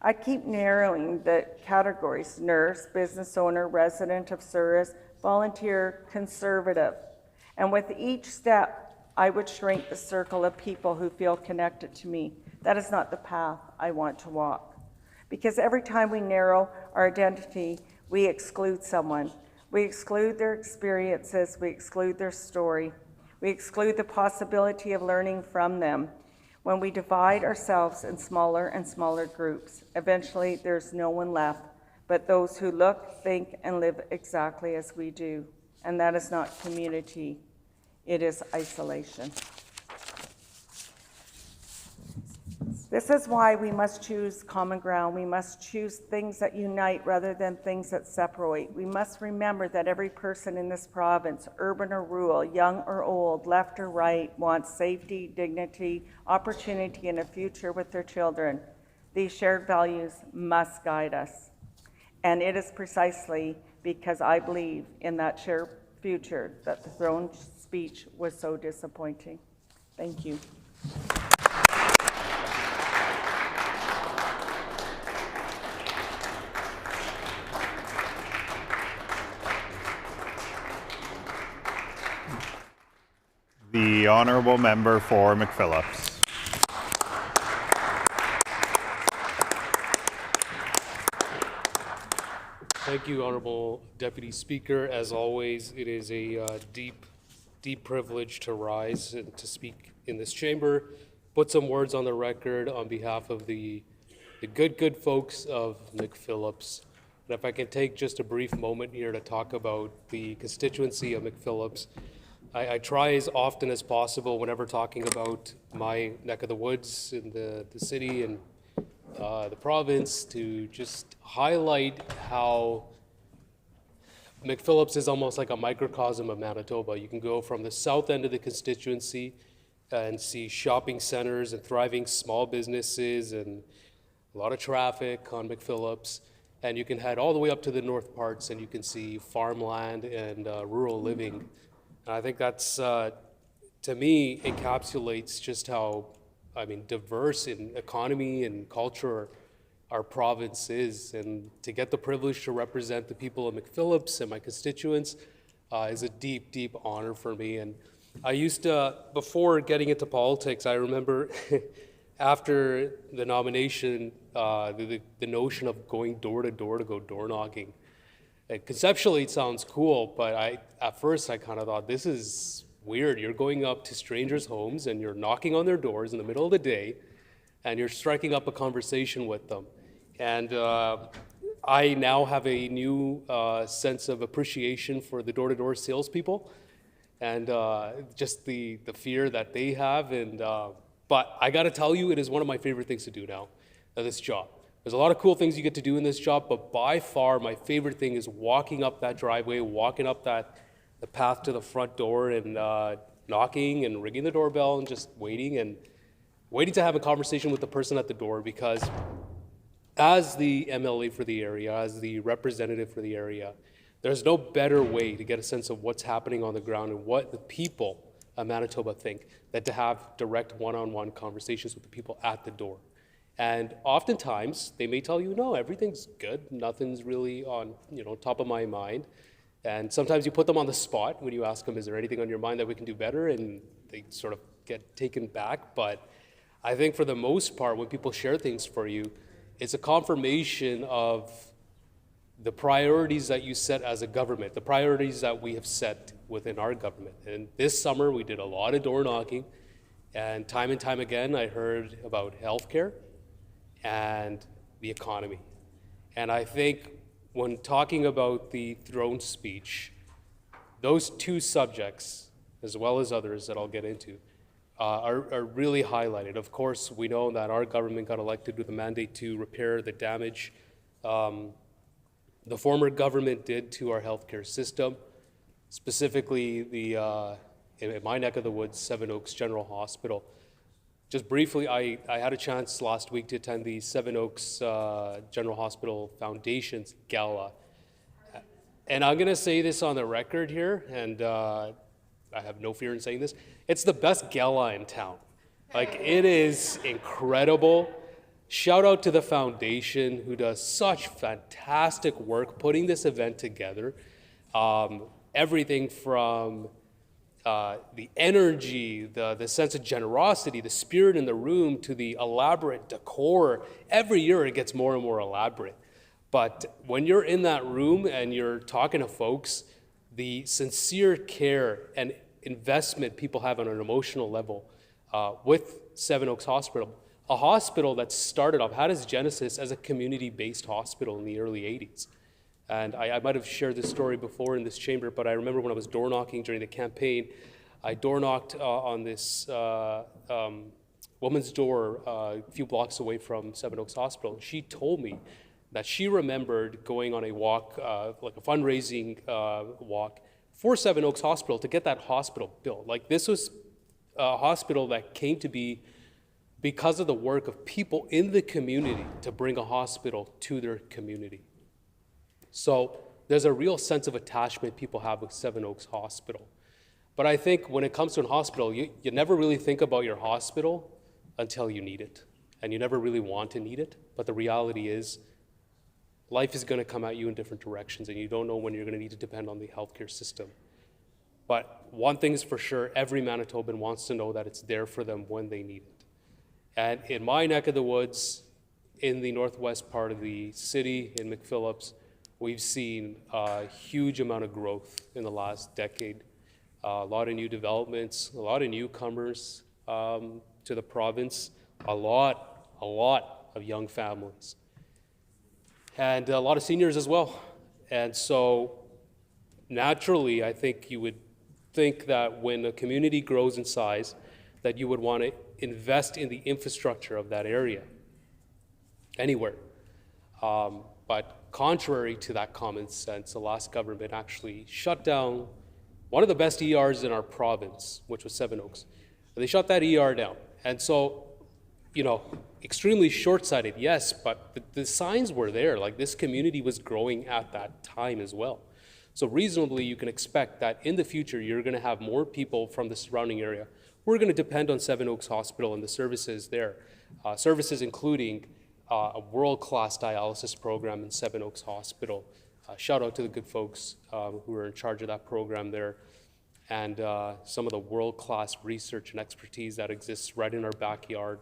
I keep narrowing the categories: nurse, business owner, resident of service, volunteer, conservative. And with each step, I would shrink the circle of people who feel connected to me. That is not the path I want to walk. Because every time we narrow our identity, we exclude someone. We exclude their experiences, we exclude their story, we exclude the possibility of learning from them. When we divide ourselves in smaller and smaller groups, eventually there's no one left but those who look, think, and live exactly as we do. And that is not community, it is isolation. This is why we must choose common ground. We must choose things that unite rather than things that separate. We must remember that every person in this province, urban or rural, young or old, left or right, wants safety, dignity, opportunity, and a future with their children. These shared values must guide us. And it is precisely because I believe in that shared future that the throne speech was so disappointing. Thank you. The honourable member for McPhillips. Thank you, Honourable Deputy Speaker. As always, it is a deep privilege to rise and to speak in this chamber, put some words on the record on behalf of the good folks of McPhillips. And if I can take just a brief moment here to talk about the constituency of McPhillips. I try as often as possible whenever talking about my neck of the woods in the city and the province to just highlight how McPhillips is almost like a microcosm of Manitoba. You can go from the south end of the constituency and see shopping centers and thriving small businesses and a lot of traffic on McPhillips. And you can head all the way up to the north parts and you can see farmland and rural living. And I think that's, to me, encapsulates just how, diverse in economy and culture our province is. And to get the privilege to represent the people of McPhillips and my constituents is a deep, deep honor for me. And I used to, before getting into politics, I remember after the nomination, the notion of going door to door to go door knocking. And conceptually, it sounds cool, but at first I kind of thought, this is weird. You're going up to strangers' homes and you're knocking on their doors in the middle of the day and you're striking up a conversation with them. And I now have a new sense of appreciation for the door-to-door salespeople and just the fear that they have. And but I got to tell you, it is one of my favorite things to do now, this job. There's a lot of cool things you get to do in this job, but by far my favorite thing is walking up that driveway, walking up the path to the front door and knocking and ringing the doorbell and just waiting to have a conversation with the person at the door, because as the MLA for the area, as the representative for the area, there's no better way to get a sense of what's happening on the ground and what the people of Manitoba think than to have direct one-on-one conversations with the people at the door. And oftentimes, they may tell you, no, everything's good, nothing's really on top of my mind. And sometimes you put them on the spot when you ask them, is there anything on your mind that we can do better? And they sort of get taken back. But I think for the most part, when people share things for you, it's a confirmation of the priorities that you set as a government, the priorities that we have set within our government. And this summer, we did a lot of door knocking, and time again, I heard about healthcare and the economy. And I think when talking about the throne speech, those two subjects, as well as others that I'll get into, are really highlighted. Of course, we know that our government got elected with a mandate to repair the damage the former government did to our healthcare system, specifically in my neck of the woods, Seven Oaks General Hospital. Just briefly, I had a chance last week to attend the Seven Oaks General Hospital Foundation's gala. And I'm going to say this on the record here, and I have no fear in saying this. It's the best gala in town. Like, it is incredible. Shout out to the foundation who does such fantastic work putting this event together. Everything from the energy, the sense of generosity, the spirit in the room, to the elaborate decor. Every year it gets more and more elaborate. But when you're in that room and you're talking to folks, the sincere care and investment people have on an emotional level with Seven Oaks Hospital, a hospital that started off, had its genesis as a community-based hospital in the early 80s. And I might have shared this story before in this chamber, but I remember when I was door knocking during the campaign, I door knocked on this woman's door a few blocks away from Seven Oaks Hospital. And she told me that she remembered going on a walk, like a fundraising walk for Seven Oaks Hospital to get that hospital built. Like, this was a hospital that came to be because of the work of people in the community to bring a hospital to their community. So there's a real sense of attachment people have with Seven Oaks Hospital. But I think when it comes to a hospital, you never really think about your hospital until you need it. And you never really want to need it. But the reality is, life is going to come at you in different directions, and you don't know when you're going to need to depend on the healthcare system. But one thing is for sure, every Manitoban wants to know that it's there for them when they need it. And in my neck of the woods, in the northwest part of the city, in McPhillips, we've seen a huge amount of growth in the last decade. A lot of new developments, a lot of newcomers to the province, a lot of young families, and a lot of seniors as well. And so naturally, I think you would think that when a community grows in size, that you would want to invest in the infrastructure of that area, anywhere. But contrary to that common sense, the last government actually shut down one of the best ERs in our province, which was Seven Oaks. And they shut that ER down. And so, extremely short-sighted, yes, but the signs were there. Like, this community was growing at that time as well. So reasonably, you can expect that in the future, you're going to have more people from the surrounding area. We're going to depend on Seven Oaks Hospital and the services there. Services including a world-class dialysis program in Seven Oaks Hospital. Shout out to the good folks who are in charge of that program there. And some of the world-class research and expertise that exists right in our backyard.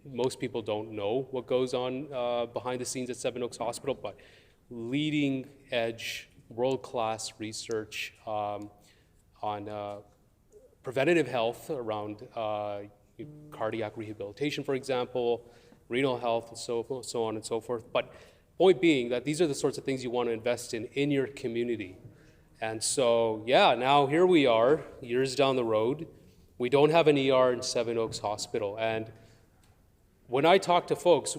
Most people don't know what goes on behind the scenes at Seven Oaks Hospital, but leading edge, world-class research on preventative health around cardiac rehabilitation, for example, renal health, and so on and so forth. But point being that these are the sorts of things you want to invest in your community. And so, yeah, now here we are, years down the road. We don't have an ER in Seven Oaks Hospital. And when I talk to folks,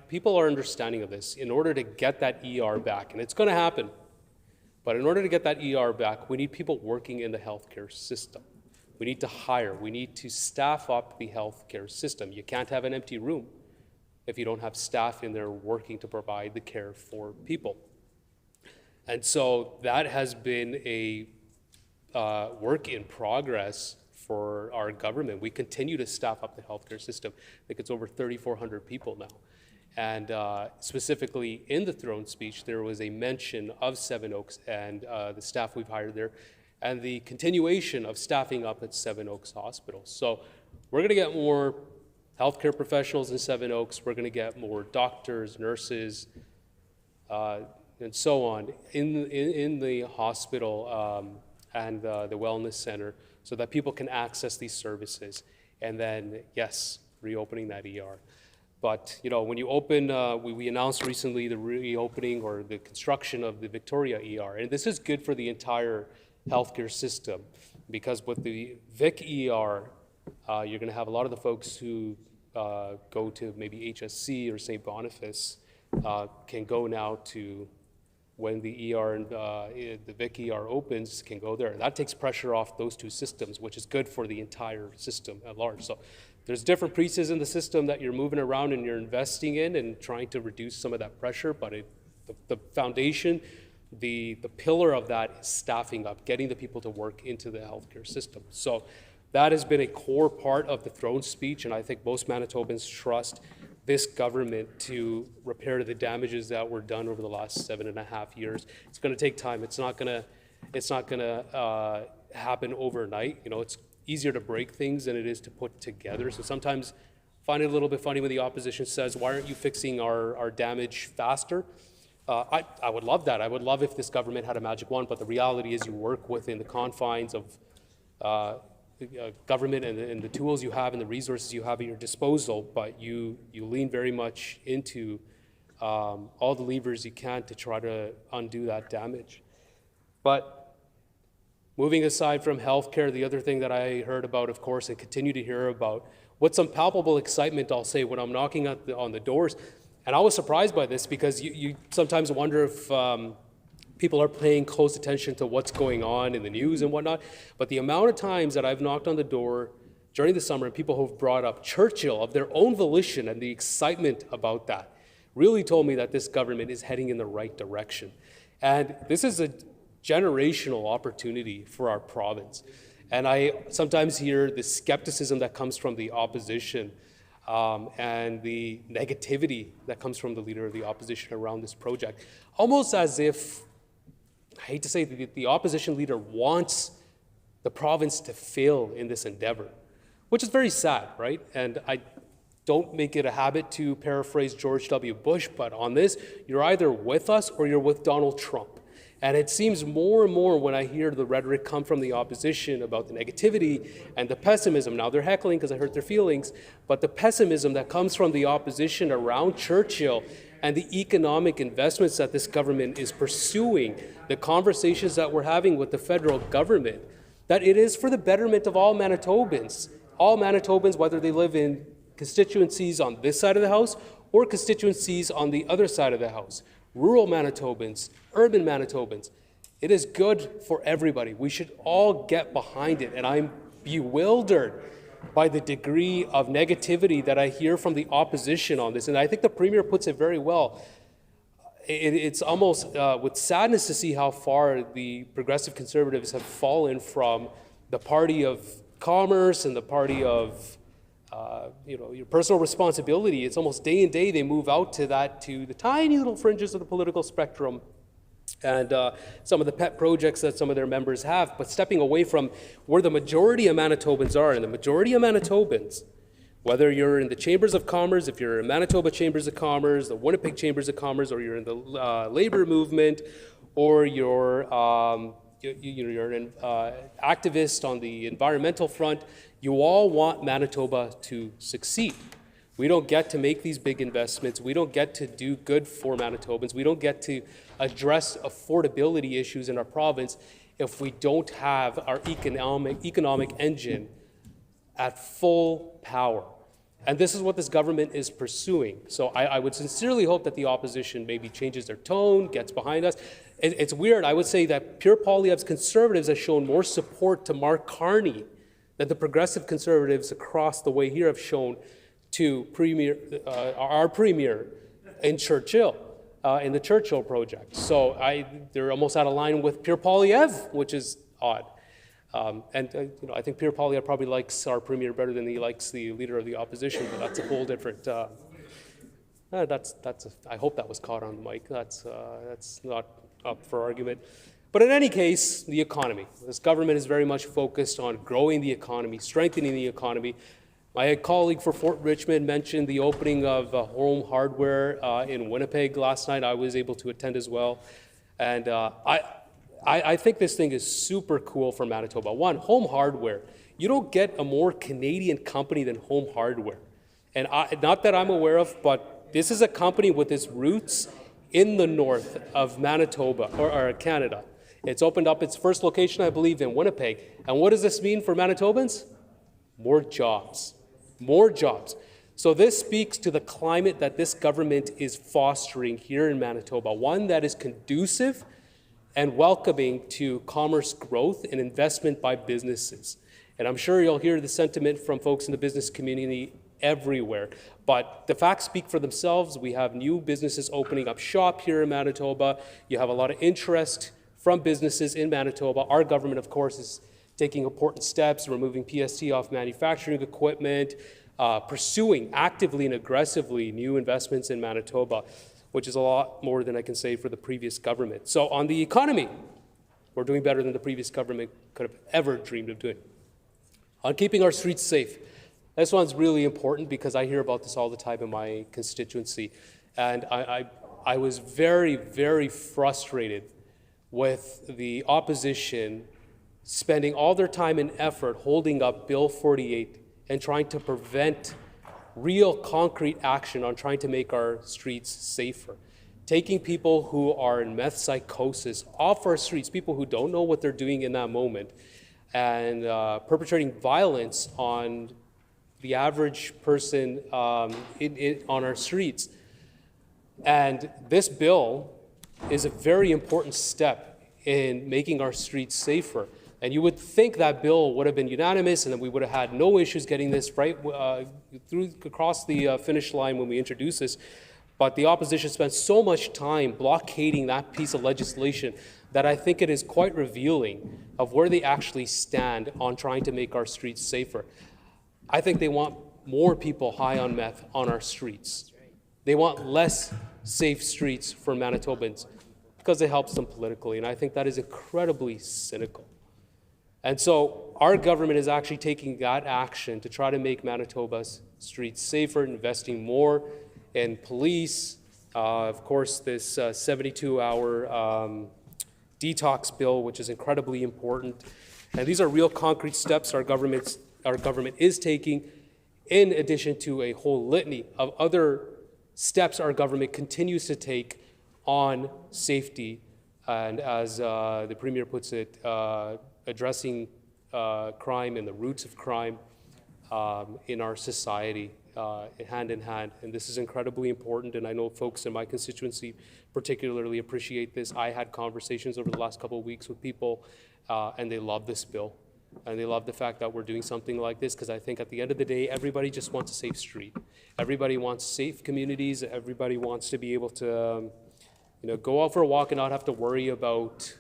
people are understanding of this. In order to get that ER back, and it's going to happen, but in order to get that ER back, we need people working in the healthcare system. We need to hire. We need to staff up the healthcare system. You can't have an empty room if you don't have staff in there working to provide the care for people. And so that has been a work in progress for our government. We continue to staff up the healthcare system. I think it's over 3,400 people now. And specifically in the throne speech, there was a mention of Seven Oaks and the staff we've hired there, and the continuation of staffing up at Seven Oaks Hospital. So we're going to get more healthcare professionals in Seven Oaks. We're going to get more doctors, nurses, and so on in the hospital and the wellness center so that people can access these services. And then, yes, reopening that ER. But, you know, when you open, we announced recently the reopening or the construction of the Victoria ER. And this is good for the entire healthcare system because with the Vic ER, you're going to have a lot of the folks who go to maybe HSC or St. Boniface can go now to when the ER and the Vic ER opens, can go there. That takes pressure off those two systems, which is good for the entire system at large. So there's different pieces in the system that you're moving around and you're investing in and trying to reduce some of that pressure, but the foundation, the pillar of that is staffing up, getting the people to work into the healthcare system. So that has been a core part of the throne speech, and I think most Manitobans trust this government to repair the damages that were done over the last 7.5 years. It's going to take time. It's not going to happen overnight. You know, it's easier to break things than it is to put together. So sometimes I find it a little bit funny when the opposition says, why aren't you fixing our damage faster? I would love that. I would love if this government had a magic wand, but the reality is you work within the confines of government and the tools you have and the resources you have at your disposal, but you lean very much into all the levers you can to try to undo that damage. But moving aside from healthcare, the other thing that I heard about, of course, and continue to hear about, with some palpable excitement, I'll say, when I'm knocking on the doors, and I was surprised by this because you sometimes wonder if people are paying close attention to what's going on in the news and whatnot, but the amount of times that I've knocked on the door during the summer and people who have brought up Churchill of their own volition and the excitement about that really told me that this government is heading in the right direction. And this is a generational opportunity for our province. And I sometimes hear the skepticism that comes from the opposition and the negativity that comes from the leader of the opposition around this project, almost as if, I hate to say that the opposition leader wants the province to fail in this endeavor, which is very sad, right? And I don't make it a habit to paraphrase George W. Bush, but on this, you're either with us or you're with Donald Trump. And it seems more and more when I hear the rhetoric come from the opposition about the negativity and the pessimism. Now they're heckling because I hurt their feelings, but the pessimism that comes from the opposition around Churchill and the economic investments that this government is pursuing, the conversations that we're having with the federal government, that it is for the betterment of all Manitobans, whether they live in constituencies on this side of the House or constituencies on the other side of the House, rural Manitobans, urban Manitobans. It is good for everybody. We should all get behind it, and I'm bewildered by the degree of negativity that I hear from the opposition on this. And I think the Premier puts it very well. It's almost with sadness to see how far the progressive Conservatives have fallen from the party of commerce and the party of your personal responsibility. It's almost day and day they move out to the tiny little fringes of the political spectrum and some of the pet projects that some of their members have, but stepping away from where the majority of Manitobans are. And the majority of Manitobans, whether you're in the Chambers of Commerce, if you're in Manitoba Chambers of Commerce, the Winnipeg Chambers of Commerce, or you're in the labor movement, or you're an activist on the environmental front, you all want Manitoba to succeed. We don't get to make these big investments. We don't get to do good for Manitobans. We don't get to address affordability issues in our province if we don't have our economic engine at full power. And this is what this government is pursuing. So I would sincerely hope that the opposition maybe changes their tone, gets behind us. It's weird. I would say that Pierre Poilievre's Conservatives have shown more support to Mark Carney than the progressive Conservatives across the way here have shown to our Premier in Churchill, in the Churchill project. So they're almost out of line with Pierre Poilievre, which is odd. I think Pierre Poilievre probably likes our Premier better than he likes the leader of the opposition, but that's a whole different. I hope that was caught on the mic. That's not up for argument. But in any case, the economy. This government is very much focused on growing the economy, strengthening the economy. My colleague for Fort Richmond mentioned the opening of Home Hardware in Winnipeg last night. I was able to attend as well. And I think this thing is super cool for Manitoba. One, Home Hardware. You don't get a more Canadian company than Home Hardware. And not that I'm aware of, but this is a company with its roots in the north of Manitoba, or Canada. It's opened up its first location, I believe, in Winnipeg. And what does this mean for Manitobans? More jobs. More jobs. So this speaks to the climate that this government is fostering here in Manitoba, one that is conducive and welcoming to commerce growth and investment by businesses. And I'm sure you'll hear the sentiment from folks in the business community everywhere. But the facts speak for themselves. We have new businesses opening up shop here in Manitoba. You have a lot of interest from businesses in Manitoba. Our government, of course, is taking important steps, removing PST off manufacturing equipment, pursuing actively and aggressively new investments in Manitoba, which is a lot more than I can say for the previous government. So on the economy, we're doing better than the previous government could have ever dreamed of doing. On keeping our streets safe, this one's really important because I hear about this all the time in my constituency. And I was very, very frustrated with the opposition spending all their time and effort holding up Bill 48 and trying to prevent real concrete action on trying to make our streets safer. Taking people who are in meth psychosis off our streets, people who don't know what they're doing in that moment, and perpetrating violence on the average person on our streets. And this bill is a very important step in making our streets safer. And you would think that bill would have been unanimous and that we would have had no issues getting this right across the finish line when we introduced this. But the opposition spent so much time blockading that piece of legislation that I think it is quite revealing of where they actually stand on trying to make our streets safer. I think they want more people high on meth on our streets. They want less safe streets for Manitobans because it helps them politically, and I think that is incredibly cynical. And so our government is actually taking that action to try to make Manitoba's streets safer, investing more in police. Of course, this 72-hour detox bill, which is incredibly important. And these are real concrete steps our government is taking, in addition to a whole litany of other steps our government continues to take on safety. And as the Premier puts it, addressing crime and the roots of crime in our society hand in hand. And this is incredibly important, and I know folks in my constituency particularly appreciate this. I had conversations over the last couple of weeks with people, and they love this bill. And they love the fact that we're doing something like this, because I think at the end of the day, everybody just wants a safe street. Everybody wants safe communities. Everybody wants to be able to go out for a walk and not have to worry about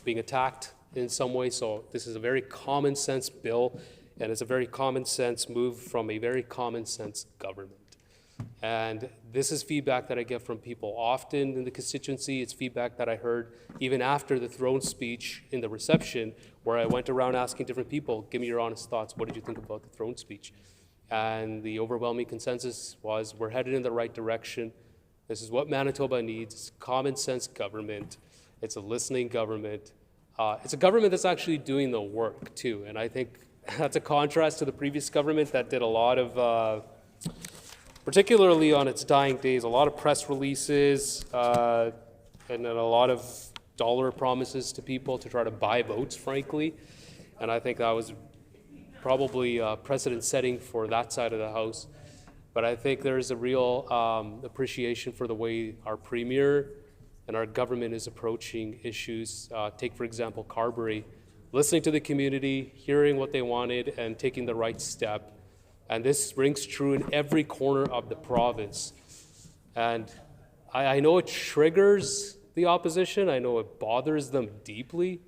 being attacked in some way. So this is a very common sense bill, and it's a very common sense move from a very common sense government. And this is feedback that I get from people often in the constituency. It's feedback that I heard even after the throne speech in the reception, where I went around asking different people, give me your honest thoughts. What did you think about the throne speech? And the overwhelming consensus was, we're headed in the right direction. This is what Manitoba needs. It's common sense government. It's a listening government. It's a government that's actually doing the work too. And I think that's a contrast to the previous government that did a lot of, particularly on its dying days, a lot of press releases and then a lot of dollar promises to people to try to buy votes, frankly. And I think that was probably precedent setting for that side of the house. But I think there's a real appreciation for the way our Premier and our government is approaching issues. Take, for example, Carberry, listening to the community, hearing what they wanted, and taking the right step. And this rings true in every corner of the province. And I know it triggers the opposition. I know it bothers them deeply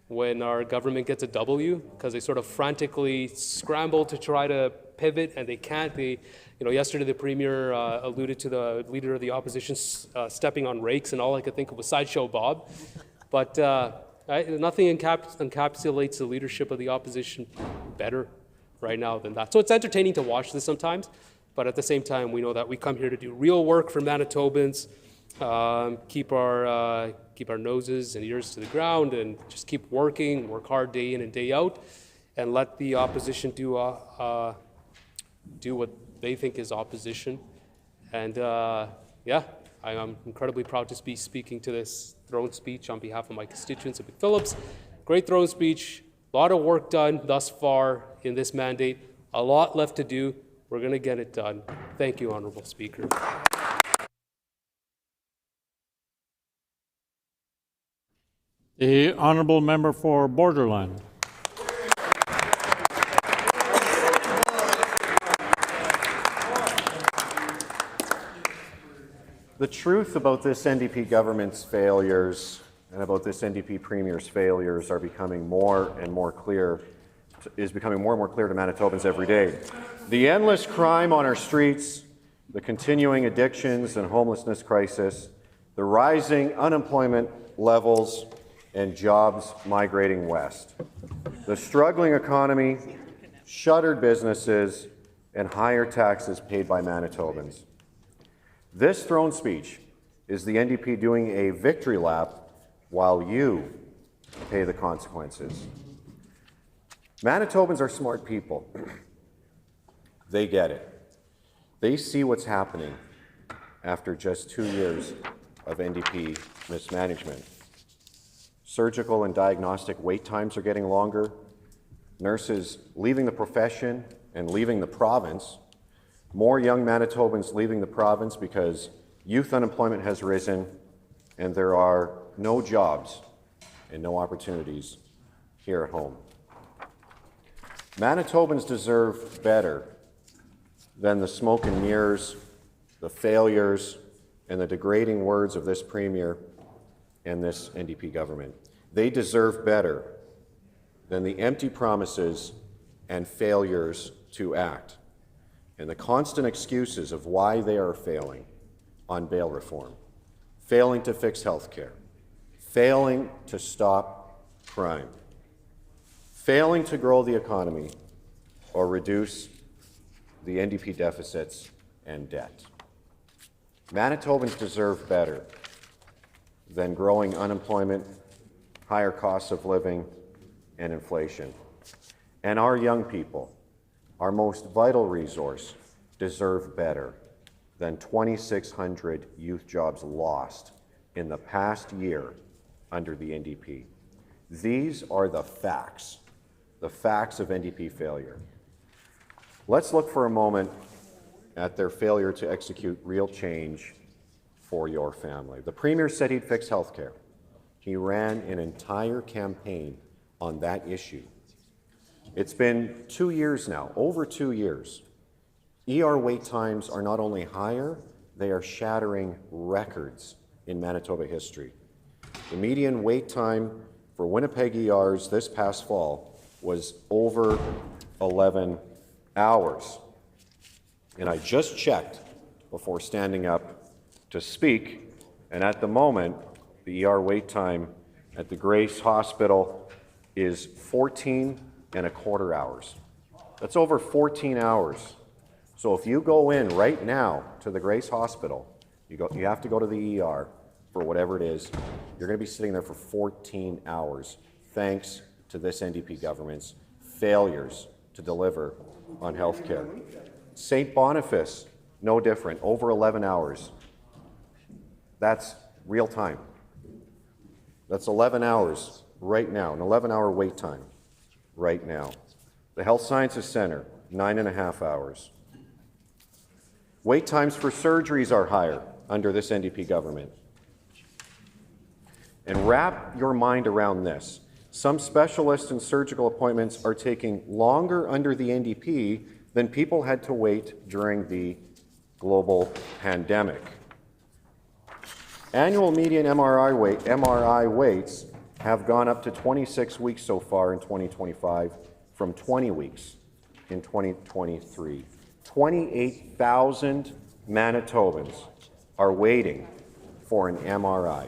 when our government gets a W, because they sort of frantically scramble to try to pivot, and they can't. Yesterday the Premier alluded to the leader of the opposition stepping on rakes, and all I could think of was Sideshow Bob. But nothing encapsulates the leadership of the opposition better. right now than that. So it's entertaining to watch this sometimes, but at the same time, we know that we come here to do real work for Manitobans, keep our noses and ears to the ground, and just keep working, work hard day in and day out, and let the opposition do what they think is opposition. And yeah, I am incredibly proud to be speaking to this throne speech on behalf of my constituents of McPhillips. Great throne speech, a lot of work done thus far in this mandate, a lot left to do. We're going to get it done. Thank you, Honourable Speaker. The honourable member for Borderland. The truth about this NDP government's failures and about this NDP premier's failures are becoming more and more clear, is becoming more and more clear to Manitobans every day. The endless crime on our streets, the continuing addictions and homelessness crisis, the rising unemployment levels and jobs migrating west, the struggling economy, shuttered businesses, and higher taxes paid by Manitobans. This throne speech is the NDP doing a victory lap while you pay the consequences. Manitobans are smart people. They get it. They see what's happening after just 2 years of NDP mismanagement. Surgical and diagnostic wait times are getting longer. Nurses leaving the profession and leaving the province. More young Manitobans leaving the province because youth unemployment has risen and there are no jobs and no opportunities here at home. Manitobans deserve better than the smoke and mirrors, the failures, and the degrading words of this Premier and this NDP government. They deserve better than the empty promises and failures to act, and the constant excuses of why they are failing on bail reform, failing to fix health care, failing to stop crime, failing to grow the economy or reduce the NDP deficits and debt. Manitobans deserve better than growing unemployment, higher costs of living, and inflation. And our young people, our most vital resource, deserve better than 2,600 youth jobs lost in the past year under the NDP. These are the facts of NDP failure. Let's look for a moment at their failure to execute real change for your family. The Premier said he'd fix health care. He ran an entire campaign on that issue. It's been 2 years now, over 2 years. ER wait times are not only higher, they are shattering records in Manitoba history. The median wait time for Winnipeg ERs this past fall was over 11 hours. And I just checked before standing up to speak, and at the moment, the ER wait time at the Grace Hospital is 14 and a quarter hours. That's over 14 hours. So if you go in right now to the Grace Hospital, you have to go to the ER for whatever it is, you're going to be sitting there for 14 hours, thanks to this NDP government's failures to deliver on health care. St. Boniface, no different, over 11 hours. That's real time. That's 11 hours right now, an 11-hour wait time right now. The Health Sciences Centre, 9.5 hours. Wait times for surgeries are higher under this NDP government. And wrap your mind around this. Some specialist and surgical appointments are taking longer under the NDP than people had to wait during the global pandemic. Annual median MRI waits have gone up to 26 weeks so far in 2025 from 20 weeks in 2023. 28,000 Manitobans are waiting for an MRI.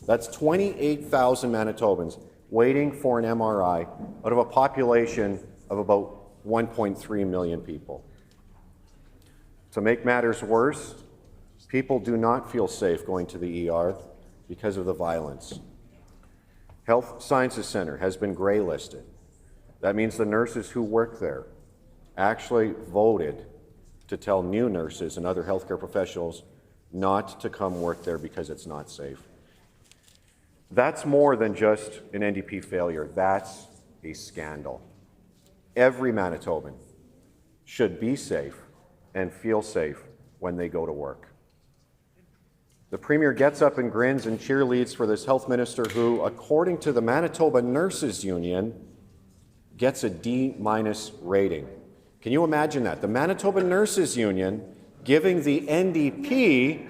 That's 28,000 Manitobans waiting for an MRI out of a population of about 1.3 million people. To make matters worse, people do not feel safe going to the ER because of the violence. Health Sciences Center has been gray listed. That means the nurses who work there actually voted to tell new nurses and other healthcare professionals not to come work there because it's not safe. That's more than just an NDP failure. That's a scandal. Every Manitoban should be safe and feel safe when they go to work. The Premier gets up and grins and cheerleads for this health minister who, according to the Manitoba Nurses Union, gets a D- rating. Can you imagine that? The Manitoba Nurses Union giving the NDP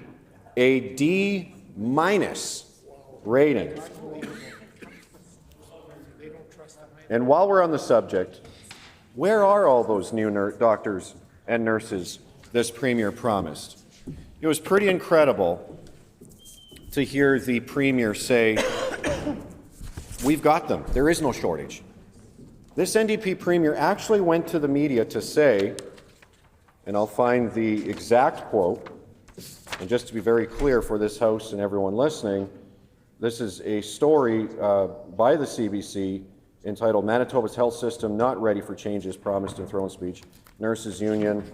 a D- rating. And while we're on the subject, where are all those new doctors and nurses this Premier promised? It was pretty incredible to hear the Premier say, we've got them, there is no shortage. This NDP Premier actually went to the media to say, and I'll find the exact quote, and just to be very clear for this House and everyone listening, this is a story by the CBC entitled Manitoba's Health System Not Ready for Changes Promised in Throne Speech, Nurses Union.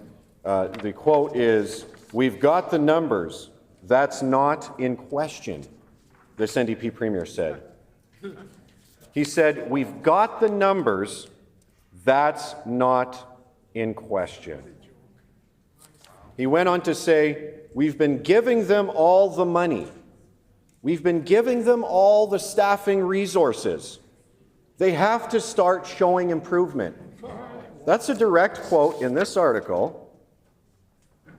The quote is, we've got the numbers, that's not in question, this NDP Premier said. He said, we've got the numbers, that's not in question. He went on to say, we've been giving them all the money. We've been giving them all the staffing resources. They have to start showing improvement. That's a direct quote in this article,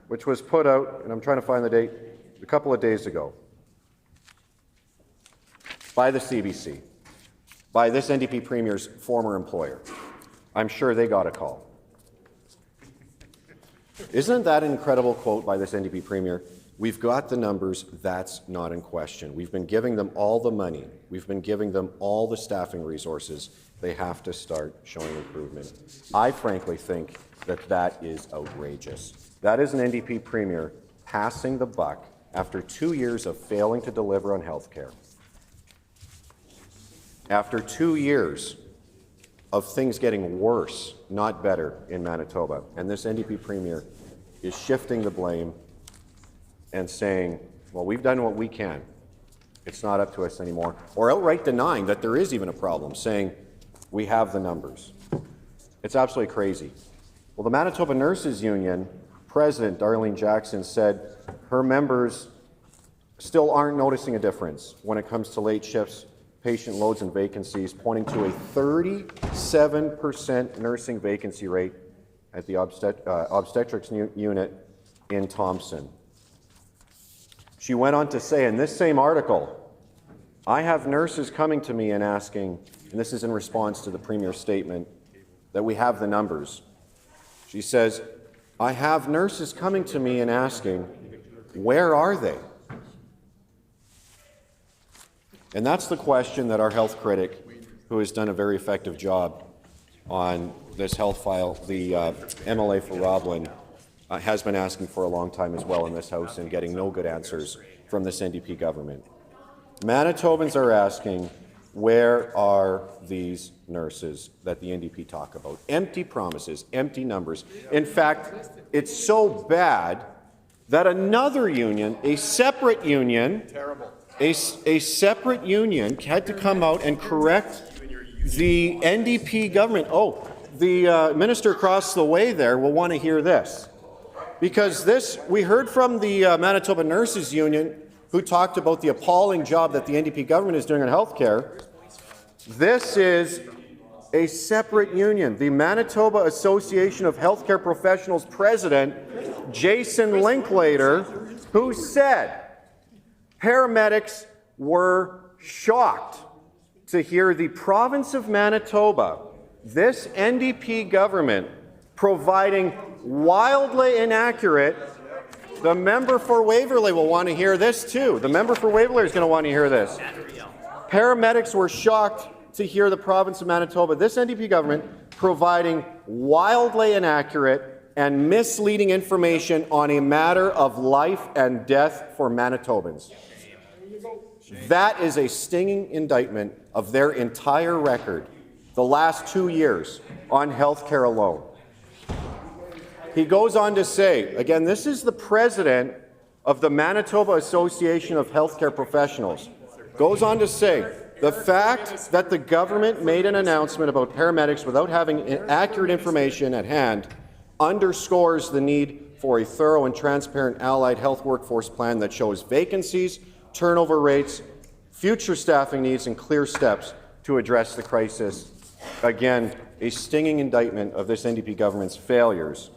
which was put out, and I'm trying to find the date, a couple of days ago, by the CBC, by this NDP Premier's former employer. I'm sure they got a call. Isn't that an incredible quote by this NDP Premier? We've got the numbers, that's not in question. We've been giving them all the money. We've been giving them all the staffing resources. They have to start showing improvement. I frankly think that that is outrageous. That is an NDP Premier passing the buck after 2 years of failing to deliver on health care. After 2 years of things getting worse, not better, in Manitoba. And this NDP Premier is shifting the blame and saying, well, we've done what we can. It's not up to us anymore. Or outright denying that there is even a problem, saying, we have the numbers. It's absolutely crazy. Well, the Manitoba Nurses Union President Darlene Jackson said her members still aren't noticing a difference when it comes to late shifts, patient loads and vacancies, pointing to a 37% nursing vacancy rate at the obstetrics unit in Thompson. She went on to say in this same article, I have nurses coming to me and asking, and this is in response to the Premier's statement, that we have the numbers. She says, I have nurses coming to me and asking, where are they? And that's the question that our health critic, who has done a very effective job on this health file, the MLA for Roblin, has been asking for a long time as well in this House and getting no good answers from this NDP government. Manitobans are asking, where are these nurses that the NDP talk about? Empty promises, empty numbers. In fact, it's so bad that another union, a separate union, a separate union had to come out and correct the NDP government. Oh, the minister across the way there will want to hear this. Because this, we heard from the Manitoba Nurses Union, who talked about the appalling job that the NDP government is doing on health care. This is a separate union. The Manitoba Association of Healthcare Professionals President, Jason Linklater, who said paramedics were shocked to hear the province of Manitoba, this NDP government, providing wildly inaccurate. The member for Waverley will want to hear this too. The member for Waverley is going to want to hear this. Paramedics were shocked to hear the province of Manitoba, this NDP government, providing wildly inaccurate and misleading information on a matter of life and death for Manitobans. That is a stinging indictment of their entire record, the last 2 years, on healthcare alone. He goes on to say, again, this is the president of the Manitoba Association of Healthcare Professionals, goes on to say, the fact that the government made an announcement about paramedics without having accurate information at hand underscores the need for a thorough and transparent allied health workforce plan that shows vacancies, turnover rates, future staffing needs, and clear steps to address the crisis. Again, a stinging indictment of this NDP government's failures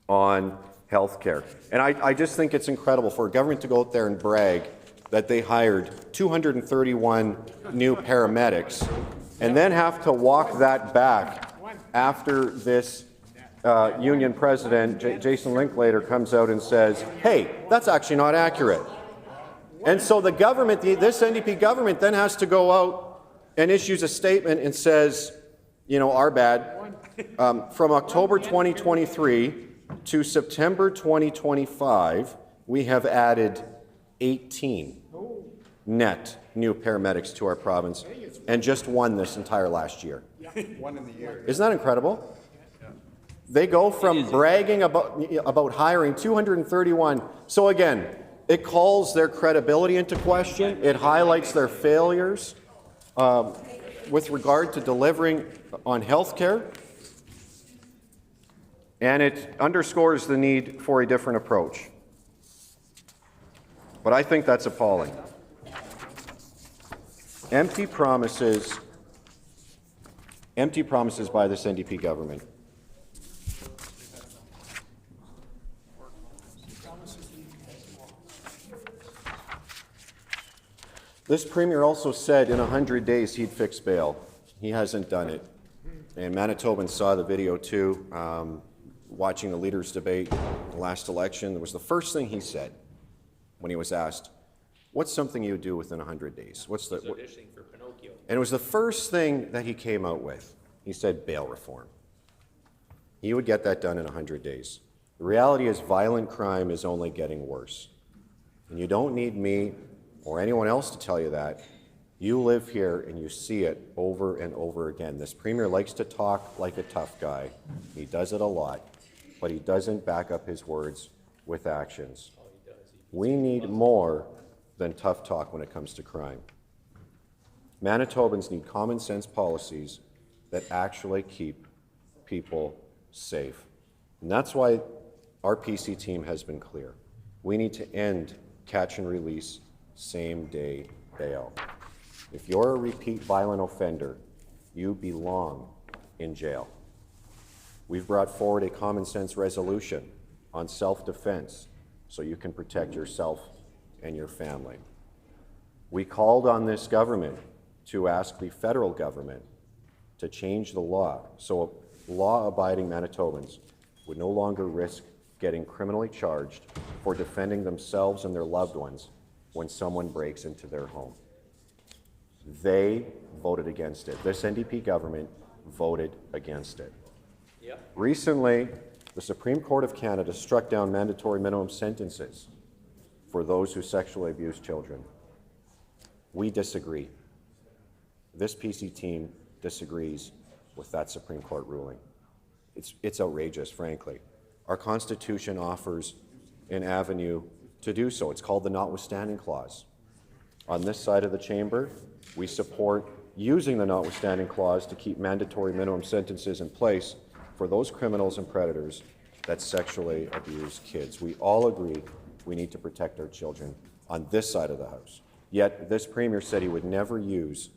on health care. And I just think it's incredible for a government to go out there and brag that they hired 231 new paramedics and then have to walk that back after this union president, Jason Linklater, comes out and says, hey, that's actually not accurate. And so the government, this NDP government, then has to go out and issues a statement and says, you know, our bad. From October 2023 to September 2025, we have added 18 net new paramedics to our province, and just one this entire last year. One in the year. Isn't that incredible? They go from bragging about hiring 231. So again, it calls their credibility into question. It highlights their failures with regard to delivering on health care. And it underscores the need for a different approach. But I think that's appalling. Empty promises by this NDP government. This Premier also said in 100 days he'd fix bail. He hasn't done it. And Manitobans saw the video too, watching the leaders debate the last election. It was the first thing he said when he was asked, what's something you would do within 100 days? What's the, Auditioning for Pinocchio. and it was the first thing that he came out with. He said bail reform. He would get that done in 100 days. The reality is violent crime is only getting worse. And you don't need me or anyone else to tell you that. You live here and you see it over and over again. This Premier likes to talk like a tough guy. He does it a lot, but he doesn't back up his words with actions. We need more than tough talk when it comes to crime. Manitobans need common sense policies that actually keep people safe. And that's why our PC team has been clear. We need to end catch and release same-day bail. If you're a repeat violent offender, you belong in jail. We've brought forward a common sense resolution on self-defense so you can protect yourself and your family. We called on this government to ask the federal government to change the law so law-abiding Manitobans would no longer risk getting criminally charged for defending themselves and their loved ones when someone breaks into their home. They voted against it. This NDP government voted against it. Yep. Recently, the Supreme Court of Canada struck down mandatory minimum sentences for those who sexually abuse children. We disagree. This PC team disagrees with that Supreme Court ruling. It's outrageous, frankly. Our Constitution offers an avenue to do so. It's called the Notwithstanding Clause. On this side of the chamber, we support using the Notwithstanding Clause to keep mandatory minimum sentences in place for those criminals and predators that sexually abuse kids. We all agree we need to protect our children on this side of the House. Yet this Premier said he would never use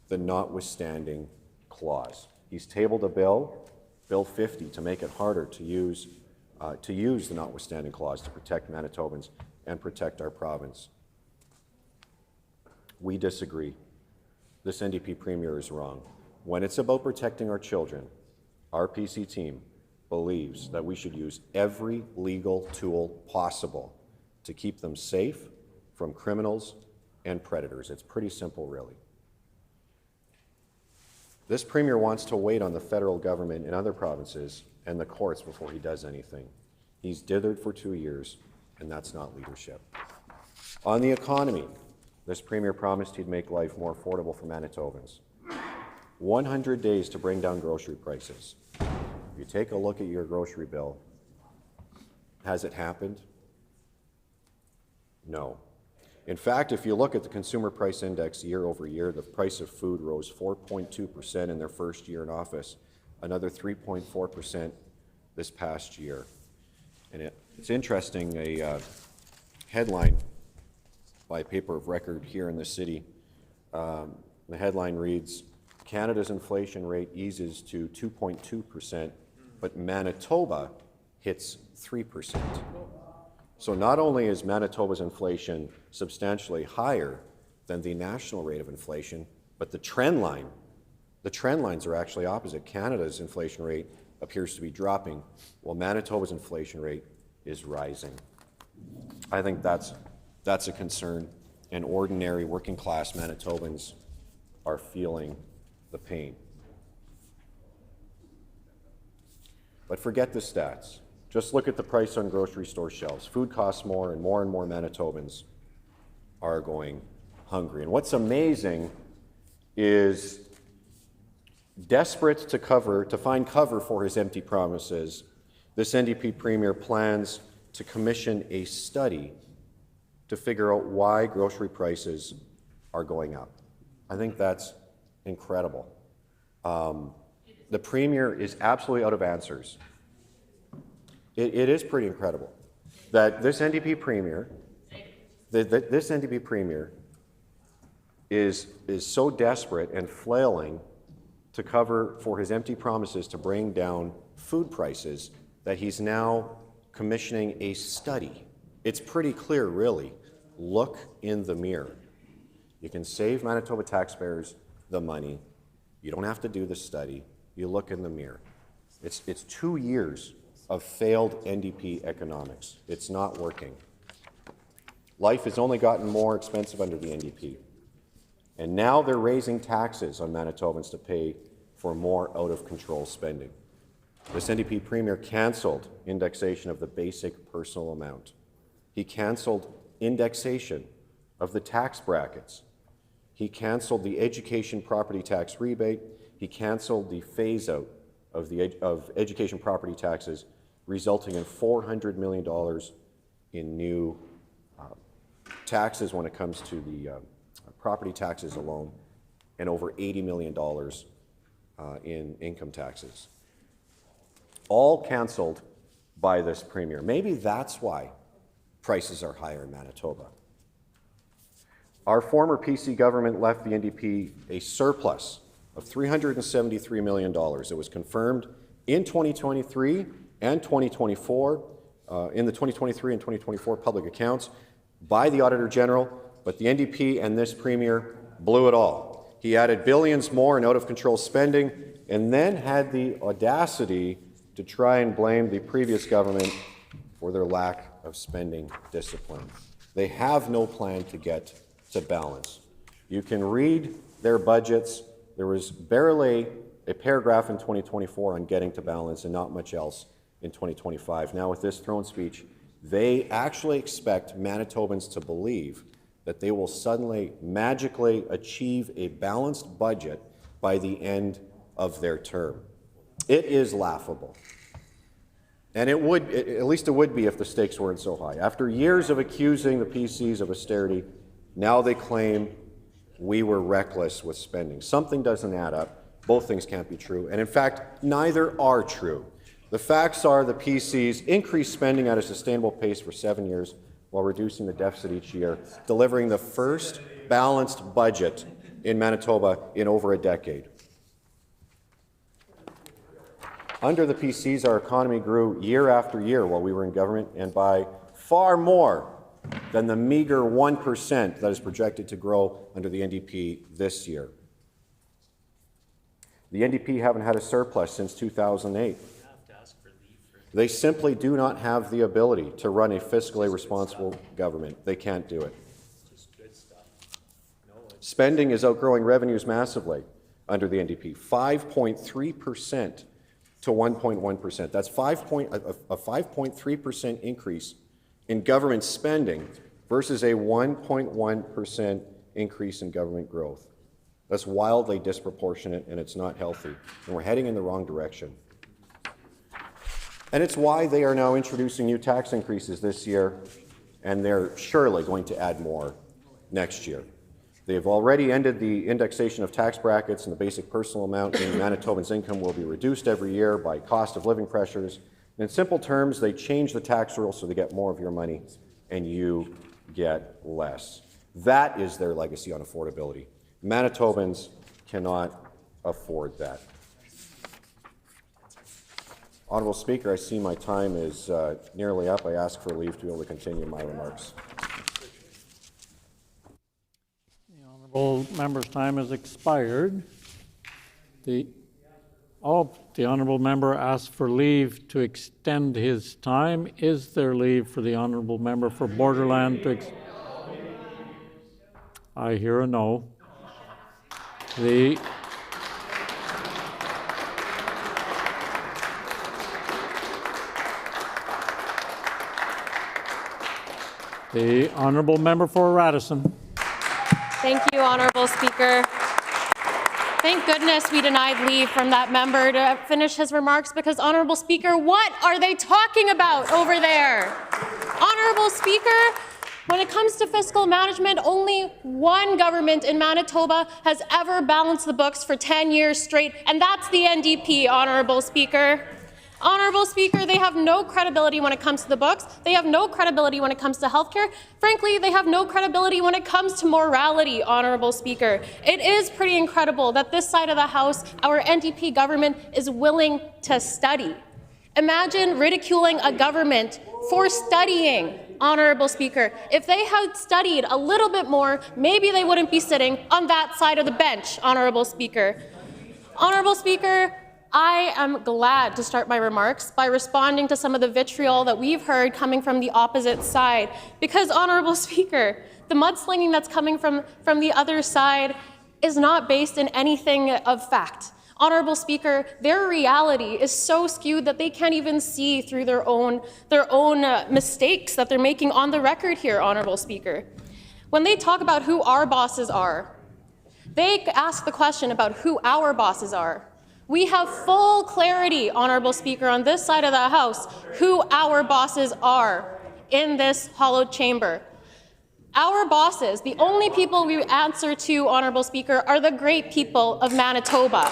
the Notwithstanding Clause. He's tabled a bill, Bill 50, to make it harder to use the Notwithstanding Clause to protect Manitobans and protect our province. We disagree. This NDP Premier is wrong. When it's about protecting our children, our PC team believes that we should use every legal tool possible to keep them safe from criminals and predators. It's pretty simple, really. This Premier wants to wait on the federal government and other provinces and the courts before he does anything. He's dithered for 2 years, and that's not leadership. On the economy, this Premier promised he'd make life more affordable for Manitobans. 100 days to bring down grocery prices. If you take a look at your grocery bill, has it happened? No. In fact, if you look at the Consumer Price Index year over year, the price of food rose 4.2% in their first year in office, another 3.4% this past year. And it's interesting, a headline by a paper of record here in the city, the headline reads, Canada's inflation rate eases to 2.2%, but Manitoba hits 3%. So not only is Manitoba's inflation substantially higher than the national rate of inflation, but the trend lines are actually opposite. Canada's inflation rate appears to be dropping, while Manitoba's inflation rate is rising. I think that's a concern, and ordinary working class Manitobans are feeling the pain. But forget the stats. Just look at the price on grocery store shelves. Food costs more and more Manitobans are going hungry. And what's amazing is, desperate to find cover for his empty promises, this NDP Premier plans to commission a study to figure out why grocery prices are going up. I think that's incredible. The Premier is absolutely out of answers. It is pretty incredible that this NDP Premier, is so desperate and flailing to cover for his empty promises to bring down food prices that he's now commissioning a study. It's pretty clear, really. Look in the mirror. You can save Manitoba taxpayers the money. You don't have to do the study. You look in the mirror. It's 2 years of failed NDP economics. It's not working. Life has only gotten more expensive under the NDP. And now they're raising taxes on Manitobans to pay for more out-of-control spending. This NDP Premier cancelled indexation of the basic personal amount. He cancelled indexation of the tax brackets. He cancelled the education property tax rebate. He cancelled the phase-out of education property taxes, resulting in $400 million in new taxes when it comes to the property taxes alone, and over $80 million in income taxes. All cancelled by this Premier. Maybe that's why prices are higher in Manitoba. Our former PC government left the NDP a surplus of $373 million. It was confirmed in 2023 and 2024, in the 2023 and 2024 public accounts by the Auditor General, but the NDP and this Premier blew it all. He added billions more in out-of-control spending and then had the audacity to try and blame the previous government for their lack of spending discipline. They have no plan to get to balance. You can read their budgets. There was barely a paragraph in 2024 on getting to balance and not much else in 2025. Now with this throne speech, they actually expect Manitobans to believe that they will suddenly magically achieve a balanced budget by the end of their term. It is laughable. And it would, at least it would be if the stakes weren't so high. After years of accusing the PCs of austerity, now they claim we were reckless with spending. Something doesn't add up. Both things can't be true. And in fact, neither are true. The facts are the PCs increased spending at a sustainable pace for 7 years while reducing the deficit each year, delivering the first balanced budget in Manitoba in over a decade. Under the PCs, our economy grew year after year while we were in government, and by far more than the meager 1% that is projected to grow under the NDP this year. The NDP haven't had a surplus since 2008. They simply do not have the ability to run a fiscally responsible government. They can't do it. Spending is outgrowing revenues massively. under the NDP, 5.3% to 1.1%. That's a 5.3% increase in government spending versus a 1.1% increase in government growth. That's wildly disproportionate, and it's not healthy, and we're heading in the wrong direction. And it's why they are now introducing new tax increases this year, and they're surely going to add more next year. They have already ended the indexation of tax brackets, and the basic personal amount in Manitobans' income will be reduced every year by cost of living pressures. And in simple terms, they change the tax rules so they get more of your money and you get less. That is their legacy on affordability. Manitobans cannot afford that. Honourable Speaker, I see my time is nearly up. I ask for leave to be able to continue my remarks. The member's time has expired. The honourable member asked for leave to extend his time. Is there leave for the honourable member for Borderland to I hear a no. The honourable member for Radisson. Thank you, Honourable Speaker. Thank goodness we denied leave from that member to finish his remarks because, Honourable Speaker, what are they talking about over there? Honourable Speaker, when it comes to fiscal management, only one government in Manitoba has ever balanced the books for 10 years straight, and that's the NDP, Honourable Speaker. Honourable Speaker, they have no credibility when it comes to the books. They have no credibility when it comes to healthcare. Frankly, they have no credibility when it comes to morality, Honourable Speaker. It is pretty incredible that this side of the House, our NDP government, is willing to study. Imagine ridiculing a government for studying, Honourable Speaker. If they had studied a little bit more, maybe they wouldn't be sitting on that side of the bench, Honourable Speaker. Honourable Speaker, I am glad to start my remarks by responding to some of the vitriol that we've heard coming from the opposite side. Because, Honourable Speaker, the mudslinging that's coming from the other side is not based in anything of fact. Honourable Speaker, their reality is so skewed that they can't even see through their own mistakes that they're making on the record here, Honourable Speaker. When they talk about who our bosses are, they ask the question about who our bosses are. We have full clarity, Honourable Speaker, on this side of the House, who our bosses are in this hollowed chamber. Our bosses, the only people we answer to, Honourable Speaker, are the great people of Manitoba.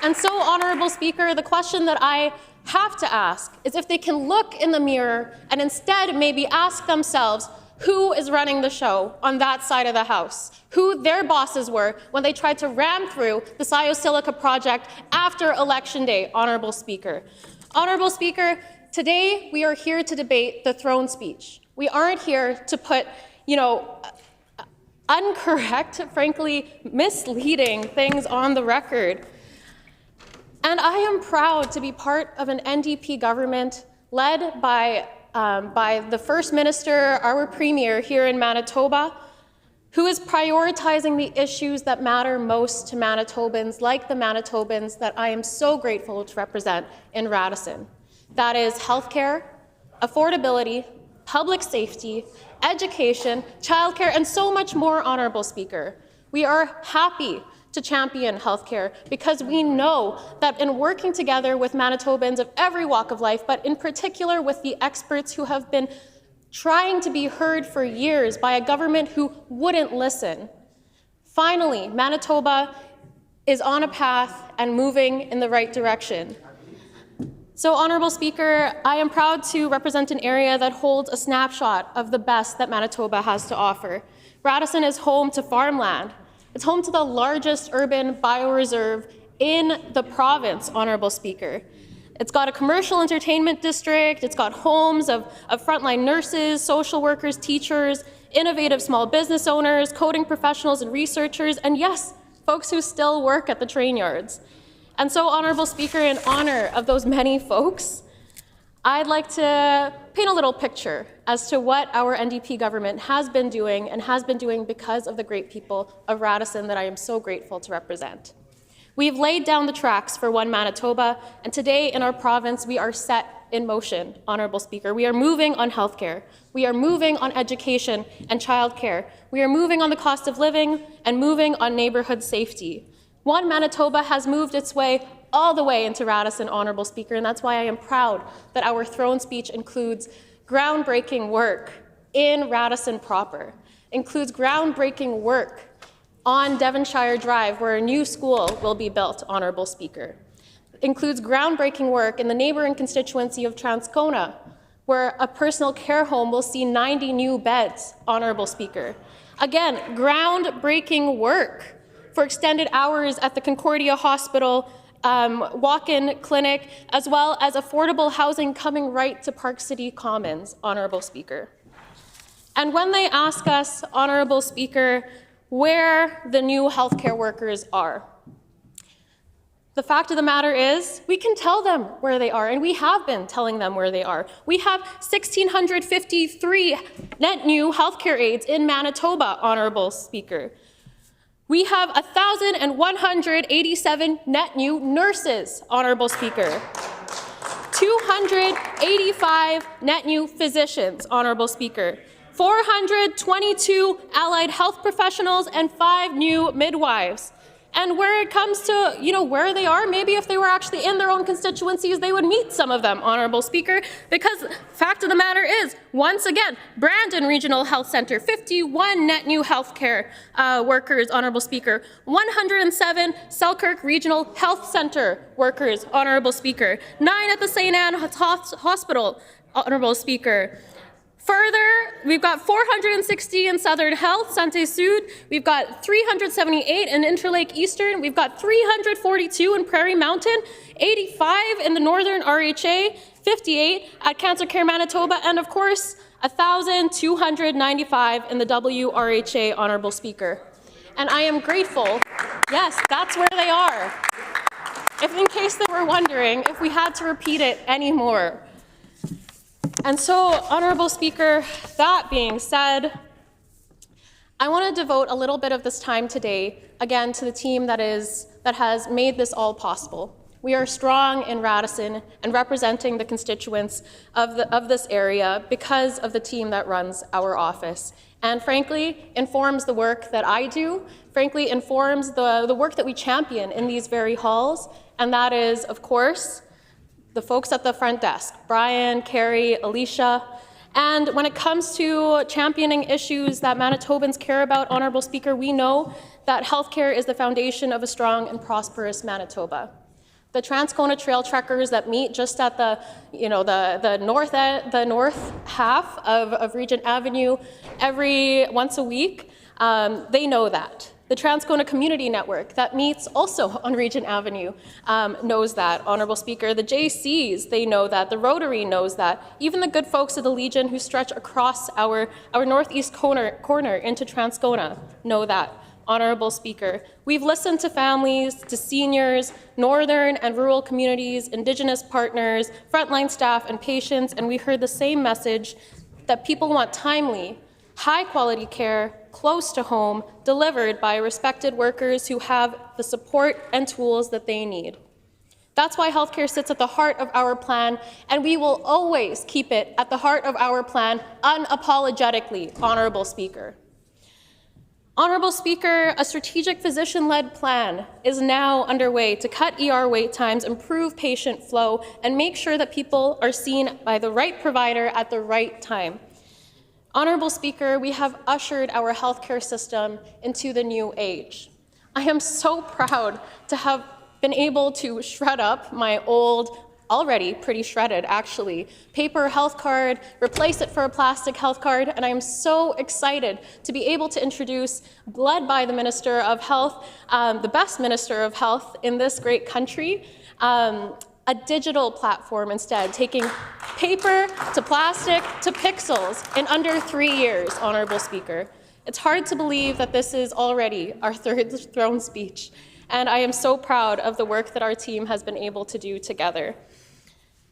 And so, Honourable Speaker, the question that I have to ask is if they can look in the mirror and instead maybe ask themselves, who is running the show on that side of the House? Who their bosses were when they tried to ram through the Sciosilica project after Election Day, Honourable Speaker. Honourable Speaker, today we are here to debate the throne speech. We aren't here to put, incorrect, frankly, misleading things on the record. And I am proud to be part of an NDP government led by the First Minister, our Premier here in Manitoba, who is prioritizing the issues that matter most to Manitobans, like the Manitobans that I am so grateful to represent in Radisson. That is healthcare, affordability, public safety, education, childcare, and so much more, Honourable Speaker. We are happy to champion healthcare because we know that in working together with Manitobans of every walk of life, but in particular with the experts who have been trying to be heard for years by a government who wouldn't listen, finally, Manitoba is on a path and moving in the right direction. So, Honourable Speaker, I am proud to represent an area that holds a snapshot of the best that Manitoba has to offer. Radisson is home to farmland. It's home to the largest urban bioreserve in the province, Honourable Speaker. It's got a commercial entertainment district, it's got homes of frontline nurses, social workers, teachers, innovative small business owners, coding professionals and researchers, and yes, folks who still work at the train yards. And so, Honourable Speaker, in honour of those many folks, I'd like to paint a little picture as to what our NDP government has been doing and has been doing because of the great people of Radisson that I am so grateful to represent. We've laid down the tracks for One Manitoba, and today in our province we are set in motion, Honourable Speaker. We are moving on healthcare. We are moving on education and childcare. We are moving on the cost of living and moving on neighbourhood safety. One Manitoba has moved its way all the way into Radisson, Honourable Speaker, and that's why I am proud that our throne speech includes groundbreaking work in Radisson proper, includes groundbreaking work on Devonshire Drive, where a new school will be built, Honourable Speaker. Includes groundbreaking work in the neighbouring constituency of Transcona, where a personal care home will see 90 new beds, Honourable Speaker. Again, groundbreaking work for extended hours at the Concordia Hospital walk-in clinic, as well as affordable housing coming right to Park City Commons, Honourable Speaker. And when they ask us, Honourable Speaker, where the new healthcare workers are, the fact of the matter is, we can tell them where they are, and we have been telling them where they are. We have 1,653 net new healthcare aides in Manitoba, Honourable Speaker. We have 1,187 net new nurses, Honourable Speaker. 285 net new physicians, Honourable Speaker. 422 allied health professionals and 5 new midwives. And where it comes to, where they are, maybe if they were actually in their own constituencies, they would meet some of them, Honourable Speaker, because fact of the matter is, once again, Brandon Regional Health Centre, 51 net new healthcare workers, Honourable Speaker, 107 Selkirk Regional Health Centre workers, Honourable Speaker, 9 at the St. Anne Hospital, Honourable Speaker. Further, we've got 460 in Southern Health, Santé Sud. We've got 378 in Interlake Eastern. We've got 342 in Prairie Mountain, 85 in the Northern RHA, 58 at Cancer Care Manitoba, and of course, 1,295 in the WRHA, Honourable Speaker. And I am grateful. Yes, that's where they are. If in case they were wondering if we had to repeat it anymore. And so, Honourable Speaker, that being said, I want to devote a little bit of this time today, again, to the team that has made this all possible. We are strong in Radisson and representing the constituents of this area because of the team that runs our office, and frankly, informs the work that I do, frankly, informs the work that we champion in these very halls, and that is, of course, the folks at the front desk, Brian, Carrie, Alicia. And when it comes to championing issues that Manitobans care about, Honourable Speaker, we know that healthcare is the foundation of a strong and prosperous Manitoba. The Transcona Trail Trekkers that meet just at the north half of Regent Avenue once a week, they know that. The Transcona Community Network that meets also on Regent Avenue knows that, Honourable Speaker. The JCs, they know that. The Rotary knows that. Even the good folks of the Legion who stretch across our northeast corner into Transcona know that, Honourable Speaker. We've listened to families, to seniors, northern and rural communities, Indigenous partners, frontline staff and patients, and we heard the same message that people want timely, high-quality care, close to home, delivered by respected workers who have the support and tools that they need. That's why healthcare sits at the heart of our plan, and we will always keep it at the heart of our plan unapologetically, Honourable Speaker. Honourable Speaker, a strategic physician-led plan is now underway to cut ER wait times, improve patient flow, and make sure that people are seen by the right provider at the right time. Honourable Speaker, we have ushered our healthcare system into the new age. I am so proud to have been able to shred up my old, already pretty shredded actually, paper health card, replace it for a plastic health card, and I am so excited to be able to introduce, led by the Minister of Health, the best Minister of Health in this great country, a digital platform instead, taking paper to plastic to pixels in under 3 years, Honourable Speaker. It's hard to believe that this is already our third throne speech, and I am so proud of the work that our team has been able to do together.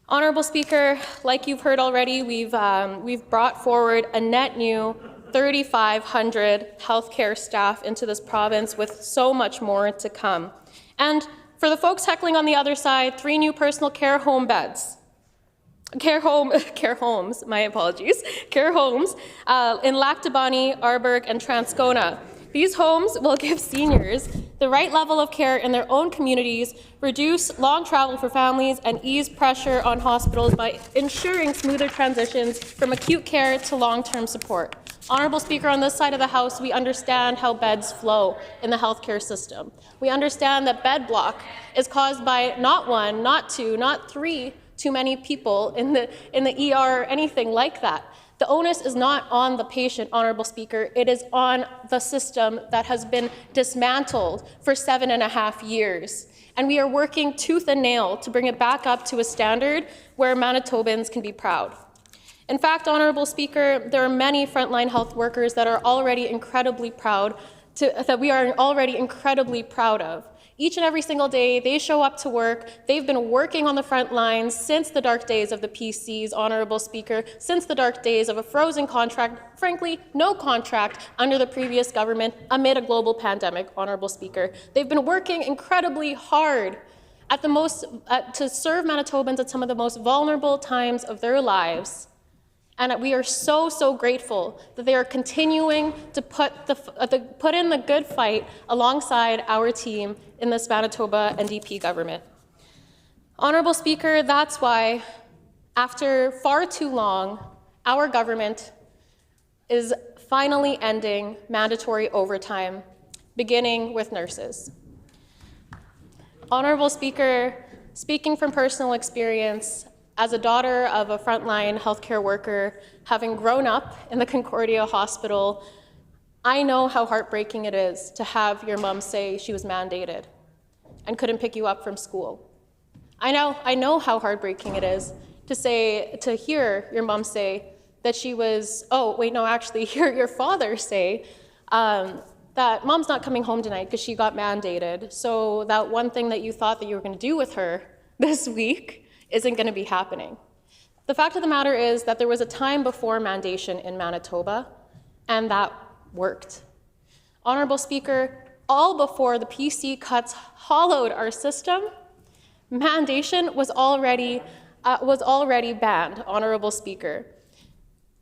Honorable Speaker, like you've heard already, we've brought forward a net new 3,500 healthcare staff into this province with so much more to come. And for the folks heckling on the other side, 3 new personal care home beds. Care homes, my apologies. Care homes in Lactabani, Arberg, and Transcona. These homes will give seniors the right level of care in their own communities, reduce long travel for families, and ease pressure on hospitals by ensuring smoother transitions from acute care to long-term support. Honourable Speaker, on this side of the House, we understand how beds flow in the healthcare system. We understand that bed block is caused by not 1, not 2, not 3 too many people in the ER or anything like that. The onus is not on the patient, Honourable Speaker. It is on the system that has been dismantled for 7.5 years. And we are working tooth and nail to bring it back up to a standard where Manitobans can be proud. In fact, Honourable Speaker, there are many frontline health workers that are already incredibly proud, that we are already incredibly proud of. Each and every single day, they show up to work. They've been working on the front lines since the dark days of the PCs, Honourable Speaker, since the dark days of a frozen contract, frankly, no contract under the previous government amid a global pandemic, Honourable Speaker. They've been working incredibly hard to serve Manitobans at some of the most vulnerable times of their lives. And we are so, so grateful that they are continuing to put in the good fight alongside our team in this Manitoba NDP government. Honourable Speaker, that's why, after far too long, our government is finally ending mandatory overtime, beginning with nurses. Honourable Speaker, speaking from personal experience, as a daughter of a frontline healthcare worker, having grown up in the Concordia Hospital, I know how heartbreaking it is to have your mom say she was mandated and couldn't pick you up from school. I know how heartbreaking it is to hear your mom say that she was, hear your father say that mom's not coming home tonight because she got mandated. So that one thing that you thought that you were going to do with her this week isn't going to be happening. The fact of the matter is that there was a time before mandation in Manitoba, and that worked. Honourable Speaker, all before the PC cuts hollowed our system, mandation was already banned, Honourable Speaker.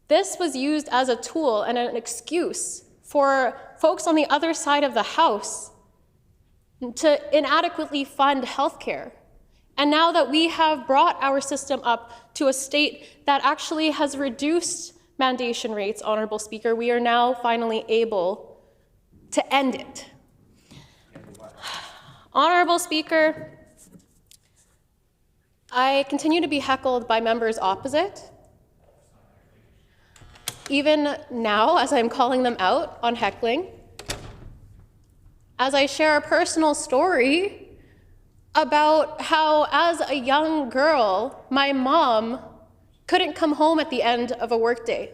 This was used as a tool and an excuse for folks on the other side of the House to inadequately fund healthcare. And now that we have brought our system up to a state that actually has reduced mandation rates, Honourable Speaker, we are now finally able to end it. Honourable Speaker, I continue to be heckled by members opposite. Even now, as I'm calling them out on heckling, as I share a personal story about how, as a young girl, my mom couldn't come home at the end of a workday.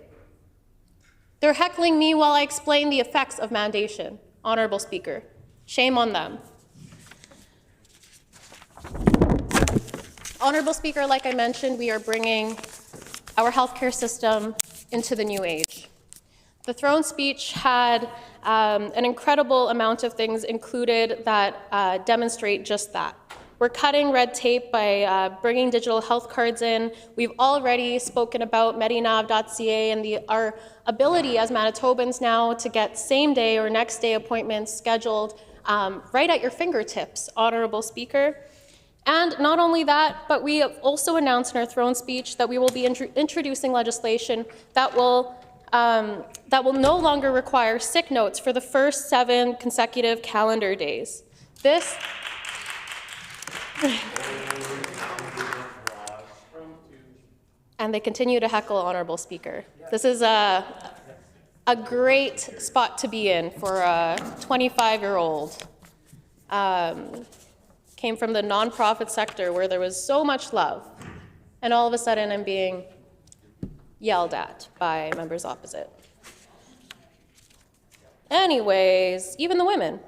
They're heckling me while I explain the effects of mandation, Honourable Speaker. Shame on them. Honourable Speaker, like I mentioned, we are bringing our healthcare system into the new age. The throne speech had an incredible amount of things included that demonstrate just that. We're cutting red tape by bringing digital health cards in. We've already spoken about medinav.ca and our ability as Manitobans now to get same-day or next-day appointments scheduled right at your fingertips, Honourable Speaker. And not only that, but we have also announced in our throne speech that we will be introducing legislation that will no longer require sick notes for the first 7 consecutive calendar days. This and they continue to heckle, Honourable Speaker. This is a great spot to be in for a 25-year-old. Came from the nonprofit sector where there was so much love, and all of a sudden I'm being yelled at by members opposite. Anyways, even the women.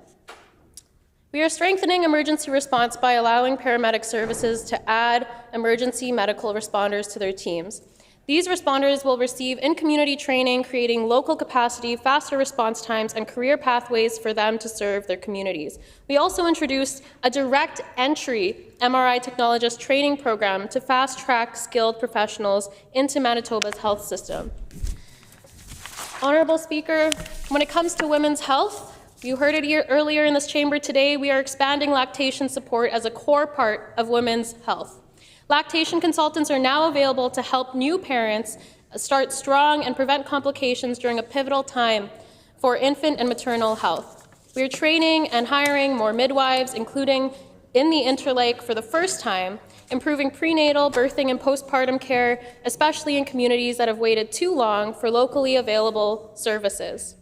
We are strengthening emergency response by allowing paramedic services to add emergency medical responders to their teams. These responders will receive in-community training, creating local capacity, faster response times, and career pathways for them to serve their communities. We also introduced a direct entry MRI technologist training program to fast-track skilled professionals into Manitoba's health system. Honourable Speaker, when it comes to women's health, you heard it earlier in this chamber today, we are expanding lactation support as a core part of women's health. Lactation consultants are now available to help new parents start strong and prevent complications during a pivotal time for infant and maternal health. We are training and hiring more midwives, including in the Interlake for the first time, improving prenatal, birthing, and postpartum care, especially in communities that have waited too long for locally available services.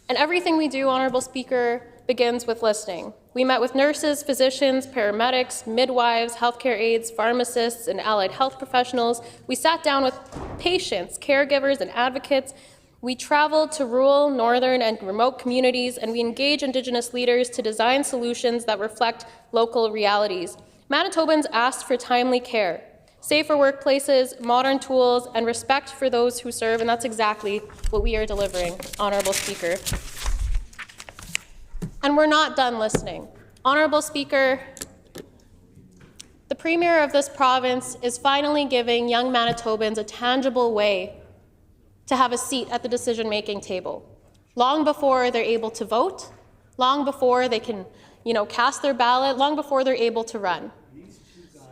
And everything we do, Honourable Speaker, begins with listening. We met with nurses, physicians, paramedics, midwives, healthcare aides, pharmacists, and allied health professionals. We sat down with patients, caregivers, and advocates. We traveled to rural, northern, and remote communities, and we engage Indigenous leaders to design solutions that reflect local realities. Manitobans asked for timely care, safer workplaces, modern tools, and respect for those who serve, and that's exactly what we are delivering, Honourable Speaker. And we're not done listening. Honourable Speaker, the Premier of this province is finally giving young Manitobans a tangible way to have a seat at the decision-making table, long before they're able to vote, long before they can, cast their ballot, long before they're able to run.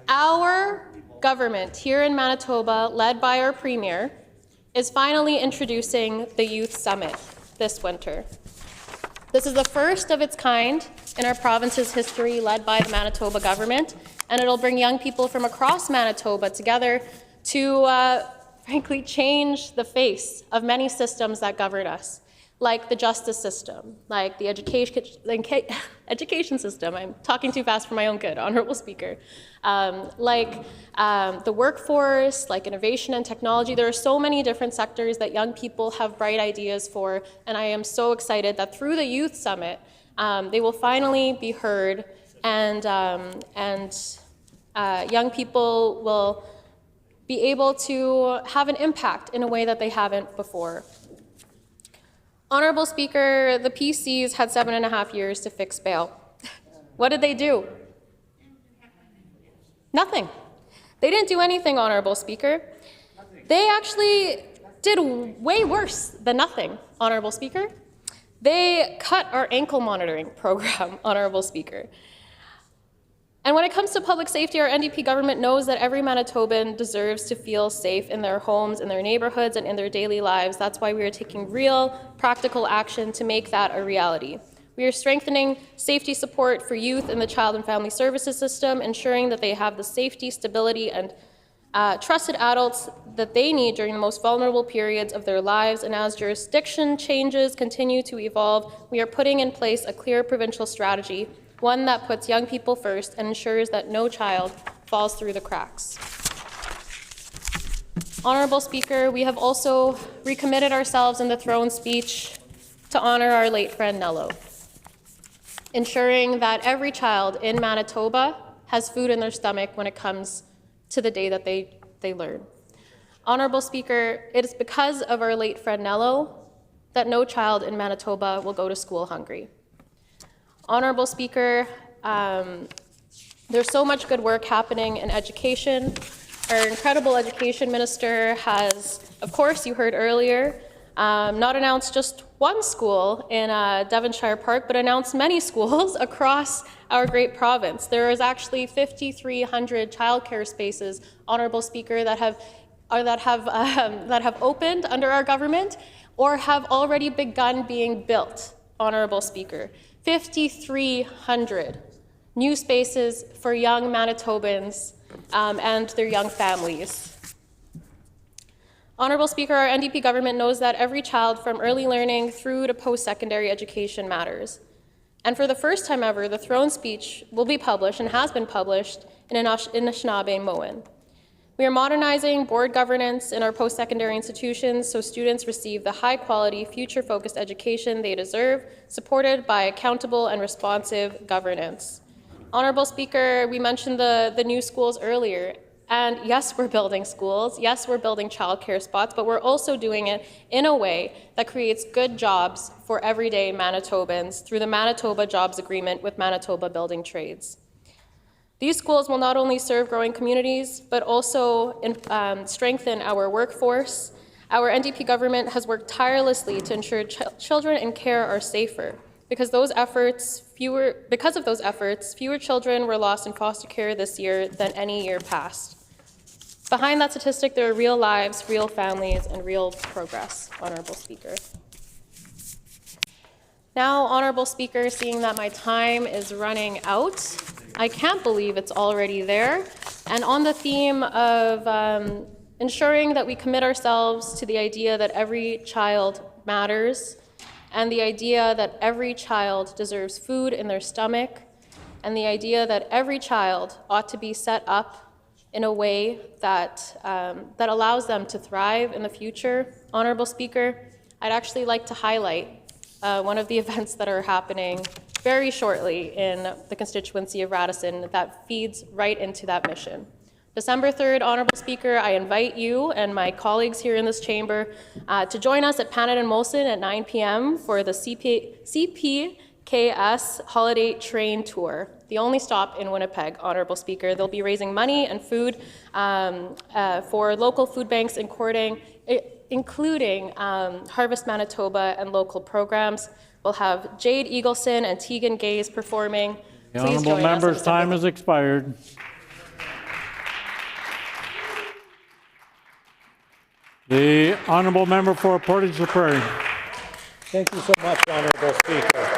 Our government here in Manitoba, led by our Premier, is finally introducing the Youth Summit this winter. This is the first of its kind in our province's history, led by the Manitoba government, and it'll bring young people from across Manitoba together to, frankly, change the face of many systems that govern us, like the justice system, like the education system. I'm talking too fast for my own good, Honourable Speaker. Like the workforce, like innovation and technology. There are so many different sectors that young people have bright ideas for, and I am so excited that through the Youth Summit, they will finally be heard, and young people will be able to have an impact in a way that they haven't before. Honourable Speaker, the PCs had 7.5 years to fix bail. What did they do? Nothing. They didn't do anything, Honourable Speaker. They actually did way worse than nothing, Honourable Speaker. They cut our ankle monitoring program, Honourable Speaker. And when it comes to public safety, our NDP government knows that every Manitoban deserves to feel safe in their homes, in their neighbourhoods, and in their daily lives. That's why we are taking real, practical action to make that a reality. We are strengthening safety support for youth in the Child and Family Services system, ensuring that they have the safety, stability, and trusted adults that they need during the most vulnerable periods of their lives. And as jurisdiction changes continue to evolve, we are putting in place a clear provincial strategy, one that puts young people first and ensures that no child falls through the cracks. Honourable Speaker, we have also recommitted ourselves in the throne speech to honour our late friend Nello, ensuring that every child in Manitoba has food in their stomach when it comes to the day that they learn. Honourable Speaker, it is because of our late friend Nello that no child in Manitoba will go to school hungry. Honourable Speaker, there's so much good work happening in education. Our incredible education minister has, of course, you heard earlier, not announced just one school in Devonshire Park, but announced many schools across our great province. There is actually 5,300 childcare spaces, Honourable Speaker, that have opened under our government or have already begun being built, Honourable Speaker. 5,300 new spaces for young Manitobans and their young families. Honourable Speaker, our NDP government knows that every child from early learning through to post-secondary education matters. And for the first time ever, the throne speech will be published and has been published in Anishinaabe Moan. We are modernizing board governance in our post-secondary institutions so students receive the high-quality, future-focused education they deserve, supported by accountable and responsive governance. Honorable Speaker, we mentioned the new schools earlier. And yes, we're building schools. Yes, we're building childcare spots, but we're also doing it in a way that creates good jobs for everyday Manitobans through the Manitoba Jobs Agreement with Manitoba Building Trades. These schools will not only serve growing communities, but also strengthen our workforce. Our NDP government has worked tirelessly to ensure children in care are safer. Because of those efforts, fewer children were lost in foster care this year than any year past. Behind that statistic, there are real lives, real families, and real progress, Honorable Speaker. Now, Honorable Speaker, seeing that my time is running out, I can't believe it's already there. And on the theme of ensuring that we commit ourselves to the idea that every child matters, and the idea that every child deserves food in their stomach, and the idea that every child ought to be set up in a way that, that allows them to thrive in the future, Honorable Speaker, I'd actually like to highlight one of the events that are happening very shortly in the constituency of Radisson that feeds right into that mission. December 3rd, Honorable Speaker, I invite you and my colleagues here in this chamber to join us at Panet and Molson at 9 p.m. for the CPKS Holiday Train Tour, the only stop in Winnipeg, Honorable Speaker. They'll be raising money and food for local food banks including Harvest Manitoba and local programs. We'll have Jade Eagleson and Tegan Gaze performing. The honourable member's time has expired. The honourable member for Portage la Prairie. Thank you so much, Honourable Speaker.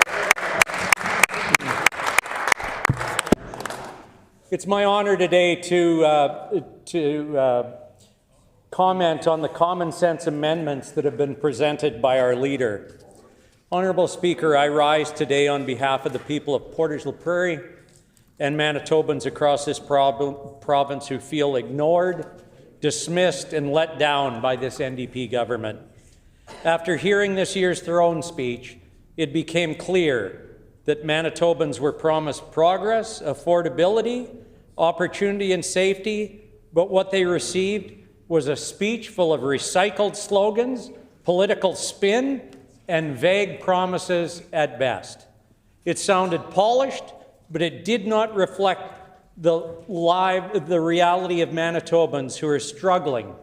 It's my honour today to comment on the common sense amendments that have been presented by our leader. Honourable Speaker, I rise today on behalf of the people of Portage la Prairie and Manitobans across this province who feel ignored, dismissed, and let down by this NDP government. After hearing this year's throne speech, it became clear that Manitobans were promised progress, affordability, opportunity, and safety, but what they received was a speech full of recycled slogans, political spin, and vague promises at best. It sounded polished, but it did not reflect the reality of Manitobans who are struggling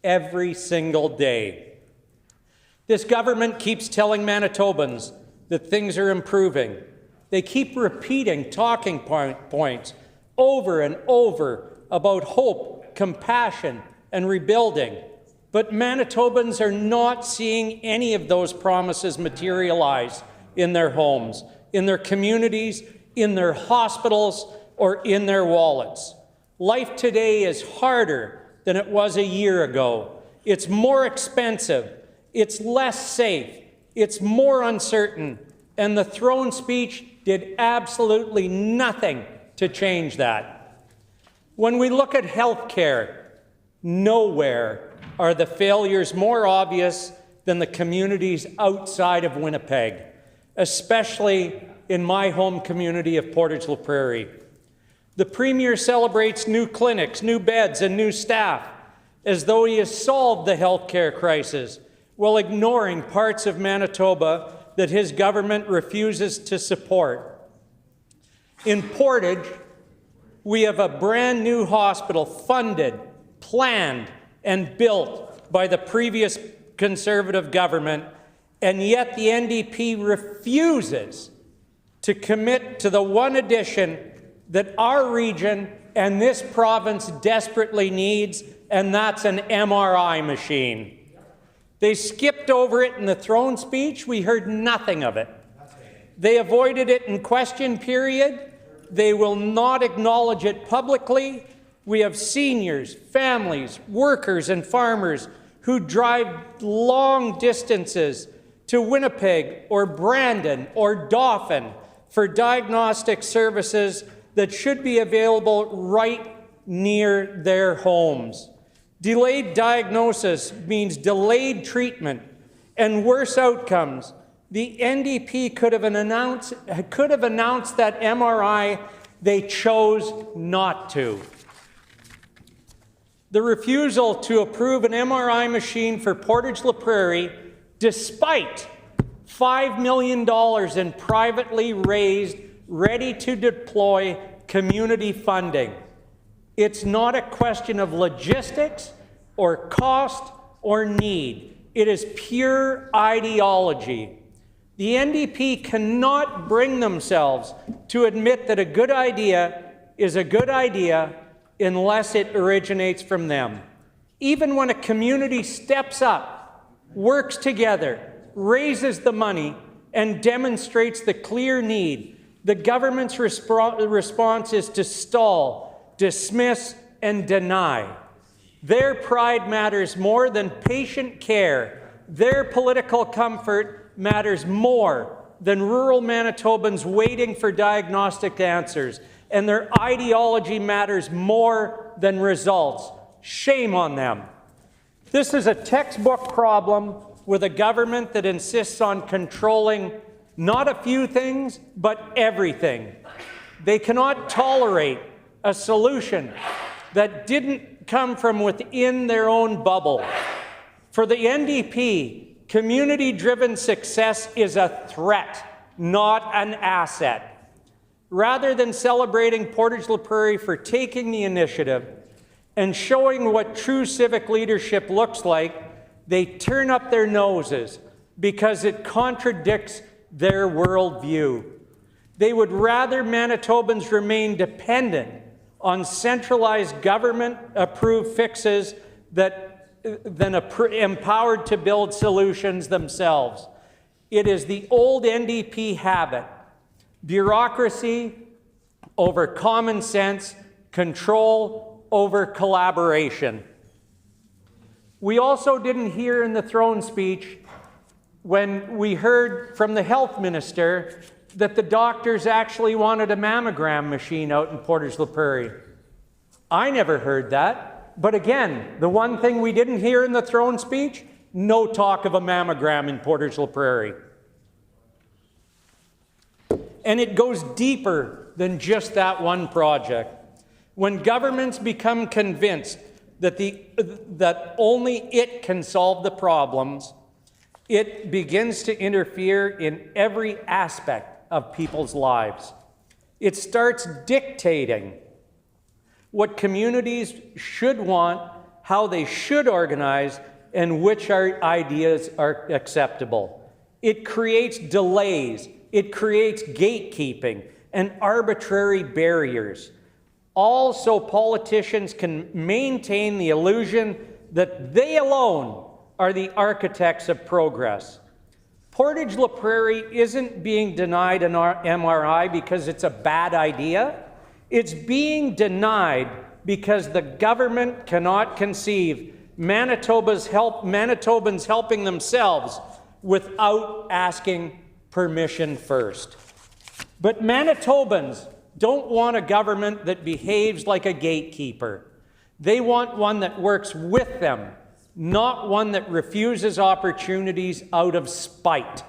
every single day. This government keeps telling Manitobans that things are improving. They keep repeating talking points over and over about hope, compassion, and rebuilding. But Manitobans are not seeing any of those promises materialize in their homes, in their communities, in their hospitals, or in their wallets. Life today is harder than it was a year ago. It's more expensive, it's less safe, it's more uncertain, and the throne speech did absolutely nothing to change that. When we look at health care, nowhere are the failures more obvious than the communities outside of Winnipeg, especially in my home community of Portage la Prairie. The Premier celebrates new clinics, new beds, and new staff as though he has solved the healthcare crisis, while ignoring parts of Manitoba that his government refuses to support. In Portage, we have a brand new hospital funded, planned, and built by the previous Conservative government, and yet the NDP refuses to commit to the one addition that our region and this province desperately needs, and that's an MRI machine. They skipped over it in the throne speech. We heard nothing of it. They avoided it in question period. They will not acknowledge it publicly. We have seniors, families, workers, and farmers who drive long distances to Winnipeg or Brandon or Dauphin for diagnostic services that should be available right near their homes. Delayed diagnosis means delayed treatment and worse outcomes. The NDP could have announced that MRI. They chose not to. The refusal to approve an MRI machine for Portage La Prairie, despite $5 million in privately raised, ready-to-deploy community funding. It's not a question of logistics or cost or need. It is pure ideology. The NDP cannot bring themselves to admit that a good idea is a good idea unless it originates from them. Even when a community steps up, works together, raises the money, and demonstrates the clear need, the government's response is to stall, dismiss, and deny. Their pride matters more than patient care. Their political comfort matters more than rural Manitobans waiting for diagnostic answers. And their ideology matters more than results. Shame on them. This is a textbook problem with a government that insists on controlling not a few things, but everything. They cannot tolerate a solution that didn't come from within their own bubble. For the NDP, community-driven success is a threat, not an asset. Rather than celebrating Portage La Prairie for taking the initiative and showing what true civic leadership looks like, they turn up their noses because it contradicts their worldview. They would rather Manitobans remain dependent on centralized government-approved fixes than empowered to build solutions themselves. It is the old NDP habit: bureaucracy over common sense, control over collaboration. We also didn't hear in the throne speech when we heard from the health minister that the doctors actually wanted a mammogram machine out in Portage La Prairie. I never heard that. But again, the one thing we didn't hear in the throne speech, no talk of a mammogram in Portage La Prairie. And it goes deeper than just that one project. When governments become convinced that only it can solve the problems, it begins to interfere in every aspect of people's lives. It starts dictating what communities should want, how they should organize, and which ideas are acceptable. It creates delays. It creates gatekeeping and arbitrary barriers, all so politicians can maintain the illusion that they alone are the architects of progress. Portage La Prairie isn't being denied an MRI because it's a bad idea. It's being denied because the government cannot conceive Manitobans helping themselves without asking permission first. But Manitobans don't want a government that behaves like a gatekeeper. They want one that works with them, not one that refuses opportunities out of spite.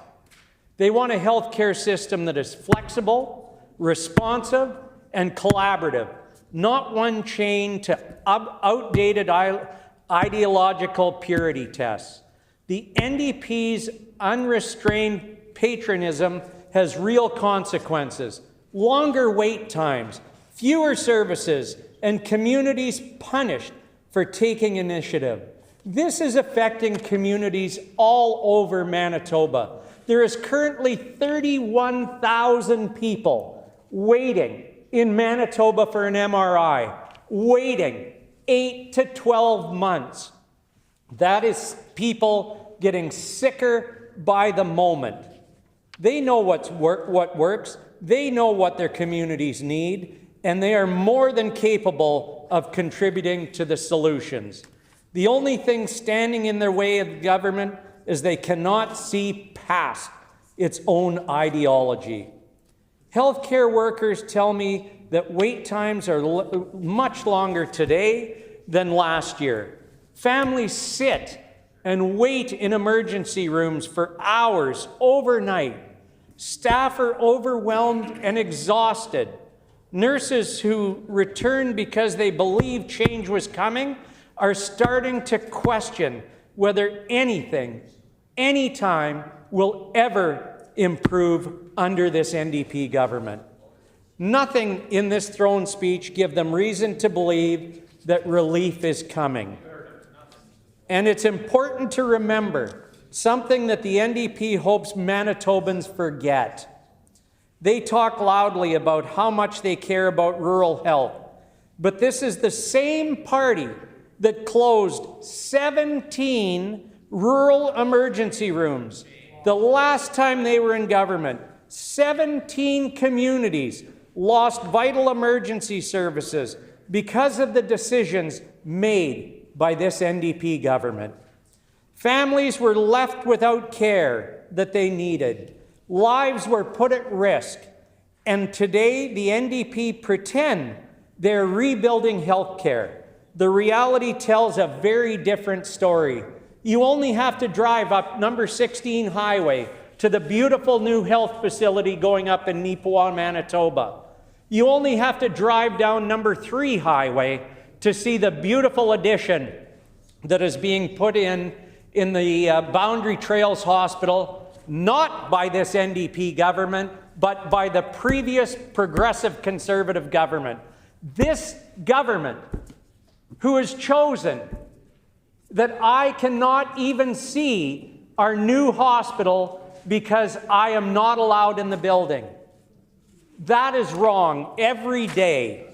They want a healthcare system that is flexible, responsive, and collaborative, not one chained to outdated ideological purity tests. The NDP's unrestrained patronism has real consequences: longer wait times, fewer services, and communities punished for taking initiative. This is affecting communities all over Manitoba. There is currently 31,000 people waiting in Manitoba for an MRI, waiting 8 to 12 months. That is people getting sicker by the moment. They know what works, they know what their communities need, and they are more than capable of contributing to the solutions. The only thing standing in their way of the government is they cannot see past its own ideology. Healthcare workers tell me that wait times are much longer today than last year. Families sit and wait in emergency rooms for hours overnight. Staff are overwhelmed and exhausted. Nurses who returned because they believed change was coming are starting to question whether anything, anytime, will ever improve under this NDP government. Nothing in this throne speech gives them reason to believe that relief is coming. And it's important to remember something that the NDP hopes Manitobans forget. They talk loudly about how much they care about rural health, but this is the same party that closed 17 rural emergency rooms. The last time they were in government, 17 communities lost vital emergency services because of the decisions made by this NDP government. Families were left without care that they needed. Lives were put at risk. And today, the NDP pretend they're rebuilding healthcare. The reality tells a very different story. You only have to drive up number 16 highway to the beautiful new health facility going up in Neepawa, Manitoba. You only have to drive down number 3 highway to see the beautiful addition that is being put in the Boundary Trails Hospital, not by this NDP government, but by the previous progressive conservative government. This government, who has chosen that I cannot even see our new hospital because I am not allowed in the building. That is wrong every day.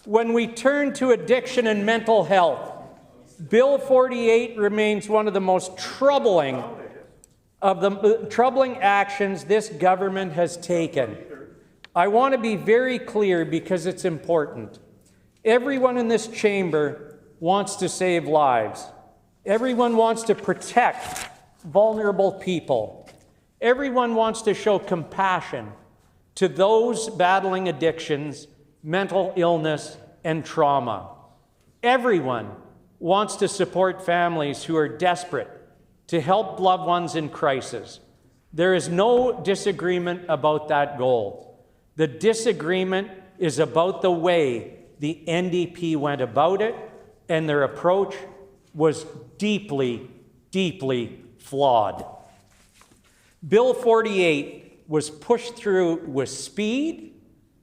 When we turn to addiction and mental health, Bill 48 remains one of the most troubling of the troubling actions this government has taken. I want to be very clear because it's important. Everyone in this chamber wants to save lives. Everyone wants to protect vulnerable people. Everyone wants to show compassion to those battling addictions, mental illness, and trauma. Everyone wants to support families who are desperate to help loved ones in crisis. There is no disagreement about that goal. The disagreement is about the way the NDP went about it, and their approach was deeply, deeply flawed. Bill 48 was pushed through with speed,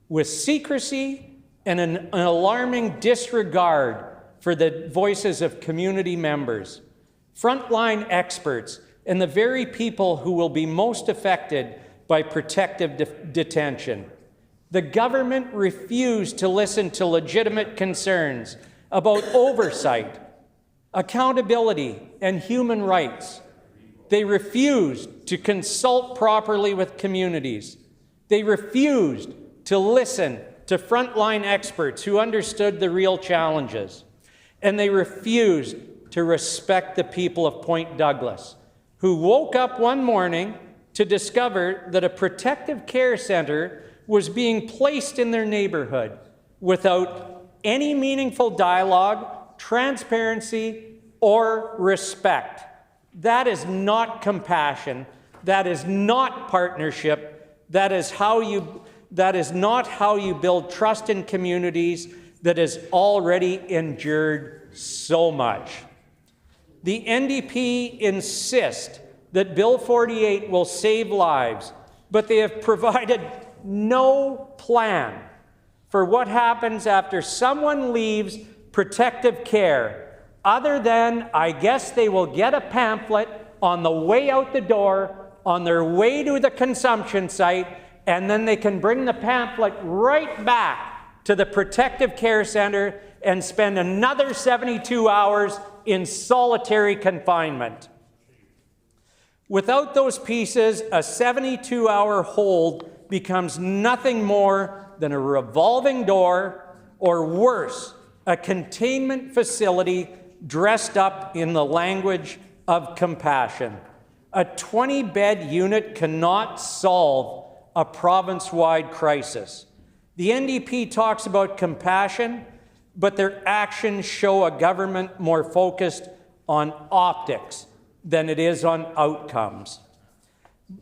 with secrecy, and an alarming disregard for the voices of community members, frontline experts, and the very people who will be most affected by protective detention. The government refused to listen to legitimate concerns about oversight, accountability, and human rights. They refused to consult properly with communities. They refused to listen to frontline experts who understood the real challenges. And they refused to respect the people of Point Douglas, who woke up one morning to discover that a protective care center was being placed in their neighborhood without any meaningful dialogue, transparency, or respect. That is not compassion. That is not partnership. That is not how you build trust in communities that has already endured so much. The NDP insist that Bill 48 will save lives, but they have provided no plan for what happens after someone leaves protective care, other than, I guess, they will get a pamphlet on the way out the door, on their way to the consumption site, and then they can bring the pamphlet right back to the protective care center and spend another 72 hours in solitary confinement. Without those pieces, a 72-hour hold becomes nothing more than a revolving door, or worse, a containment facility dressed up in the language of compassion. A 20-bed unit cannot solve a province-wide crisis. The NDP talks about compassion, but their actions show a government more focused on optics than it is on outcomes.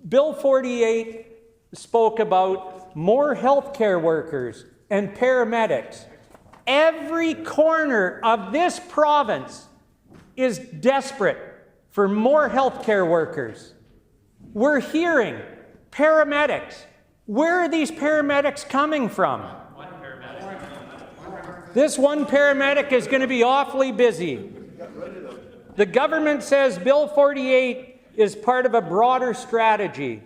Bill 48 spoke about more healthcare workers and paramedics. Every corner of this province is desperate for more healthcare workers. We're hearing paramedics. Where are these paramedics coming from? This one paramedic is going to be awfully busy. The government says Bill 48 is part of a broader strategy.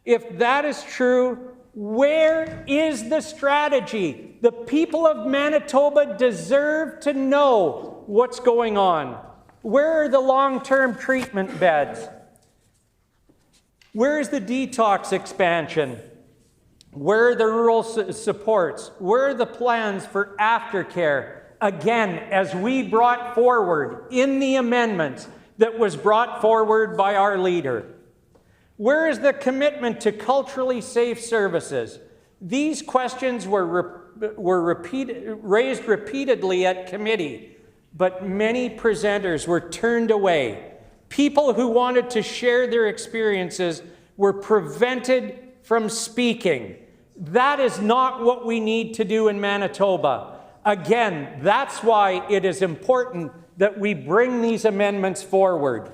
If that is true, where is the strategy? The people of Manitoba deserve to know what's going on. Where are the long-term treatment beds? Where is the detox expansion? Where are the rural supports? Where are the plans for aftercare? Again, as we brought forward in the amendments that was brought forward by our leader. Where is the commitment to culturally safe services? These questions were raised repeatedly at committee, but many presenters were turned away. People who wanted to share their experiences were prevented from speaking. That is not what we need to do in Manitoba. Again, that's why it is important that we bring these amendments forward.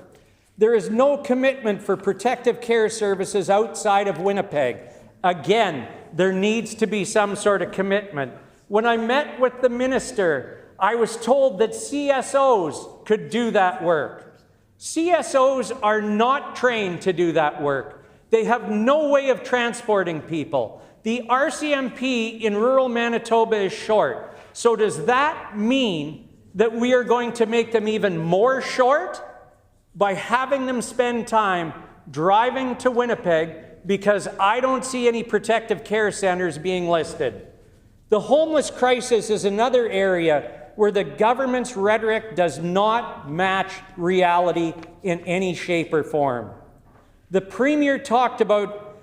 There is no commitment for protective care services outside of Winnipeg. Again, there needs to be some sort of commitment. When I met with the minister, I was told that CSOs could do that work. CSOs are not trained to do that work. They have no way of transporting people. The RCMP in rural Manitoba is short. So does that mean that we are going to make them even more short by having them spend time driving to Winnipeg because I don't see any protective care centers being listed? The homeless crisis is another area where the government's rhetoric does not match reality in any shape or form. The Premier talked about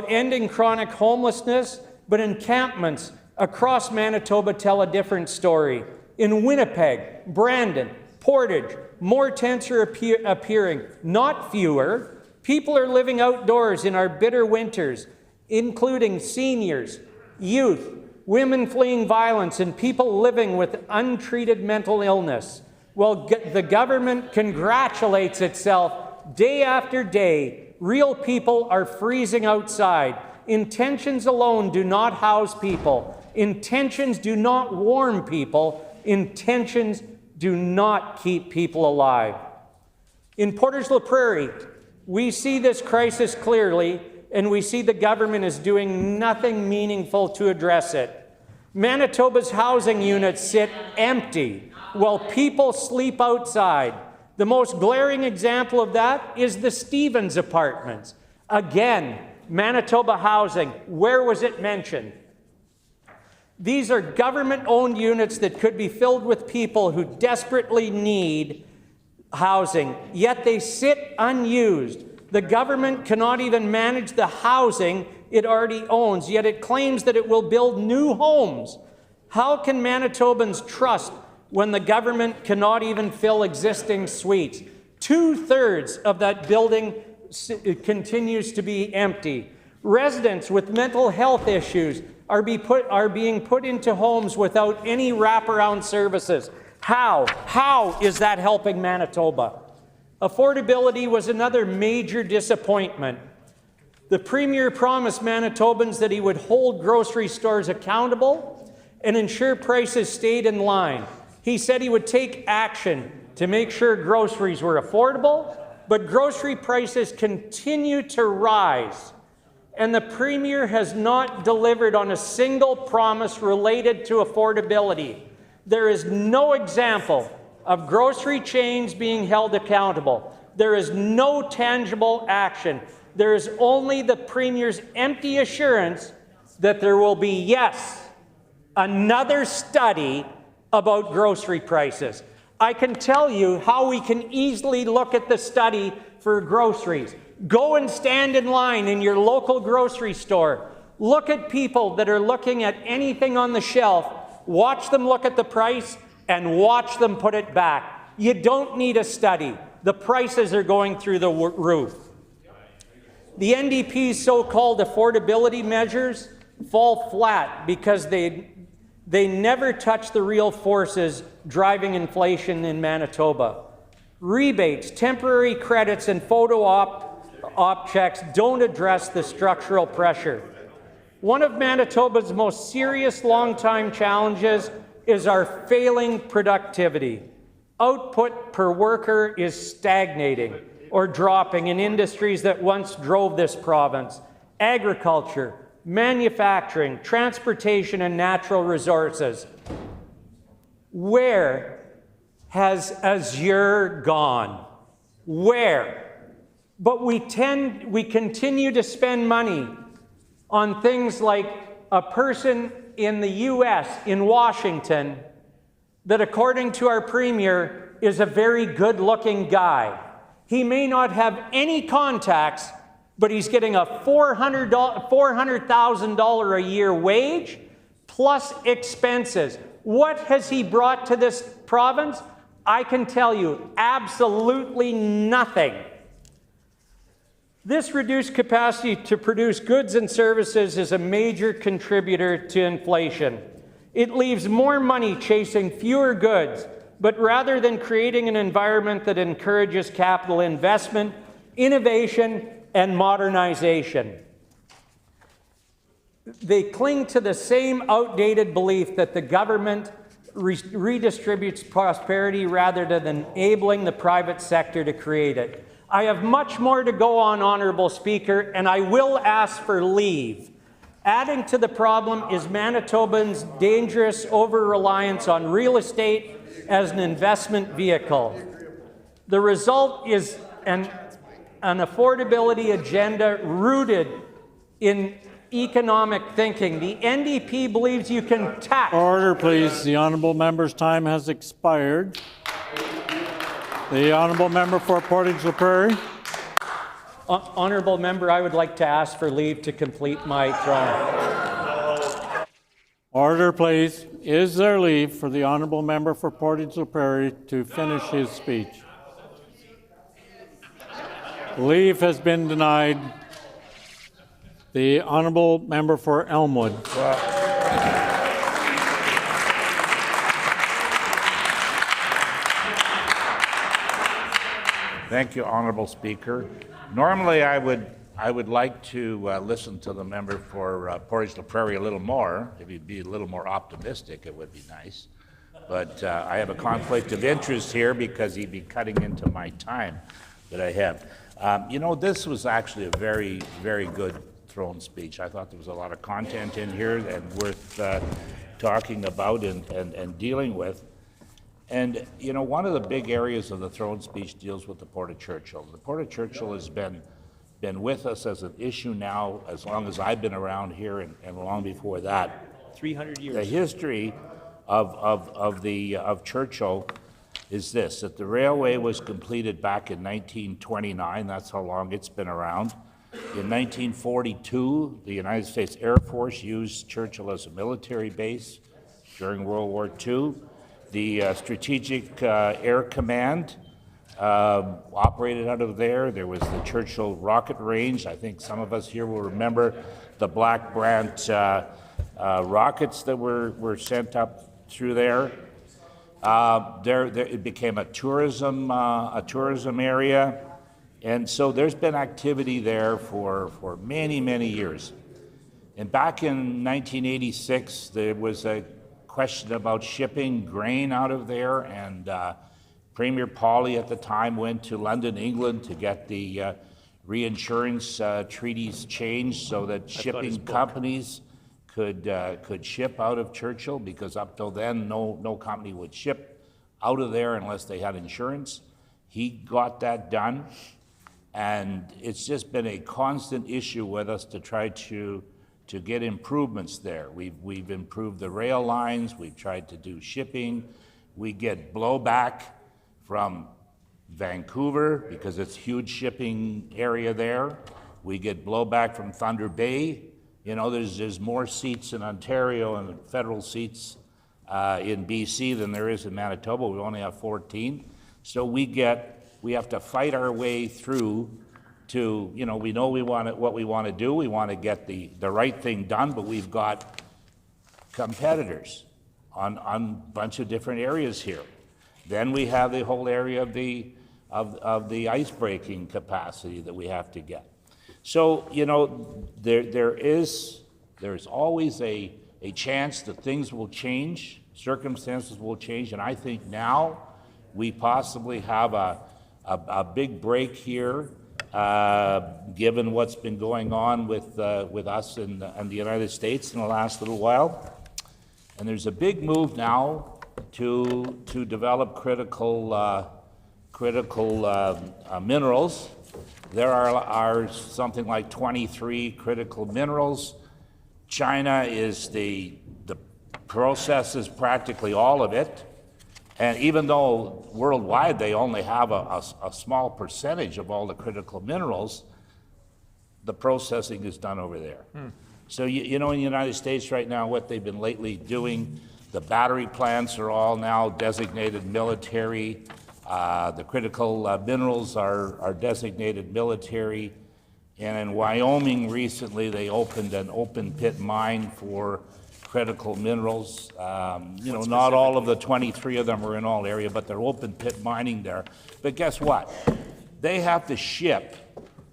ending chronic homelessness, but encampments across Manitoba tell a different story. In Winnipeg, Brandon, Portage, more tents are appearing, not fewer. People are living outdoors in our bitter winters, including seniors, youth, women fleeing violence, and people living with untreated mental illness. Well, the government congratulates itself day after day. Real people are freezing outside. Intentions alone do not house people. Intentions do not warm people. Intentions do not keep people alive. In Portage-la Prairie, we see this crisis clearly, and we see the government is doing nothing meaningful to address it. Manitoba's housing units sit empty while people sleep outside. The most glaring example of that is the Stevens Apartments. Again, Manitoba Housing, where was it mentioned? These are government-owned units that could be filled with people who desperately need housing, yet they sit unused. The government cannot even manage the housing it already owns, yet it claims that it will build new homes. How can Manitobans trust when the government cannot even fill existing suites? 2/3 of that building continues to be empty. Residents with mental health issues are being put into homes without any wraparound services. How is that helping Manitoba? Affordability was another major disappointment. The Premier promised Manitobans that he would hold grocery stores accountable and ensure prices stayed in line. He said he would take action to make sure groceries were affordable, but grocery prices continue to rise. And the Premier has not delivered on a single promise related to affordability. There is no example of grocery chains being held accountable. There is no tangible action. There is only the Premier's empty assurance that there will be, yes, another study about grocery prices. I can tell you how we can easily look at the study for groceries. Go and stand in line in your local grocery store. Look at people that are looking at anything on the shelf. Watch them look at the price and watch them put it back. You don't need a study. The prices are going through the roof. The NDP's so-called affordability measures fall flat because they never touch the real forces driving inflation in Manitoba. Rebates, temporary credits, and photo op checks don't address the structural pressure. One of Manitoba's most serious long-time challenges is our failing productivity. Output per worker is stagnating or dropping in industries that once drove this province: agriculture, manufacturing, transportation, and natural resources. Where has Azure gone? Where? But we continue to spend money on things like a person in the US, in Washington, that according to our premier is a very good-looking guy. He may not have any contacts, but he's getting a $400,000 a year wage plus expenses. What has he brought to this province? I can tell you, absolutely nothing. This reduced capacity to produce goods and services is a major contributor to inflation. It leaves more money chasing fewer goods, but rather than creating an environment that encourages capital investment, innovation, and modernization. They cling to the same outdated belief that the government redistributes prosperity rather than enabling the private sector to create it. I have much more to go on, Honourable Speaker, and I will ask for leave. Adding to the problem is Manitobans' dangerous over-reliance on real estate as an investment vehicle. The result is an affordability agenda rooted in economic thinking. The NDP believes you can tax... Order, please. The honourable member's time has expired. The honourable member for Portage-la Prairie. Honourable member, I would like to ask for leave to complete my throne. Order, please. Is there leave for the honourable member for Portage-la Prairie to finish his speech? Leave has been denied. The honourable member for Elmwood. Thank you, Honourable Speaker. Normally, I would like to listen to the member for Portage-la Prairie a little more. If he'd be a little more optimistic, it would be nice. But I have a conflict of interest here because he'd be cutting into my time that I have. You know, this was actually a very, very good throne speech. I thought there was a lot of content in here and worth talking about and dealing with. And, you know, one of the big areas of the throne speech deals with the Port of Churchill. The Port of Churchill has been with us as an issue now as long as I've been around here and long before that. 300 years. The history of Churchill is this, that the railway was completed back in 1929. That's how long it's been around. In 1942, the United States Air Force used Churchill as a military base during World War II. The Strategic Air Command operated out of there. There was the Churchill Rocket Range. I think some of us here will remember the Black Brant rockets that were sent up through there. It became a tourism area. And so there's been activity there for many, many years. And back in 1986, there was a question about shipping grain out of there, and Premier Pauley at the time went to London, England to get the reinsurance treaties changed so that shipping companies could ship out of Churchill, because up till then no company would ship out of there unless they had insurance. He got that done, and it's just been a constant issue with us to try to get improvements there. We've improved the rail lines, we've tried to do shipping, We get blowback from Vancouver because it's a huge shipping area there. We get blowback from Thunder Bay. You know, there's more seats in Ontario and federal seats in BC than there is in Manitoba. We only have 14. So we have to fight our way through to, you know we want what we want to do. We want to get the right thing done, but we've got competitors on a bunch of different areas here. Then we have the whole area of the ice breaking capacity that we have to get. So, you know, there's always a chance that things will change, circumstances will change, and I think now we possibly have a big break here, given what's been going on with us and the United States in the last little while. And there's a big move now to develop critical minerals. There are something like 23 critical minerals. China is the processes practically all of it. And even though worldwide they only have a small percentage of all the critical minerals, the processing is done over there. So, you know, in the United States right now, what they've been lately doing, the battery plants are all now designated military. The critical minerals are designated military. And in Wyoming recently, they opened an open pit mine for critical minerals. You know, not all of the 23 of them are in all area, but they're open pit mining there. But guess what? They have to ship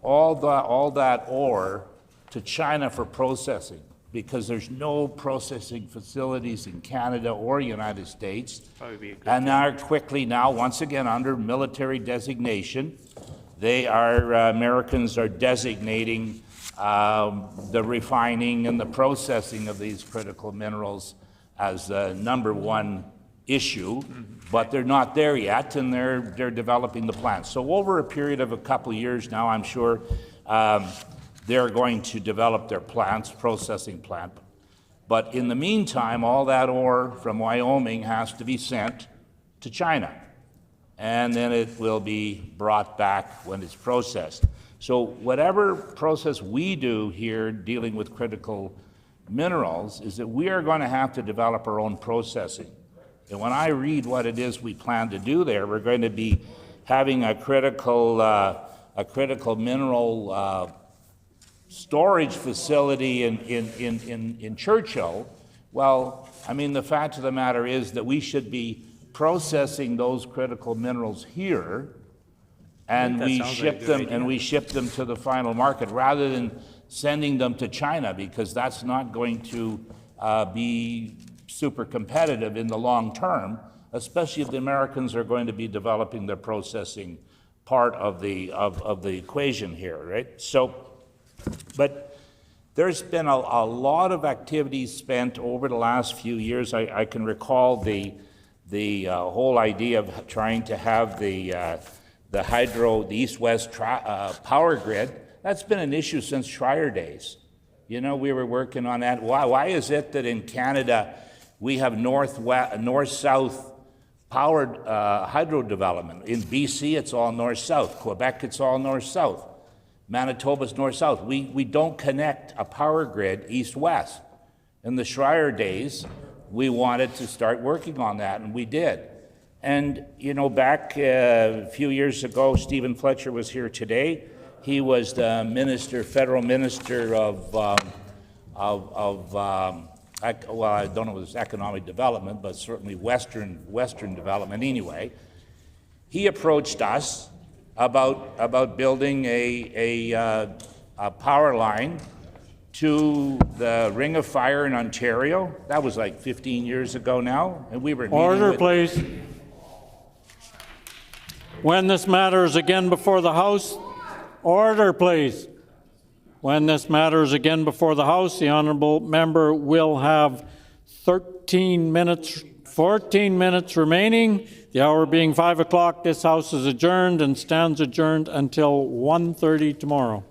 all that ore to China for processing because there's no processing facilities in Canada or United States. And they're quickly now, once again, under military designation, Americans are designating the refining and the processing of these critical minerals as the number-one issue, but they're not there yet, and they're developing the plans. So over a period of a couple of years now, I'm sure they're going to develop their plants, processing plant. But in the meantime, all that ore from Wyoming has to be sent to China, and then it will be brought back when it's processed. So whatever process we do here dealing with critical minerals is that we are going to have to develop our own processing. And when I read what it is we plan to do there, we're going to be having a critical mineral storage facility in Churchill. Well, I mean, the fact of the matter is that we should be processing those critical minerals here, and we ship them to the final market rather than sending them to China, because that's not going to be super competitive in the long term, especially if the Americans are going to be developing their processing part of the equation here, right? So, but there's been a lot of activities spent over the last few years. I can recall the whole idea of trying to have the east-west power grid. That's been an issue since Schreier days. You know, we were working on that. Why is it that in Canada we have north-south powered hydro development? In BC, it's all north-south. Quebec, it's all north-south. Manitoba's north-south. We don't connect a power grid east-west. In the Schreier days, we wanted to start working on that, and we did. And, you know, back a few years ago, Stephen Fletcher was here today. He was the federal minister of well, I don't know if it was economic development, but certainly Western development anyway. He approached us about building a power line to the Ring of Fire in Ontario. That was like 15 years ago now, and we were Order, please. When this matter is again before the House, order, please. When this matter is again before the House, the honourable member will have 14 minutes remaining. The hour being 5 o'clock, this House is adjourned and stands adjourned until 1:30 tomorrow.